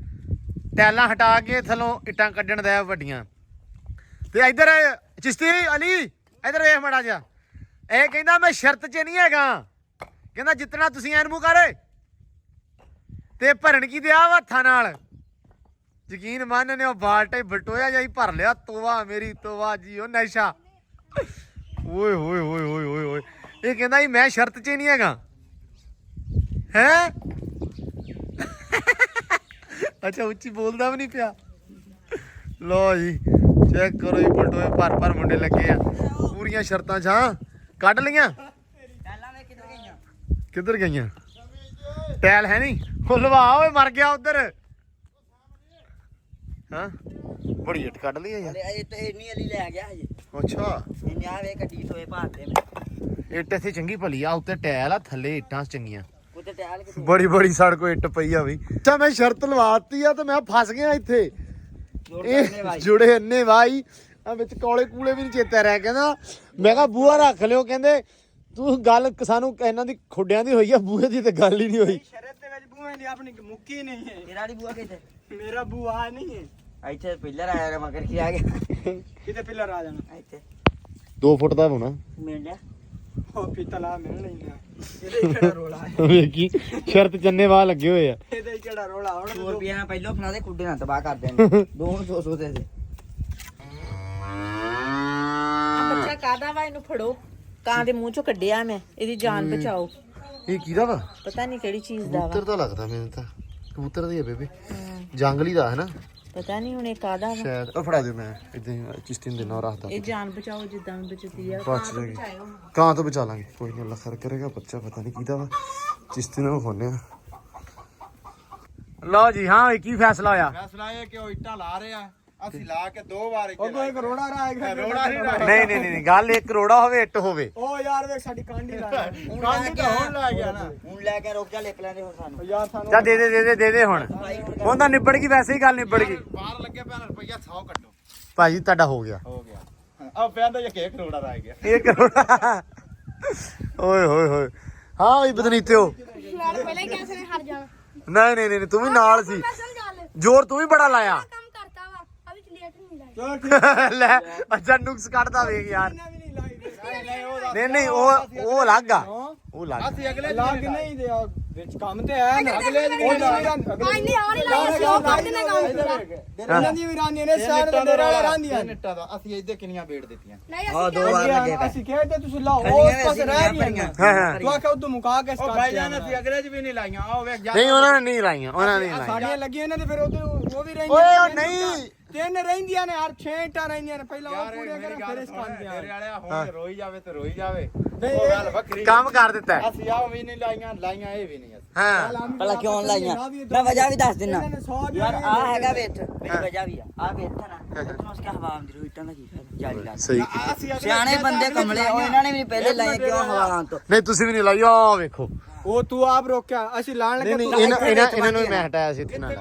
ਟੈਲਾਂ ਹਟਾ ਕੇ ਥੱਲੋਂ ਇੱਟਾਂ ਕੱਢਣ ਦਾ ਵੱਡੀਆਂ ਤੇ ਇੱਧਰ ਚਿਸ਼ਤੀ ਅਲੀ ਇੱਧਰ ਵੇਖ ਮੜਾ ਜਾ ਇਹ ਕਹਿੰਦਾ ਮੈਂ ਸ਼ਰਤ 'ਚ ਨਹੀਂ ਹੈਗਾ ਕਹਿੰਦਾ ਜਿੱਤਣਾ ਤੁਸੀਂ ਐਨ ਮੂੰਹ ਕਰ ਤੇ ਭਰਨ ਕੀ ਦਿਆ ਹੱਥਾਂ ਨਾਲ ਯਕੀਨ ਮੰਨ ਨੇ ਉਹ ਬਾਲਟੇ ਬਟੋਇਆ ਜਾਈ ਭਰ ਲਿਆ ਤੋਵਾ ਮੇਰੀ ਤੋਵਾ ਜੀ ਉਹ ਨਸ਼ਾ ਓਏ ਹੋਏ ਹੋਏ ਹੋਏ ਹੋਏ ਹੋਏ ਇਹ ਕਹਿੰਦਾ ਜੀ ਮੈਂ ਸ਼ਰਤ 'ਚ ਨਹੀਂ ਹੈਗਾ ਹੈ ਅੱਛਾ ਉੱਚੀ ਬੋਲਦਾ ਵੀ ਨਹੀਂ ਪਿਆ ਲੋ ਜੀ ਚੈੱਕ ਕਰੋ ਜੀ ਬਟੋਏ ਭਰ ਮੁੰਡੇ ਲੱਗੇ ਆ ਪੂਰੀਆਂ ਸ਼ਰਤਾਂ ਛਾਂ ਕੱਢ ਲਈਆਂ ਟੈਲਾਂ ਵੇ ਕਿੱਧਰ ਗਈਆਂ ਕਿੱਧਰ ਗਈਆਂ ਟੈਲ ਹੈ ਨਹੀਂ ਉਹ ਲਵਾ ਓਏ ਮਰ ਗਿਆ ਉਧਰ ਹਾਂ ਬੜੀ ਇੱਟ ਕੱਢ ਲਈ ਯਾਰ ਇਹ ਤੇ ਇੰਨੀ ਅਲੀ ਲੈ ਗਿਆ ਹਜੇ ਅੱਛਾ ਇਹਨੇ ਆ ਵੇ ਗੱਡੀ ਸੋਏ ਭਾਰਤੇ ਇੱਟ ਇੱਥੇ ਚੰਗੀ ਭਲੀ ਆ ਉੱਤੇ ਟੈਲ ਆ ਥੱਲੇ ਇੱਟਾਂ ਚੰਗੀਆਂ ਉੱਤੇ ਟੈਲ ਕੇ ਬੜੀ ਸੜਕੋ ਇੱਟ ਪਈ ਆ ਬਈ ਅੱਛਾ ਮੈਂ ਸ਼ਰਤ ਲਵਾਤੀ ਆ ਤੇ ਮੈਂ ਫਸ ਗਿਆ ਇੱਥੇ ਇਹ ਜੁੜੇ ਅੰਨੇ ਵਾਈ ਆ ਵਿੱਚ ਕੋਲੇ ਕੂਲੇ ਵੀ ਨਹੀਂ ਚੇਤਾ ਰਹਿ ਕਹਿੰਦਾ ਮੈਂ ਕਿਹਾ ਬੂਹਾ ਰੱਖ ਲਿਓ ਕਹਿੰਦੇ ਤੂੰ ਗੱਲ ਸਾਨੂੰ ਇਹਨਾਂ ਦੀ ਖੁੱਡਿਆਂ ਦੀ ਹੋਈ ਆ ਬੂਹੇ ਦੀ ਤੇ ਗੱਲ ਹੀ ਨਹੀਂ ਹੋਈ ਸ਼ਰਤ ਦੇ ਵਿੱਚ ਬੂਹੇ ਦੀ ਆਪਣੀ ਮੁੱਕੀ ਨਹੀਂ ਹੈ ਤੇਰਾ ਦੀ ਬੂਆ ਕਿੱਥੇ ਮੇਰਾ ਬੂਆ ਨਹੀਂ ਹੈ ਇੱਥੇ ਪਿੱਲਰ ਆਇਆ ਮਗਰ ਕੀ ਆ ਗਿਆ ਕਿਤੇ ਪਿੱਲਰ ਆ ਜਾਣਾ ਇੱਥੇ 2 ਫੁੱਟ ਦਾ ਹੋਣਾ ਮਿਲ ਲਿਆ ਉਹ ਪਿੱਤਲਾ ਮਿਲ ਲੈਂਦਾ ਇਹਦੇ ਹੀ ਕਿਹੜਾ ਰੋਲਾ ਵੇਖੀ ਸ਼ਰਤ ਚੰਨੇ ਵਾਹ ਲੱਗੇ ਹੋਏ ਆ ਇਹਦੇ ਹੀ ਕਿਹੜਾ ਰੋਲਾ ਹੁਣ 100 ਰੁਪਿਆ ਨਾਲ ਪਹਿਲੋਂ ਫੜਾ ਦੇ ਕੁੱਡੇ ਨਾਲ ਤਬਾਹ ਕਰ ਦੇਣੇ ਦੋਨੋਂ 100 ਦੇ ਦੇ ਬੱਚਾ ਕਾਦਾ ਵਾ ਇਹਨੂੰ ਫੜੋ ਕਾਂ ਦੇ ਮੂੰਹ ਚੋਂ ਕੱਢਿਆ ਮੈਂ ਇਹਦੀ ਜਾਨ ਬਚਾਓ ਇਹ ਕਿਹਦਾ ਵਾ ਪਤਾ ਨਹੀਂ ਕਿਹੜੀ ਚੀਜ਼ ਦਾ ਕਬੂਤਰ ਵਾ ਤਾਂ ਲੱਗਦਾ ਮੈਨੂੰ ਤਾਂ ਕਬੂਤਰ ਦੀ ਹੈ ਬੇਬੇ ਜੰਗਲੀ ਦਾ ਹੈ ਨਾ ਪਤਾ ਨਹੀਂ ਹੁਣ ਇਹ ਕਾਦਾ ਵਾ ਸ਼ਾਇਦ ਉਹ ਫੜਾ ਦਿਓ ਮੈਂ ਇਦਾਂ ਹੀ ਚਿਸ਼ਤੀ ਦੇ ਨਾਲ ਰੱਖਦਾ ਇਹ ਜਾਨ ਬਚਾਓ ਜਿੱਦਾਂ ਬਚਦੀ ਆ ਬਚ ਜਾਏਗੀ ਕਾਂ ਤੋਂ ਬਚਾ ਲਾਂਗੇ ਕੋਈ ਨਹੀਂ ਅੱਲਾ ਖੈਰ ਕਰੇਗਾ ਬੱਚਾ ਪਤਾ ਨਹੀਂ ਕਿਹਦਾ ਵਾ ਚਿਸ਼ਤੀ ਨੂੰ ਵਿਖਾਉਂਦੇ ਆ ਲਓ ਜੀ ਹਾਂ ਕੀ ਫੈਸਲਾ ਹੋਇਆ ਫੈਸਲਾ ਇਹ ਕਿ ਉਹ ਇੱਟਾਂ ਲਾ ਰਹੇ ਆ ਅਸੀਂ ਲਾ ਕੇ 2 ਵਾਰ ਉਹ ਕੋਈ ਕਰੋੜਾ ਰਾਏਗਾ ਰੋੜਾ ਨਹੀਂ ਰਾਇਆ ਨਹੀਂ ਨਹੀਂ ਨਹੀਂ ਗੱਲ 1 ਕਰੋੜਾ ਹੋਵੇ ਇੱਟ ਹੋਵੇ ਉਹ ਯਾਰ ਵੇਖ ਸਾਡੀ ਕਾਂਡੀ ਲਾ ਕਾਂਡੀ ਤਾਂ ਹੁਣ ਲਾ ਗਿਆ ਨਾ ਹੁਣ ਲੈ ਕੇ ਰੋਕ ਜਾ ਲਿਪ ਲੈਂਦੇ ਹੁਣ ਸਾਨੂੰ ਯਾਰ ਸਾਨੂੰ ਜਾ ਦੇ ਦੇ ਹੁਣ ਤਾਂ ਨਿਬੜ ਗਈ ਵੈਸੇ ਹੀ ਗੱਲ ਨਿਬੜ ਗਈ ਬਾਹਰ ਲੱਗੇ ਪਿਆ ਰੁਪਈਆ 100 ਕੱਟੋ ਭਾਜੀ ਤੁਹਾਡਾ ਹੋ ਗਿਆ ਹੋ ਗਿਆ ਆ ਪੈਂਦਾ ਜੇ 1 ਕਰੋੜਾ ਰਹਿ ਗਿਆ 1 ਕਰੋੜਾ ਓਏ ਹੋਏ ਹੋਏ ਹਾਂ ਵੀ ਬਦਨੀਤਿਓ ਨਾਲ ਪਹਿਲਾਂ ਹੀ ਕੈਸੇ ਨੇ ਹਟ ਜਾਣਾ ਨਹੀਂ ਤੂੰ ਵੀ ਨਾਲ ਸੀ ਪੈਸਾ ਗੱਲ ਜ਼ੋਰ ਤੂੰ ਵੀ ਬੜਾ ਲਾਇਆ ਕੰਮ ਕਰਤਾ ਵਾ ਅਭੀ ਕਲੀਅਰ ਨਹੀਂ ਲਾਇਆ ਚਲੋ ਠੀਕ ਲੈ ਅੱਛਾ ਨੁਕਸ ਕੱਢਦਾ ਵੇਖ ਯਾਰ ਵੀ ਨਹੀਂ ਲਾਈ ਨਹੀਂ ਉਹ ਅਲੱਗ ਆ ਉਹ ਅਲੱਗ ਅਸੀਂ ਅਗਲੇ ਲੱਗ ਨਹੀਂ ਦੇ ਵਿੱਚ ਕੰਮ ਤੇ ਆਇਆ ਨਾ ਅਗਲੇ ਦਿਨ ਆਈ ਨਹੀਂ ਆ ਨਹੀਂ ਲਾਇਆ ਸੀ ਉਹ ਕਰਦੇ ਨੇ ਕੰਮ ਪੂਰਾ ਇਹਨਾਂ ਦੀ ਵੀ ਰਾਨੀ ਨੇ ਸਾਰੇ ਦੇ ਡੇਰੇ ਵਾਲੇ ਰਾਂਦੀਆਂ ਨਿੱਟਾ ਦਾ ਅਸੀਂ ਇੱਥੇ ਕਿੰਨੀਆਂ ਵੇੜ ਦਿੱਤੀਆਂ ਨਹੀਂ ਹਾਂ ਅਸੀਂ 2 ਵਾਰ ਲੱਗੇ ਪਏ ਅਸੀਂ ਕਹਿੰਦੇ ਤੁਸੀਂ ਲਾਓ ਉਸ ਪਾਸੇ ਰਹਿ ਗਈਆਂ ਹਾਂ ਹਾਂ ਤੂੰ ਆਖਿਆ ਉਦੋਂ ਮੁਕਾ ਕੇ ਉਹ ਭਾਈ ਜਾਨ ਅਸੀਂ ਅਗਲੇ ਚ ਵੀ ਨਹੀਂ ਲਾਈਆਂ ਆਹ ਵੇਖ ਜਾ ਨਹੀਂ ਉਹਨਾਂ ਨੇ ਨਹੀਂ ਲਾਈਆਂ ਉਹਨਾਂ ਨੇ ਨਹੀਂ ਲਾਈਆਂ ਸਾਡੀਆਂ ਲੱਗੀਆਂ ਇਹਨਾਂ ਦੇ ਫਿਰ ਉਹ ਵੀ ਰਹਿੰਦੀਆਂ ਓਏ ਉਹ ਨਹੀਂ ਤਿੰਨ ਰਹਿੰਦੀਆਂ ਨੇ ਹਰ 6 ਇੱਟਾਂ ਰਹਿੰਦੀਆਂ ਨੇ ਪਹਿਲਾਂ ਉਹ ਯਾਰ ਪੂਰੇ ਮੇਰੀ ਕਰਾਂ ਫਿਰ ਗੱਲ ਇਸ ਸੁਣ ਕੰਮ ਤੇਰੇ ਵਾਲਿਆ ਹੁਣ ਰੋਈ ਜਾਵੇ ਤੇ ਰੋਈ ਜਾਵੇ ਨਹੀਂ, ਉਹ ਗੱਲ ਵੱਖਰੀ ਕੰਮ ਕਰ ਦਿੱਤਾ ਹੈ। ਅਸੀਂ ਆਹ ਵੀ ਨਹੀਂ ਲਾਈਆਂ ਇਹ ਵੀ ਨਹੀਂ ਅਸੀਂ ਹਾਂ ਭਲਾ ਕਿਉਂ ਲਾਈਆਂ ਮੈਂ ਵਜ੍ਹਾ ਵੀ ਦੱਸ ਦਿੰਨਾ ਯਾਰ ਯਾਰ ਆ ਹੈਗਾ ਵੇਟ ਮੇਰੀ ਵਜ੍ਹਾ ਵੀ ਆ ਵੇਟ ਨਾ ਤੈਨੂੰ ਉਸ ਹਵਾ ਆਉਂਦੀ ਰੋਈ ਇੱਟਾਂ ਦਾ ਕੀ ਫਾਇਦਾ ਜਾਲੀ ਲਾ ਸਹੀ ਅਸੀਂ ਅਗਲੇ ਸਿਆਣੇ ਬੰਦੇ ਕਮਲੇ ਉਹ ਇਹਨਾਂ ਨੇ ਵੀ ਪਹਿਲੇ ਲਾਏ ਕਿਉਂ ਹਵਾ ਆਉਣ ਤੋਂ ਨਹੀਂ ਤੁਸੀਂ ਵੀ ਨਹੀਂ ਲਾਈ ਆ ਵੇਖੋ ਉਹ ਤੂੰ ਆਪ ਰੋਕਿਆ ਅਸੀਂ ਲਾਣ ਲੱਗੇ ਨਹੀਂ ਤੂੰ ਇਹਨਾਂ ਨੂੰ ਮੈਂ ਹਟਾਇਆ ਸੀ ਇੱਥੇ ਨਾਲ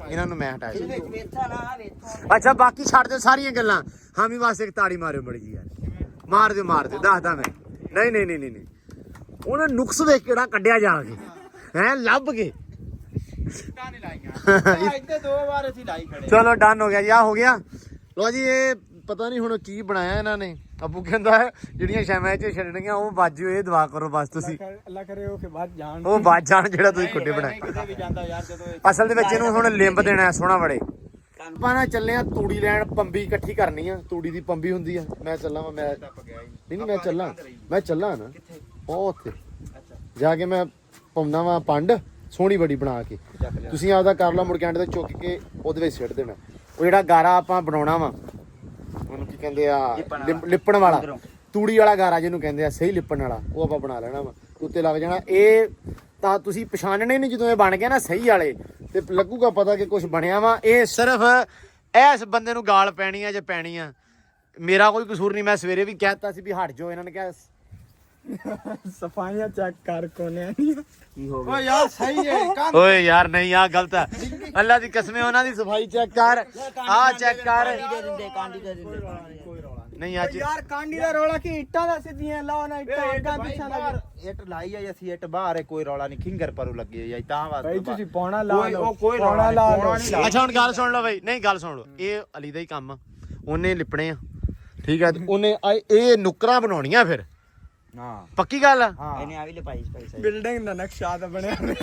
ਇਹਨਾਂ ਨੂੰ ਮੈਂ ਹਟਾਇਆ ਸੀ ਵੇਖਾ ਨਾ ਵੇਖੋ ਅੱਛਾ ਬਾਕੀ ਛੱਡ ਦਿਓ ਸਾਰੀਆਂ ਗੱਲਾਂ ਹਾਮੀ ਵਾਸਤੇ ਇੱਕ ਤਾੜੀ ਮਾਰਿਓ ਮੜੀ ਜੀ ਯਾਰ ਮਾਰ ਦਿਓ ਦੱਸਦਾ ਮੈਂ ਨਹੀਂ ਉਹਨੇ ਨੁਕਸ ਵੇਖ ਕਿਹੜਾ ਕੱਢਿਆ ਜਾ ਕੇ ਹੈ ਲੱਭ ਕੇ ਇੱਟਾਂ ਨਹੀਂ ਲਾਈਆਂ ਇੱਥੇ 2 ਵਾਰ ਅਸੀਂ ਲਾਈ ਖੜੇ ਚਲੋ ਡਨ ਹੋ ਗਿਆ ਜੀ ਆ ਹੋ ਗਿਆ ਲੋ ਜੀ ਇਹ ਪਤਾ ਨਹੀਂ ਹੁਣ ਕੀ ਬਣਾਇਆ ਇਹਨਾਂ ਨੇ ਅੱਬੂ ਕਹਿੰਦਾ ਹੈ ਜਿਹੜੀਆਂ ਸ਼ੈਮਾਂ 'ਚ ਛੱਡਣੀਆਂ ਉਹ ਬਾਜੂ ਇਹ ਦੁਆ ਕਰੋ ਬਸ ਤੁਸੀਂ ਅੱਲਾ ਕਰੇ ਉਹ ਕਿ ਬਾਅਦ ਜਾਣ ਉਹ ਬਾਜ ਜਾਣ ਜਿਹੜਾ ਤੁਸੀਂ ਖੁੱਡੇ ਬਣਾਏ ਕਿਤੇ ਵੀ ਜਾਂਦਾ ਯਾਰ ਜਦੋਂ ਅਸਲ ਦੇ ਵਿੱਚ ਇਹਨੂੰ ਹੁਣ ਲਿੰਬ ਦੇਣਾ ਹੈ ਸੋਹਣਾ ਬੜੇ ਆਪਾਂ ਨਾ ਚੱਲੇ ਆ ਤੂੜੀ ਲੈਣ ਪੰਬੀ ਇਕੱਠੀ ਕਰਨੀ ਆ ਤੂੜੀ ਦੀ ਪੰਬੀ ਹੁੰਦੀ ਆ ਮੈਂ ਚੱਲਾਂ ਮੈਂ ਨਹੀਂ ਮੈਂ ਚੱਲਾਂ ਨਾ ਉਹ ਉੱਥੇ ਜਾ ਕੇ ਮੈਂ ਪਾਉਣਾ ਵਾ ਪੰਡ ਸੋਹਣੀ ਬੜੀ ਬਣਾ ਕੇ ਤੁਸੀਂ ਆਪਦਾ ਕਰ ਲਓ ਮੁੜ ਕੇ ਐਂਡ ਤੇ ਚੁੱਕ ਕੇ ਉਹਦੇ ਵਿੱਚ ਸਿੱਟ ਦੇਣਾ ਉਹ ਜਿਹੜਾ ਗਾਰਾ ਆਪਾਂ ਬਣਾਉਣਾ ਵਾ ਉਹਨੂੰ ਕੀ ਕਹਿੰਦੇ ਆ ਲਿਪਣ ਵਾਲਾ ਤੂੜੀ ਵਾਲਾ ਗਾਰਾ ਜਿਹਨੂੰ ਕਹਿੰਦੇ ਆ ਸਹੀ ਲਿਪਣ ਵਾਲਾ ਉਹ ਆਪਾਂ ਬਣਾ ਲੈਣਾ ਵਾ ਉੱਤੇ ਲੱਗ ਜਾਣਾ ਇਹ ਤਾਂ ਤੁਸੀਂ ਪਛਾਣਨੇ ਨਹੀਂ ਜਦੋਂ ਇਹ ਬਣ ਗਿਆ ਨਾ ਸਹੀ ਵਾਲੇ ਤੇ ਲੱਗੂਗਾ ਪਤਾ ਕਿ ਕੁਝ ਬਣਿਆ ਵਾ ਇਹ ਸਿਰਫ ਇਸ ਬੰਦੇ ਨੂੰ ਗਾਲ ਪੈਣੀ ਆ ਜੇ ਪੈਣੀ ਆ ਮੇਰਾ ਕੋਈ ਕਸੂਰ ਨਹੀਂ ਮੈਂ ਸਵੇਰੇ ਵੀ ਕਹਿਤਾ ਸੀ ਵੀ ਹਟ ਜਾਓ ਇਹਨਾਂ ਨੇ ਕਿਹਾ ਸਫਾਈਆਂ ਚੈੱਕ ਕਰ ਕੋਨੇ ਦੀਆਂ ਕੀ ਹੋ ਓ ਯਾਰ ਸਹੀ ਹੈ ਕੰਨ ਓਏ ਯਾਰ ਨਹੀਂ ਆ ਗਲਤ ਹੈ ਅੱਲਾ ਦੀ ਕਸਮ ਉਹਨਾਂ ਦੀ ਸਫਾਈ ਚੈੱਕ ਕਰ ਆ ਚੈੱਕ ਕਰ ਦੇ ਦਿੰਦੇ ਕਾਂਡੀ ਦੇ ਦਿੰਦੇ ਨਹੀਂ ਅੱਜ ਯਾਰ ਕਾਂਡੀ ਦਾ ਰੋਲਾ ਕੀ ਇੱਟਾਂ ਦਾ ਸਿੱਧੀਆਂ ਲਾਓ ਨਾ ਇੱਟਾਂ ਅੱਗਾ ਪਿੱਛਾ ਲੱਗ ਇੱਟ ਲਾਈ ਆ ਅਸੀਂ ਇੱਟ ਬਾਹਰ ਹੈ ਕੋਈ ਰੌਲਾ ਨਹੀਂ ਖਿੰਗਰ ਪਰੂ ਲੱਗੀ ਹੈ ਤਾਂ ਵਾਸਤੇ ਭਾਈ ਤੁਸੀਂ ਪੌਣਾ ਲਾ ਲਓ ਕੋਈ ਪੌਣਾ ਲਾ ਲਓ ਅੱਛਾ ਹੁਣ ਗੱਲ ਸੁਣ ਲਓ ਬਈ ਨਹੀਂ ਗੱਲ ਸੁਣ ਲਓ ਇਹ ਅਲੀ ਦਾ ਹੀ ਕੰਮ ਆ ਉਹਨੇ ਲਿਪਣੇ ਆ ਠੀਕ ਆ ਤੇ ਉਹਨੇ ਇਹ ਨੁਕਰਾਂ ਬਣਾਉਣੀਆਂ ਫਿਰ ਹਾਂ ਪੱਕੀ ਗੱਲ ਆ ਇਹਨੇ ਆ ਵੀ ਲਪਾਈ ਸਪਾਈ ਬਿਲਡਿੰਗ ਦਾ ਨਕਸ਼ਾ ਤਾਂ ਬਣਿਆ ਹੋਇਆ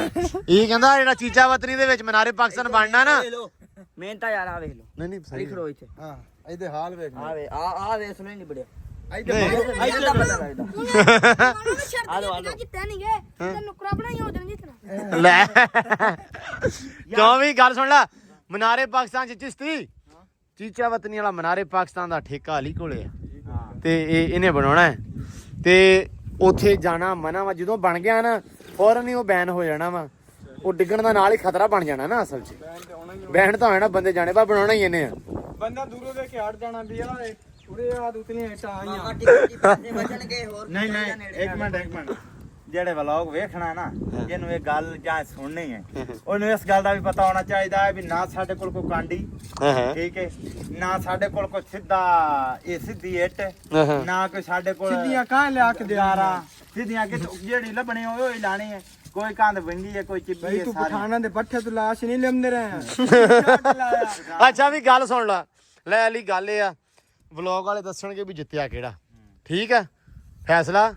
ਇਹ ਕਹਿੰਦਾ ਜਿਹੜਾ ਚੀਚਾ ਵਤਨੀ ਦੇ ਵਿੱਚ ਮਨਾਰੇ ਪਾਕਿਸਤਾਨ ਬਣਨਾ ਨਾ ਮੇਨ ਤਾਂ ਯਾਰ ਆ ਵੇਖ ਲੋ ਨਹੀਂ ਨਹੀਂ ਸਹੀ ਖੜੋ ਇੱਥੇ ਹਾਂ ਇਹਦੇ ਹਾਲ ਵੇਖ ਆ ਵੇ ਆ ਵੇ ਸੁਣੇ ਨਹੀਂ ਬੜਿਆ ਇੱਥੇ ਇੱਥੇ ਤਾਂ ਪਤਾ ਲੱਗਦਾ ਉਹਨਾਂ ਨੂੰ ਸ਼ਰਤ ਜਿੱਤਿਆ ਜਿੱਤਿਆ ਨਹੀਂ ਗਏ ਤੇ ਨੁਕਰਾ ਬਣਾਈਆਂ ਉਦੋਂ ਜਿੱਤਣਾ ਲੈ ਕਿਉਂ ਵੀ ਗੱਲ ਸੁਣ ਲੈ ਮਨਾਰੇ ਪਾਕਿਸਤਾਨ ਚ ਚਿਸ਼ਤੀ ਚੀਚਾ ਵਤਨੀ ਵਾਲਾ ਮਨਾਰੇ ਪਾਕਿਸਤਾਨ ਦਾ ਠੇਕਾ ਅਲੀ ਕੋਲੇ ਆ ਤੇ ਇਹਨੇ ਬਣਾਉਣਾ ਹੈ ਤੇ ਉੱਥੇ ਜਾਣਾ ਮਨਾ ਵਾ ਜਦੋਂ ਬਣ ਗਿਆ ਨਾ ਫੌਰਨ ਹੀ ਉਹ ਬੈਨ ਹੋ ਜਾਣਾ ਵਾ ਉਹ ਡਿੱਗਣ ਦਾ ਨਾਲ ਹੀ ਖਤਰਾ ਬਣ ਜਾਣਾ ਨਾ ਅਸਲ 'ਚ ਬੈਨ ਤਾਂ ਹੋਣਾ ਨਾ ਬੰਦੇ ਜਾਣੇ ਬਾ ਬਣਾਉਣਾ ਹੀ ਇਹਨੇ ਆ ਬੰਦਾ ਦੂਰੋਂ ਵੇਖ ਕੇ ਹਟ ਜਾਣਾ ਵੀ ਆ ਉਰੇ ਆ ਉਤਲੀਆਂ ਇੱਟਾਂ ਆਈਆਂ ਮਾਟੀ ਮਾਟੀ ਪੈਸੇ ਬਚਣਗੇ ਹੋਰ ਨਹੀਂ ਇੱਕ ਮਿੰਟ ਜਿਹੜੇ ਵਲੌਗ ਵੇਖਣਾ ਨਾ ਜਿਹਨੂੰ ਇਹ ਗੱਲ ਜਾਂ ਸੁਣਨੀ ਹੈ ਉਹਨੂੰ ਇਸ ਗੱਲ ਦਾ ਵੀ ਪਤਾ ਹੋਣਾ ਚਾਹੀਦਾ ਹੈ ਵੀ ਨਾ ਸਾਡੇ ਕੋਲ ਕੋਈ ਕਾਂਡੀ ਠੀਕ ਹੈ ਨਾ ਸਾਡੇ ਕੋਲ ਕੋਈ ਸਿੱਧਾ ਇਹ ਸਿੱਧੀ ਇੱਟ ਨਾ ਕੋਈ ਸਾਡੇ ਕੋਲ ਸਿੱਧੀਆਂ ਕਾਹ ਲਿਆ ਕੇ ਦਿਆਰਾ ਸਿੱਧੀਆਂ ਕਿ ਜਿਹੜੀ ਲੱਭਣੀ ਹੋਵੇ ਉਹ ਹੀ ਲਾਣੀ ਹੈ ਕੋਈ ਕੰਧ ਵਿੰਗੀ ਹੈ ਕੋਈ ਚਿੱਬੀ ਬਈ ਹੈ ਤੂੰ ਸਾਰੀ ਪਠਾਨਾਂ ਦੇ ਪੱਠੇ ਤੋਂ ਲਾਸ਼ ਨਹੀਂ ਲਿਮਦੇ ਰਹੇ ਅੱਛਾ ਵੀ ਗੱਲ ਸੁਣ ਲਾ ਲੈ ਅਲੀ ਗੱਲ ਇਹ ਆ ਵਲੌਗ ਵਾਲੇ ਦੱਸਣਗੇ ਵੀ ਜਿੱਤਿਆ ਕਿਹੜਾ ਠੀਕ ਹੈ ਫੈਸਲਾ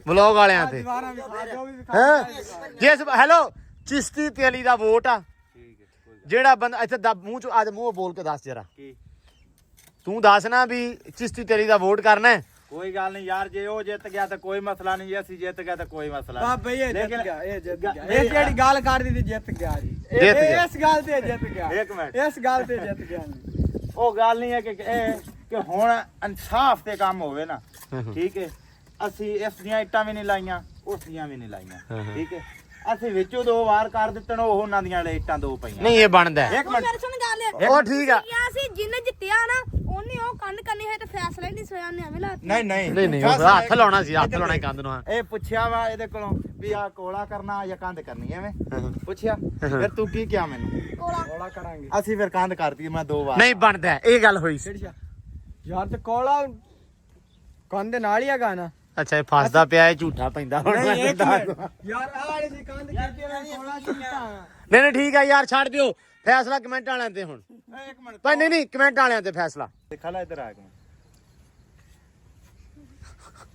ਵਲੌਗ ਵਾਲਿਆਂ ਤੇ ਦੀਵਾਰਾਂ ਵੀ ਖਾ ਜੋ ਵੀ ਹੈ ਜਿਸ ਹੈਲੋ ਚਿਸ਼ਤੀ ਤੇ ਅਲੀ ਦਾ ਵੋਟ ਆ ਜਿਹੜਾ ਬੰਦਾ ਇੱਥੇ ਮੂੰਹ ਚ ਅੱਜ ਮੂੰਹ ਬੋਲ ਕੇ ਦੱਸ ਜਰਾ ਤੂੰ ਦੱਸ ਨਾ ਵੀ ਚਿਸ਼ਤੀ ਤੇ ਅਲੀ ਦਾ ਵੋਟ ਕਰਨਾ ਹੈ ਕੋਈ ਗੱਲ ਨਹੀਂ ਯਾਰ ਜੇ ਉਹ ਜਿੱਤ ਗਿਆ ਤਾਂ ਕੋਈ ਮਸਲਾ ਨਹੀਂ ਜੇ ਅਸੀਂ ਜਿੱਤ ਗਏ ਤਾਂ ਕੋਈ ਮਸਲਾ ਵਾਹ ਬਈ ਇਹ ਜਿੱਤ ਗਿਆ ਇਹ ਜਿੱਤ ਗਿਆ ਇਹ ਜਿਹੜੀ ਗੱਲ ਕਰਦੀ ਸੀ ਜਿੱਤ ਗਿਆ ਜੀ ਜਿੱਤ ਗਿਆ। ਇਸ ਗੱਲ ਤੇ ਜਿੱਤ ਗਿਆ ਇੱਕ ਮਿੰਟ ਇਸ ਗੱਲ ਤੇ ਜਿੱਤ ਗਿਆ ਉਹ ਗੱਲ ਨਹੀਂ ਹੈ ਕਿ ਹੁਣ ਇਨਸਾਫ ਤੇ ਕੰਮ ਹੋਵੇ ਨਾ ਠੀਕ ਹੈ ਅਸੀਂ ਇਸ ਦੀਆਂ ਇੱਟਾਂ ਵੀ ਨਹੀਂ ਲਾਈਆਂ ਉਸ ਦੀਆਂ ਵੀ ਨਹੀਂ ਲਾਈਆਂ ਠੀਕ ਹੈ ਅਸੀਂ ਵਿੱਚੋਂ 2 ਵਾਰ ਕਰ ਦਿੱਤਣ ਉਹ ਉਹਨਾਂ ਦੀਆਂ ਇੱਟਾਂ 2 ਪਈਆਂ ਨਹੀਂ ਇਹ ਬਣਦਾ ਹੈ। ਇੱਕ ਮਿੰਟ ਮੇਰੇ ਸੁਣ ਗੱਲ ਗੱਲ ਉਹ ਠੀਕ ਆ ਕਿਹਾ ਸੀ ਜਿਹਨੇ ਜਿੱਤਿਆ ਨਾ ਉਹਨੇ ਉਹ ਕੰਧ ਕਰਨੀ ਹੈ ਤੇ ਫੈਸਲਾ ਹੀ ਨਹੀਂ ਸੋਇਆ ਉਹਨੇ ਐਵੇਂ ਲਾ ਨਹੀਂ ਨਹੀਂ ਨਹੀਂ ਉਹ ਹੱਥ ਲਾਉਣਾ ਸੀ ਹੱਥ ਲਾਉਣਾ ਕੰਧ ਨੂੰ ਇਹ ਪੁੱਛਿਆ ਵਾ ਇਹਦੇ ਕੋਲੋਂ ਵੀ ਆ ਕੋਲਾ ਕਰਨਾ ਜਾਂ ਕੰਧ ਕਰਨੀ ਐਵੇਂ ਪੁੱਛਿਆ ਫਿਰ ਤੂੰ ਕੀ ਕਿਹਾ ਮੈਨੂੰ ਕੋਲਾ ਕਰਾਂਗੇ ਅਸੀਂ ਫਿਰ ਕੰਧ ਕਰਤੀ ਮੈਂ 2 ਵਾਰ ਨਹੀਂ ਬਣਦਾ ਇਹ ਗੱਲ ਹੋਈ ਸੀ ਯਾਰ ਤੇ ਕੋਲਾ ਕੰਨ ਦੇ ਨਾਲ ਹੀ ਹੈਗਾ ਨਾ ਅੱਛਾ ਇਹ ਫਸਦਾ ਪਿਆ ਇਹ ਝੂਠਾ ਪੈਂਦਾ ਹੁਣ ਨਹੀਂ, ਮੈਂ ਇੱਕ ਦੱਸ ਮਿੰਟ। ਯਾਰ ਆਹ ਜੀ ਕੰਧ ਕੀਤੀ ਮੈਂ ਕੋਲਾ ਕੀਤਾ ਨਹੀਂ ਨਹੀਂ ਠੀਕ ਆ ਯਾਰ ਛੱਡ ਦਿਓ ਫੈਸਲਾ ਕਮੈਂਟ ਵਾਲਿਆਂ ਤੇ ਹੁਣ ਇੱਕ ਮਿੰਟ ਪਰ ਨਹੀਂ ਕਮੈਂਟ ਵਾਲਿਆਂ ਤੇ ਫੈਸਲਾ ਦਿਖਾ ਲੈ ਇੱਧਰ ਆ ਕੇ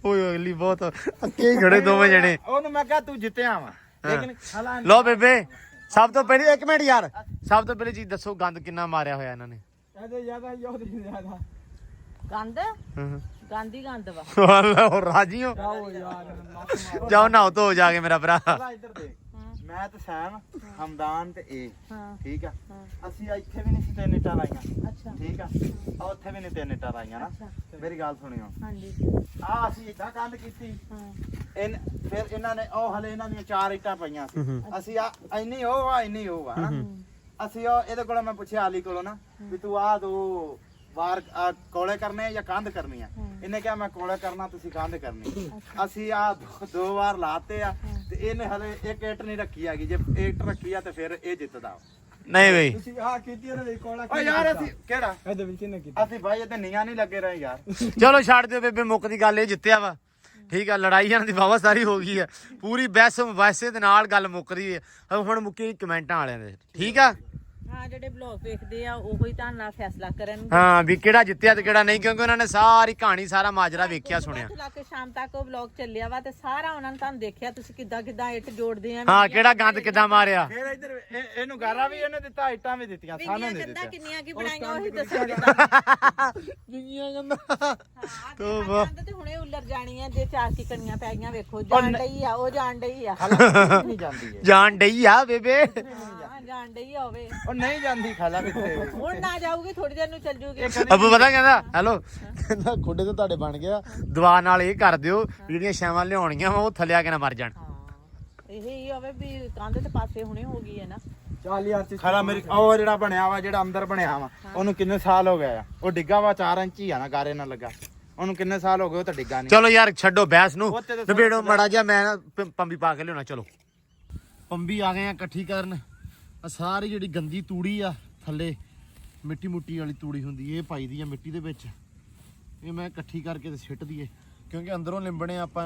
ਓਏ ਅਗਲੀ ਬਹੁਤ ਅੱਕੇ ਹੀ ਖੜੇ ਦੋਵੇਂ ਜਣੇ ਉਹਨੂੰ ਮੈਂ ਕਿਹਾ ਤੂੰ ਜਿੱਤਿਆ ਵਾ ਲੇਕਿਨ ਖਲਾ ਲੋ ਬੇਬੇ ਸਭ ਤੋਂ ਪਹਿਲੀ ਇੱਕ ਮਿੰਟ ਯਾਰ ਸਭ ਤੋਂ ਪਹਿਲੀ ਚੀਜ਼ ਦੱਸੋ ਗੰਦ ਕਿੰਨਾ ਮਾਰਿਆ ਹੋਇਆ ਇਹਨਾਂ ਨੇ ਇਹਦੇ ਜ਼ਿਆਦਾ ਯੋਧ ਜ਼ਿਆਦਾ ਗੰਦ ਹੂੰ ਗਾਂਧੀ ਗੰਦ ਵਾ ਵਾਹ ਰਾਜੀ ਹੋ ਆਓ ਯਾਰ ਜਾਓ ਨਹਾਓ ਧੋ ਜਾ ਕੇ ਮੇਰਾ ਭਰਾ ਖਲਾ ਇੱਧਰ ਦੇਖ ਮੈਂ ਤੇ ਸੈਮ ਹਮਦਾਨ ਤੇ ਇਹ ਹਾਂ ਠੀਕ ਆ ਅਸੀਂ ਇੱਥੇ ਵੀ ਨਹੀਂ ਸੀ 3 ਇੱਟਾਂ ਲਾਈਆਂ ਅੱਛਾ ਠੀਕ ਆ ਆ ਉੱਥੇ ਵੀ ਨਹੀਂ 3 ਇੱਟਾਂ ਲਾਈਆਂ ਨਾ ਮੇਰੀ ਗੱਲ ਸੁਣਿਓ ਹਾਂਜੀ ਆ ਅਸੀਂ ਇੱਦਾਂ ਕੰਧ ਕੀਤੀ ਹਾਂ ਫਿਰ ਇਹਨਾਂ ਨੇ ਉਹ ਹਲੇ ਇਹਨਾਂ ਦੀਆਂ 4 ਇੱਟਾਂ ਪਈਆਂ ਸੀ ਅਸੀਂ ਆ ਇੰਨੀ ਉਹ ਆ ਇੰਨੀ ਉਹ ਆ ਹਨਾ। ਅਸੀਂ ਉਹ ਇਹਦੇ ਕੋਲੋਂ ਮੈਂ ਪੁੱਛਿਆ ਆਲੀ ਕੋਲੋਂ ਨਾ ਵੀ ਤੂੰ ਆ ਦੋ ਵਾਰ ਕੋਲੇ ਕਰਨੇ ਜਾਂ ਕੰਧ ਕਰਨੀ ਆ ਇਹਨੇ ਕਿਹਾ ਮੈਂ ਕੋਲੇ ਕਰਨਾ ਤੁਸੀਂ ਕੰਧ ਕਰਨੀ ਅਸੀਂ ਆ 2 ਵਾਰ ਲਾਤੇ ਆ ਤੇ ਇਹਨੇ ਹਲੇ ਇੱਕ ਇੱਟ ਨਹੀਂ ਰੱਖੀ ਹੈਗੀ ਜੇ ਇੱਟ ਰੱਖੀ ਆ ਤੇ ਫਿਰ ਇਹ ਜਿੱਤਦਾ ਨਹੀਂ ਬਈ ਤੁਸੀਂ ਆਹ ਕੀਤੀ ਉਹਨੇ ਕੋਲਾ ਓ ਯਾਰ ਅਸੀਂ ਕਿਹੜਾ ਇਹਦੇ ਵਿੱਚ ਕਿਹਨੇ ਕੀਤਾ ਅਸੀਂ ਭਾਈ ਇਹਦੇ ਨੀਆਂ ਨਹੀਂ ਲੱਗੇ ਰਹੇ ਯਾਰ ਚਲੋ ਛੱਡ ਦਿਓ ਬੇਬੇ ਮੁੱਕ ਦੀ ਗੱਲ ਇਹ ਜਿੱਤਿਆ ਵਾ ਠੀਕ ਆ ਲੜਾਈ ਇਹਨਾਂ ਦੀ ਵਾਵਾ ਸਾਰੀ ਹੋ ਗਈ ਆ ਪੂਰੀ ਬਹਿਸ ਵੈਸੇ ਦੇ ਨਾਲ ਗੱਲ ਮੁੱਕ ਰਹੀ ਹੈ ਹੁਣ ਮੁੱਕੀ ਕਮੈਂਟਾਂ ਵਾਲਿਆਂ ਦੇ ਠੀਕ ਆ ਹਾਂ ਜਿਹੜੇ ਬਲੌਗ ਵੇਖਦੇ ਆ ਉਹੀ ਤਾਂ ਨਾਲ ਫੈਸਲਾ ਕਰਨ ਹਾਂ ਵੀ ਕਿਹੜਾ ਜਿੱਤਿਆ ਤੇ ਕਿਹੜਾ ਨਹੀਂ ਕਿਉਂਕਿ ਉਹਨਾਂ ਨੇ ਸਾਰੀ ਕਹਾਣੀ ਸਾਰਾ ਮਾਜਰਾ ਵੇਖਿਆ ਸੁਣਿਆ ਲਾ ਕੇ ਸ਼ਾਮ ਤੱਕ ਉਹ ਬਲੌਗ ਚੱਲਿਆ ਵਾ ਤੇ ਸਾਰਾ ਉਹਨਾਂ ਨੇ ਤੁਹਾਨੂੰ ਦੇਖਿਆ ਤੁਸੀਂ ਕਿੱਦਾਂ ਕਿੱਦਾਂ ਇੱਟ ਜੋੜਦੇ ਆ ਹਾਂ ਕਿਹੜਾ ਗੰਦ ਕਿੱਦਾਂ ਮਾਰਿਆ ਫਿਰ ਇੱਧਰ ਇਹਨੂੰ ਗਾਰਾ ਵੀ ਇਹਨੇ ਦਿੱਤਾ ਇੱਟਾਂ ਵੀ ਦਿੱਤੀਆਂ ਸਾਨੂੰ ਨਹੀਂ ਕਿੱਦਾਂ ਦਿੱਤੀਆਂ ਕਿੰਨੀਆਂ ਕੀ ਬਣਾਈਆਂ ਉਹੀ ਦੱਸੋ ਕਿੱਦਾਂ ਜਿੰਨੀਆਂ ਗੰਦਾ ਹਾਂ ਤੇ ਹੁਣੇ ਉੱਲਰ ਜਾਣੀ ਆ ਜੇ 4 ਕਿਕਣੀਆਂ ਪੈ ਗਈਆਂ ਵੇਖੋ ਜਾਣ ਡਈ ਆ ਉਹ ਜਾਣ ਡਈ ਆ ਨਹੀਂ ਜਾਂਦੀ ਹੈ ਜਾਨ ਡਈ ਆ ਬੇਬੇ ਹਾਂ ਜਾਣ ਡਈ ਆ ਹੋਵੇ ਉਹ ਨਹੀਂ ਜਾਂਦੀ ਖਾਲਾ ਕਿੱਥੇ ਹੁਣ ਨਾ ਜਾਊਗੀ ਥੋੜੀ ਦੇਰ ਨੂੰ ਚੱਲ ਜੂਗੀ ਅੱਬੂ ਪਤਾ ਕਹਿੰਦਾ ਹੈਲੋ ਕਹਿੰਦਾ ਖੁੱਡੇ ਤੇ ਤੁਹਾਡੇ ਬਣ ਗਿਆ ਦੁਆ ਨਾਲ ਇਹ ਕਰ ਦਿਓ ਜਿਹੜੀਆਂ ਛਾਵਾਂ ਲਿਆਉਣੀਆਂ ਵਾ ਉਹ ਥੱਲੇ ਆ ਕੇ ਨਾ ਮਰ ਜਾਣ ਹਾਂ ਇਹ ਹੀ ਹੋਵੇ ਵੀ ਕੰਧ ਤੇ ਪਾਸੇ ਹੁਣੇ ਹੋ ਗਈ ਹੈ ਨਾ ਚੱਲ ਯਾਰ ਤੇ ਖਾਲਾ ਮੇਰੀ ਉਹ ਜਿਹੜਾ ਬਣਿਆ ਵਾ ਜਿਹੜਾ ਅੰਦਰ ਬਣਿਆ ਵਾ ਉਹਨੂੰ ਕਿੰਨੇ ਸਾਲ ਹੋ ਗਏ ਆ ਉਹ ਡਿੱਗਾ ਵਾ 4 ਇੰਚ ਹੀ ਆ ਨਾ ਗਾਰੇ ਨਾਲ ਲੱਗਾ ਉਹਨੂੰ ਕਿੰਨੇ ਸਾਲ ਹੋ ਗਏ ਉਹ ਤਾਂ ਡਿੱਗਾ ਨਹੀਂ ਚਲੋ ਯਾਰ ਛੱਡੋ ਬਹਿਸ ਨੂੰ ਉਹ ਤੇ ਤਾਂ ਨਿਬੇੜੋ ਮੜਾ ਜਿਹਾ ਮੈਂ ਨਾ ਪੰਬੀ ਪਾ ਕੇ ਲਿਆਉਣਾ ਚਲੋ ਪੰਬੀ ਆ ਗਏ ਆ ਇਕੱਠੀ ਕਰਨ ਆ ਸਾਰੀ ਜਿਹੜੀ ਗੰਦੀ ਤੂੜੀ ਆ ਥੱਲੇ ਮਿੱਟੀ ਮੁੱਟੀ ਵਾਲੀ ਤੂੜੀ ਹੁੰਦੀ ਇਹ ਪਾਈ ਦੀ ਆ ਮਿੱਟੀ ਦੇ ਵਿੱਚ ਇਹ ਮੈਂ ਇਕੱਠੀ ਕਰਕੇ ਤੇ ਸਿੱਟ ਦਈਏ ਕਿਉਂਕਿ ਅੰਦਰੋਂ ਲਿੰਬਣੇ ਆਪਾਂ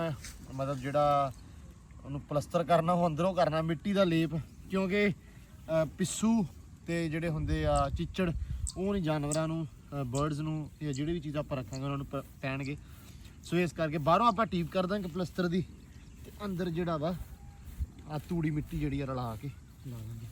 ਮਤਲਬ ਜਿਹੜਾ ਉਹਨੂੰ ਪਲਸਤਰ ਕਰਨਾ ਉਹ ਅੰਦਰੋਂ ਕਰਨਾ ਮਿੱਟੀ ਦਾ ਲੇਪ ਕਿਉਂਕਿ ਪਿੱਸੂ ਤੇ ਜਿਹੜੇ ਹੁੰਦੇ ਆ ਚਿੱਚੜ ਉਹ ਨਹੀਂ ਜਾਨਵਰਾਂ ਨੂੰ ਬਰਡਸ ਨੂੰ ਜਾਂ ਜਿਹੜੀ ਵੀ ਚੀਜ਼ ਆਪਾਂ ਰੱਖਾਂਗੇ ਉਹਨਾਂ ਨੂੰ ਪੈਣਗੇ ਸੋ ਇਸ ਕਰਕੇ ਬਾਹਰੋਂ ਆਪਾਂ ਟੀਪ ਕਰ ਦਾਂਗੇ ਪਲਸਤਰ ਦੀ ਤੇ ਅੰਦਰ ਜਿਹੜਾ ਵਾ ਆ ਤੂੜੀ ਮਿੱਟੀ ਜਿਹੜੀ ਆ ਰਲਾ ਕੇ ਲਾ ਦਾਂਗੇ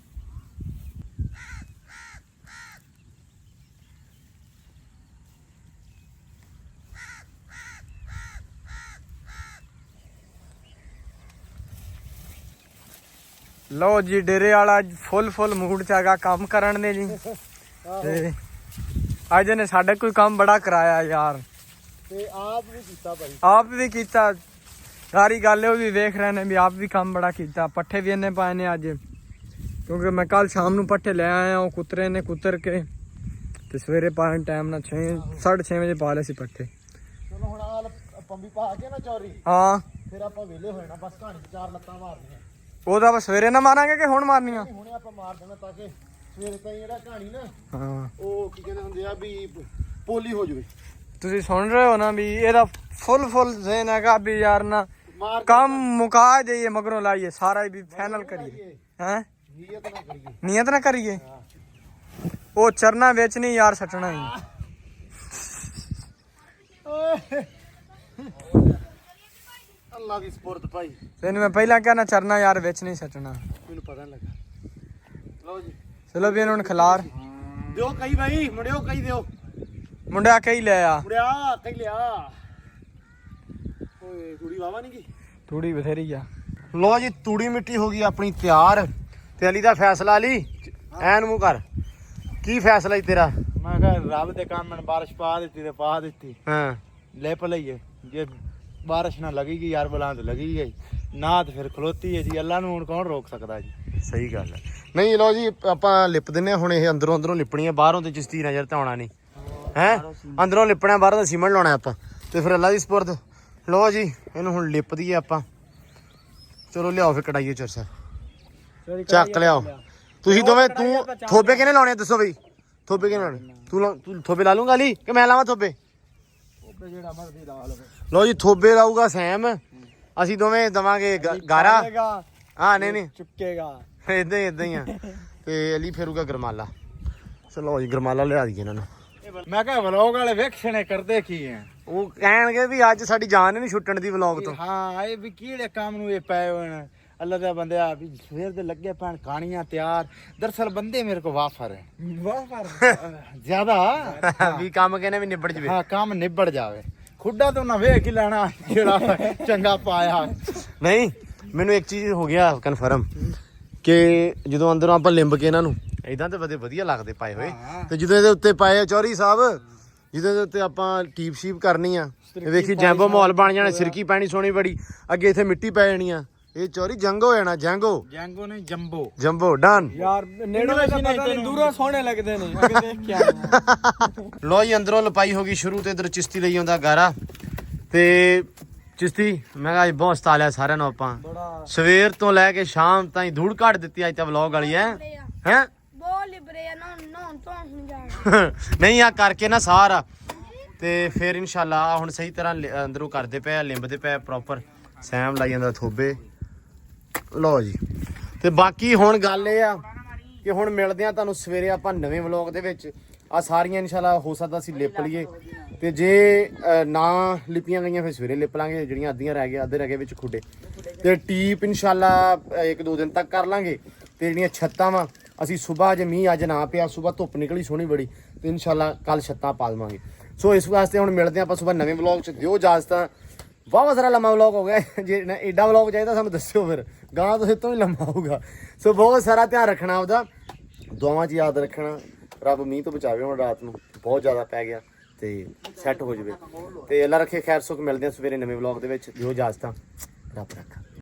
ਲਓ ਜੀ ਡੇਰੇ ਵਾਲਾ ਫੁੱਲ ਮੂਡ ਚ ਹੈਗਾ ਕੰਮ ਕਰਨ ਦੇ ਜੀ ਤੇ ਅੱਜ ਨੇ ਸਾਡੇ ਕੋਈ ਕੰਮ ਬੜਾ ਕਰਾਇਆ ਯਾਰ ਤੇ ਆਪ ਵੀ ਕੀਤਾ ਭਾਈ ਆਪ ਵੀ ਕੀਤਾ ਸਾਰੀ ਗੱਲ ਉਹ ਵੀ ਵੇਖ ਰਹੇ ਨੇ ਵੀ ਆਪ ਵੀ ਕੰਮ ਬੜਾ ਕੀਤਾ ਪੱਠੇ ਵੀ ਇਹਨੇ ਪਾਏ ਨੇ ਅੱਜ ਕਿਉਂਕਿ ਮੈਂ ਕੱਲ ਸ਼ਾਮ ਨੂੰ ਪੱਠੇ ਲੈ ਆਇਆ ਉਹ ਕੁੱਤਰੇ ਨੇ ਕੁੱਤਰ ਕੇ ਤੇ ਸਵੇਰੇ ਪਾਣ ਟਾਈਮ ਨਾਲ 6:30 ਵਜੇ ਪਾ ਲਏ ਸੀ ਪੱਠੇ ਚਲੋ ਹੁਣ ਆ ਪੰਬੀ ਪਾ ਕੇ ਨਾ ਚੌਰੀ ਹਾਂ ਫਿਰ ਆਪਾਂ ਵਿਹਲੇ ਹੋ ਜਾਣਾ ਬਸ ਕਹਾਣੀ 'ਚ 4 ਲੱਤਾਂ ਮਾਰਨੀਆਂ ਉਹਦਾ ਬਸ ਸਵੇਰੇ ਨਾ ਮਾਰਾਂਗੇ ਕਿ ਹੁਣ ਮਾਰਨੀਆਂ ਹੁਣੇ ਆਪਾਂ ਮਾਰ ਦੇਣਾ ਤਾਂ ਕਿ ਸਵੇਰੇ ਤਾਈਂ ਜਿਹੜਾ ਕਹਾਣੀ ਨਾ ਹਾਂ ਉਹ ਕੀ ਕਹਿੰਦੇ ਹੁੰਦੇ ਆ ਵੀ ਪੋਲੀ ਹੋ ਜਵੇ ਤੁਸੀਂ ਸੁਣ ਰਹੇ ਹੋ ਨਾ ਵੀ ਇਹਦਾ ਫੁੱਲ ਜ਼ੇਨ ਹੈਗਾ ਵੀ ਯਾਰ ਨਾ ਮਾਰ ਕੰਮ ਮੁਕਾ ਜਾਈਏ ਮਗਰੋਂ ਲਾਈਏ ਸਾਰਾ ਵੀ ਫਾਈਨਲ ਕਰੀਏ ਹੈ ਨੀਅਤ ਨਾ ਕਰੀਏ ਨੀਅਤ ਨਾ ਕਰੀਏ ਉਹ ਚਰਨਾ ਵਿੱਚ ਨਹੀਂ ਯਾਰ ਸੱਟਣਾ ਹੀ ਅੱਲਾ ਦੀ ਸਪੁਰਦ ਭਾਈ ਤੈਨੂੰ ਮੈਂ ਪਹਿਲਾਂ ਕਿਹਾ ਨਾ ਚਰਨਾ ਯਾਰ ਵਿੱਚ ਨਹੀਂ ਸੱਟਣਾ ਮੈਨੂੰ ਪਤਾ ਨਹੀਂ ਲੱਗਾ ਲਓ ਜੀ ਚਲੋ ਵੀ ਇਹਨਾਂ ਨੂੰ ਖਿਲਾਰ ਦਿਓ ਕਈ ਭਾਈ ਮੁੰਡਿਓ ਕਈ ਦਿਓ ਮੁੰਡਿਆ ਕਈ ਲੈ ਆ ਮੁੰਡਿਆ ਕਈ ਲਿਆ ਓਏ ਕੁੜੀ ਵਾਵਾ ਨਹੀਂ ਗਈ ਥੋੜੀ ਬਥੇਰੀ ਆ ਲੋ ਜੀ ਤੂੜੀ ਮਿੱਟੀ ਹੋ ਗਈ ਆਪਣੀ ਤਿਆਰ ਤੇ ਅਲੀ ਦਾ ਫੈਸਲਾ ਲਈ ਐਨ ਮੂੰਹ ਕਰ ਕੀ ਫੈਸਲਾ ਈ ਤੇਰਾ ਮੈਂ ਕਿਹਾ ਰੱਬ ਦੇ ਕੰਮ ਨੇ ਬਾਰਿਸ਼ ਪਾ ਦਿੱਤੀ ਤੇ ਪਾ ਦਿੱਤੀ ਹਾਂ ਲਿਪ ਲਈਏ ਜੇ ਬਾਰਿਸ਼ ਨਾ ਲੱਗੇਗੀ ਯਾਰ ਬਲਾਂ ਤੇ ਲੱਗੀ ਗਈ ਨਾ ਤੇ ਫਿਰ ਖਲੋਤੀ ਹੈ ਜੀ ਅੱਲਾ ਨੂੰ ਹੁਣ ਕੌਣ ਰੋਕ ਸਕਦਾ ਜੀ ਸਹੀ ਗੱਲ ਹੈ ਨਹੀਂ ਲਓ ਜੀ ਆਪਾਂ ਲਿਪ ਦਿੰਨੇ ਆ ਹੁਣ ਇਹ ਅੰਦਰੋਂ ਲਿਪਣੀ ਆ ਬਾਹਰੋਂ ਤੇ ਚਿਸ਼ਤੀ ਨਜ਼ਰ ਤਾਂ ਆਉਣਾ ਨਹੀਂ ਹੈ ਅੰਦਰੋਂ ਲਿਪਣਾ ਬਾਹਰੋਂ ਤਾਂ ਸੀਮੈਂਟ ਲਾਉਣਾ ਆਪਾਂ ਤੇ ਫਿਰ ਅੱਲਾ ਦੀ ਸਪੁਰਦ ਲਓ ਜੀ ਇਹਨੂੰ ਹੁਣ ਲਿਪ ਦਈਏ ਆਪਾਂ ਚਲੋ ਲਿਆਓ ਫਿਰ ਕਢਾਈਏ ਚਰਸਾ ਚੱਕ ਲਿਆਓ ਤੁਸੀਂ ਦੋਵੇਂ ਤੂੰ ਥੋਬੇ ਕਿਹਨੇ ਲਾਉਣੇ ਦੱਸੋ ਬਈ ਥੋਬੇ ਕਿਹਨੇ ਲਾਉਣੇ ਤੂੰ ਥੋਬੇ ਲਾ ਲੂੰਗਾ ਅਲੀ ਕਿ ਮੈਂ ਲਾਵਾਂ ਥੋਬੇ ਲਓ ਜੀ ਥੋਬੇ ਲਾਊਗਾ ਸੈਮ ਅਸੀਂ ਦੋਵੇਂ ਦਵਾਂਗੇ ਗਾਰਾ ਹਾਂ ਨਹੀਂ ਚੁੱਕੇਗਾ ਇਦਾਂ ਹੀ ਆ ਤੇ ਅਲੀ ਫੇਰੂਗਾ ਗਰਮਾਲਾ ਚਲੋ ਜੀ ਗਰਮਾਲਾ ਲਿਆ ਦਈਏ ਇਹਨਾਂ ਨੂੰ ਮੈਂ ਕਿਹਾ ਵਲੌਗ ਵਾਲੇ ਵੇਖਣੇ ਕਰਦੇ ਕੀ ਆ ਉਹ ਕਹਿਣਗੇ ਵੀ ਅੱਜ ਸਾਡੀ ਜਾਨ ਹੀ ਨਹੀਂ ਛੁੱਟਣ ਦੀ ਵਲੌਗ ਤੋਂ ਹਾਂ ਇਹ ਵੀ ਕਿਹੜੇ ਕੰਮ ਨੂੰ ਇਹ ਪਏ ਹੋਏ ਨੇ ਅੱਲਾ ਦਾ ਬੰਦੇ ਆ ਵੀ ਸਵੇਰ ਦੇ ਲੱਗੇ ਪੈਣ ਕਹਾਣੀਆਂ ਤਿਆਰ ਦਰਸਲ ਬੰਦੇ ਮੇਰੇ ਕੋ ਵਾਫਰ ਹੈ ਜ਼ਿਆਦਾ ਵੀ ਕੰਮ ਕਹਿੰਦੇ ਵੀ ਨਿਬੜ ਜਵੇ ਹਾਂ ਕੰਮ ਨਿਬੜ ਜਾਵੇ ਖੁੱਡਾ ਤੋਂ ਨਾ ਵੇਖ ਹੀ ਲੈਣਾ ਜਿਹੜਾ ਚੰਗਾ ਪਾਇਆ ਨਹੀਂ ਮੈਨੂੰ ਇੱਕ ਚੀਜ਼ ਹੋ ਗਿਆ ਕਨਫਰਮ ਕਿ ਜਦੋਂ ਅੰਦਰੋਂ ਆਪਾਂ ਲਿੰਬ ਕੇ ਇਹਨਾਂ ਨੂੰ ਇਦਾਂ ਤੇ ਵਧੀਆ ਲੱਗਦੇ ਪਾਏ ਹੋਏ ਤੇ ਜਦੋਂ ਇਹਦੇ ਉੱਤੇ ਪਾਏ ਚੌਧਰੀ ਸਾਹਿਬ ਜਿਹਦੇ ਦੇ ਉੱਤੇ ਆਪਾਂ ਟੀਪ ਸ਼ੀਪ ਕਰਨੀ ਆ ਇਹ ਵੇਖੀ ਜੈਂਬੋ ਮਾਹੌਲ ਬਣ ਜਾਣਾ ਸਿਰਕੀ ਪੈਣੀ ਸੋਹਣੀ ਬੜੀ ਅੱਗੇ ਇੱਥੇ ਮਿੱਟੀ ਪੈ ਜਾਣੀ ਆ ਇਹ ਚੌਰੀ ਜੰਗ ਹੋ ਜਾਣਾ ਜੰਗੋ ਨਹੀਂ ਜੰਬੋ ਡਨ ਯਾਰ ਨੇੜੇ ਦਾ ਪਤਾ ਨਹੀਂ ਦੂਰੋਂ ਸੋਹਣੇ ਲੱਗਦੇ ਨੇ ਅੱਗੇ ਦੇਖ ਕੇ ਆਇਆ ਲੋ ਜੀ ਅੰਦਰੋਂ ਲਪਾਈ ਹੋ ਗਈ ਸ਼ੁਰੂ ਤੇ ਇਧਰ ਚਿਸ਼ਤੀ ਲਈ ਆਉਂਦਾ ਗਾਰਾ ਤੇ ਚਿਸ਼ਤੀ ਮੈਂ ਕਿਹਾ ਅੱਜ ਬਹੁਤ ਸਤਾ ਲਿਆ ਸਾਰਿਆਂ ਨੂੰ ਆਪਾਂ ਸਵੇਰ ਤੋਂ ਲੈ ਕੇ ਸ਼ਾਮ ਤਾਈਂ ਧੂੜ ਘੱਟ ਦਿੱਤੀ ਅੱਜ ਤਾਂ ਵਲੌਗ ਵਾਲੀ ਹੈ ਬਹੁਤ ਲਿਬਰੇ ਆ ਨਹਾਉਣ ਤੋਂ ਨਹੀਂ ਜਾਣਾ ਨਹੀਂ ਆ ਕਰਕੇ ਨਾ ਸਾਰਾ ਤੇ ਫਿਰ ਇਨਸ਼ਾਅੱਲਾ ਹੁਣ ਸਹੀ ਤਰ੍ਹਾਂ ਅੰਦਰੋਂ ਕਰਦੇ ਪਏ ਲਿੰਬਦੇ ਪਏ ਪ੍ਰੋਪਰ ਸੈਮ ਲਾਈ ਜਾਂਦਾ ਥੋਬੇ ਲਓ ਜੀ ਤੇ ਬਾਕੀ ਹੁਣ ਗੱਲ ਇਹ ਆ ਕਿ ਹੁਣ ਮਿਲਦੇ ਆ ਤੁਹਾਨੂੰ ਸਵੇਰੇ ਆਪਾਂ ਨਵੇਂ ਵਲੌਗ ਦੇ ਵਿੱਚ ਆ ਸਾਰੀਆਂ ਇਨਸ਼ਾਅੱਲਾ ਹੋ ਸਕਦਾ ਅਸੀਂ ਲਿਪ ਲਈਏ ਤੇ ਜੇ ਨਾ ਲਿਪੀਆਂ ਗਈਆਂ ਫਿਰ ਸਵੇਰੇ ਲਿਪ ਲਾਂਗੇ ਜਿਹੜੀਆਂ ਅੱਧੀਆਂ ਰਹਿ ਗਈਆਂ ਅੱਧੇ ਰਹਿ ਗਏ ਵਿੱਚ ਖੁੱਡੇ ਤੇ ਟੀਪ ਇਨਸ਼ਾਅੱਲਾ 1-2 ਦਿਨ ਤੱਕ ਕਰ ਲਾਂਗੇ ਤੇ ਜਿਹੜੀਆਂ ਛੱਤਾਂ ਵਾ ਅਸੀਂ ਸਵੇਰ ਜੇ ਮੀਂਹ ਅੱਜ ਨਾ ਪਿਆ ਸਵੇਰ ਧੁੱਪ ਨਿਕਲੀ ਸੋਹਣੀ ਬੜੀ ਤੇ ਇਨਸ਼ਾਅੱਲਾ ਕੱਲ ਛੱਤਾਂ ਪਾ ਲਵਾਂਗੇ ਸੋ ਇਸ ਵਾਸਤੇ ਹੁਣ ਮਿਲਦੇ ਆਪਾਂ ਸਵੇਰ ਨਵੇਂ ਵਲੌਗ 'ਚ ਦਿਓ ਇਜਾਜ਼ਤਾਂ ਬਹੁਤ ਸਾਰਾ ਲੰਮਾ ਵਲੌਗ ਹੋ ਗਿਆ ਜੇ ਐਡਾ ਵਲੌਗ ਚਾਹੀਦਾ ਸਾਨੂੰ ਦੱਸਿਓ ਫਿਰ ਗਾਂ ਤੋਂ ਤੋਂ ਹੀ ਲੰਮਾ ਹੋਊਗਾ ਸੋ ਬਹੁਤ ਸਾਰਾ ਧਿਆਨ ਰੱਖਣਾ ਉਹਦਾ ਦੁਆਵਾਂ 'ਚ ਯਾਦ ਰੱਖਣਾ ਰੱਬ ਮੀਂਹ ਤੋਂ ਬਚਾਵੇ ਹੁਣ ਰਾਤ ਨੂੰ ਬਹੁਤ ਜ਼ਿਆਦਾ ਪੈ ਗਿਆ ਤੇ ਸੈੱਟ ਹੋ ਜਾਵੇ ਤੇ ਅੱਲਾ ਰੱਖੇ ਖੈਰ ਸੁਖ ਮਿਲਦੇ ਆ ਸਵੇਰੇ ਨਵੇਂ ਵਲੌਗ ਦੇ ਵਿੱਚ ਦਿਓ ਇਜਾਜ਼ਤਾਂ ਰੱਬ ਰੱਖਾ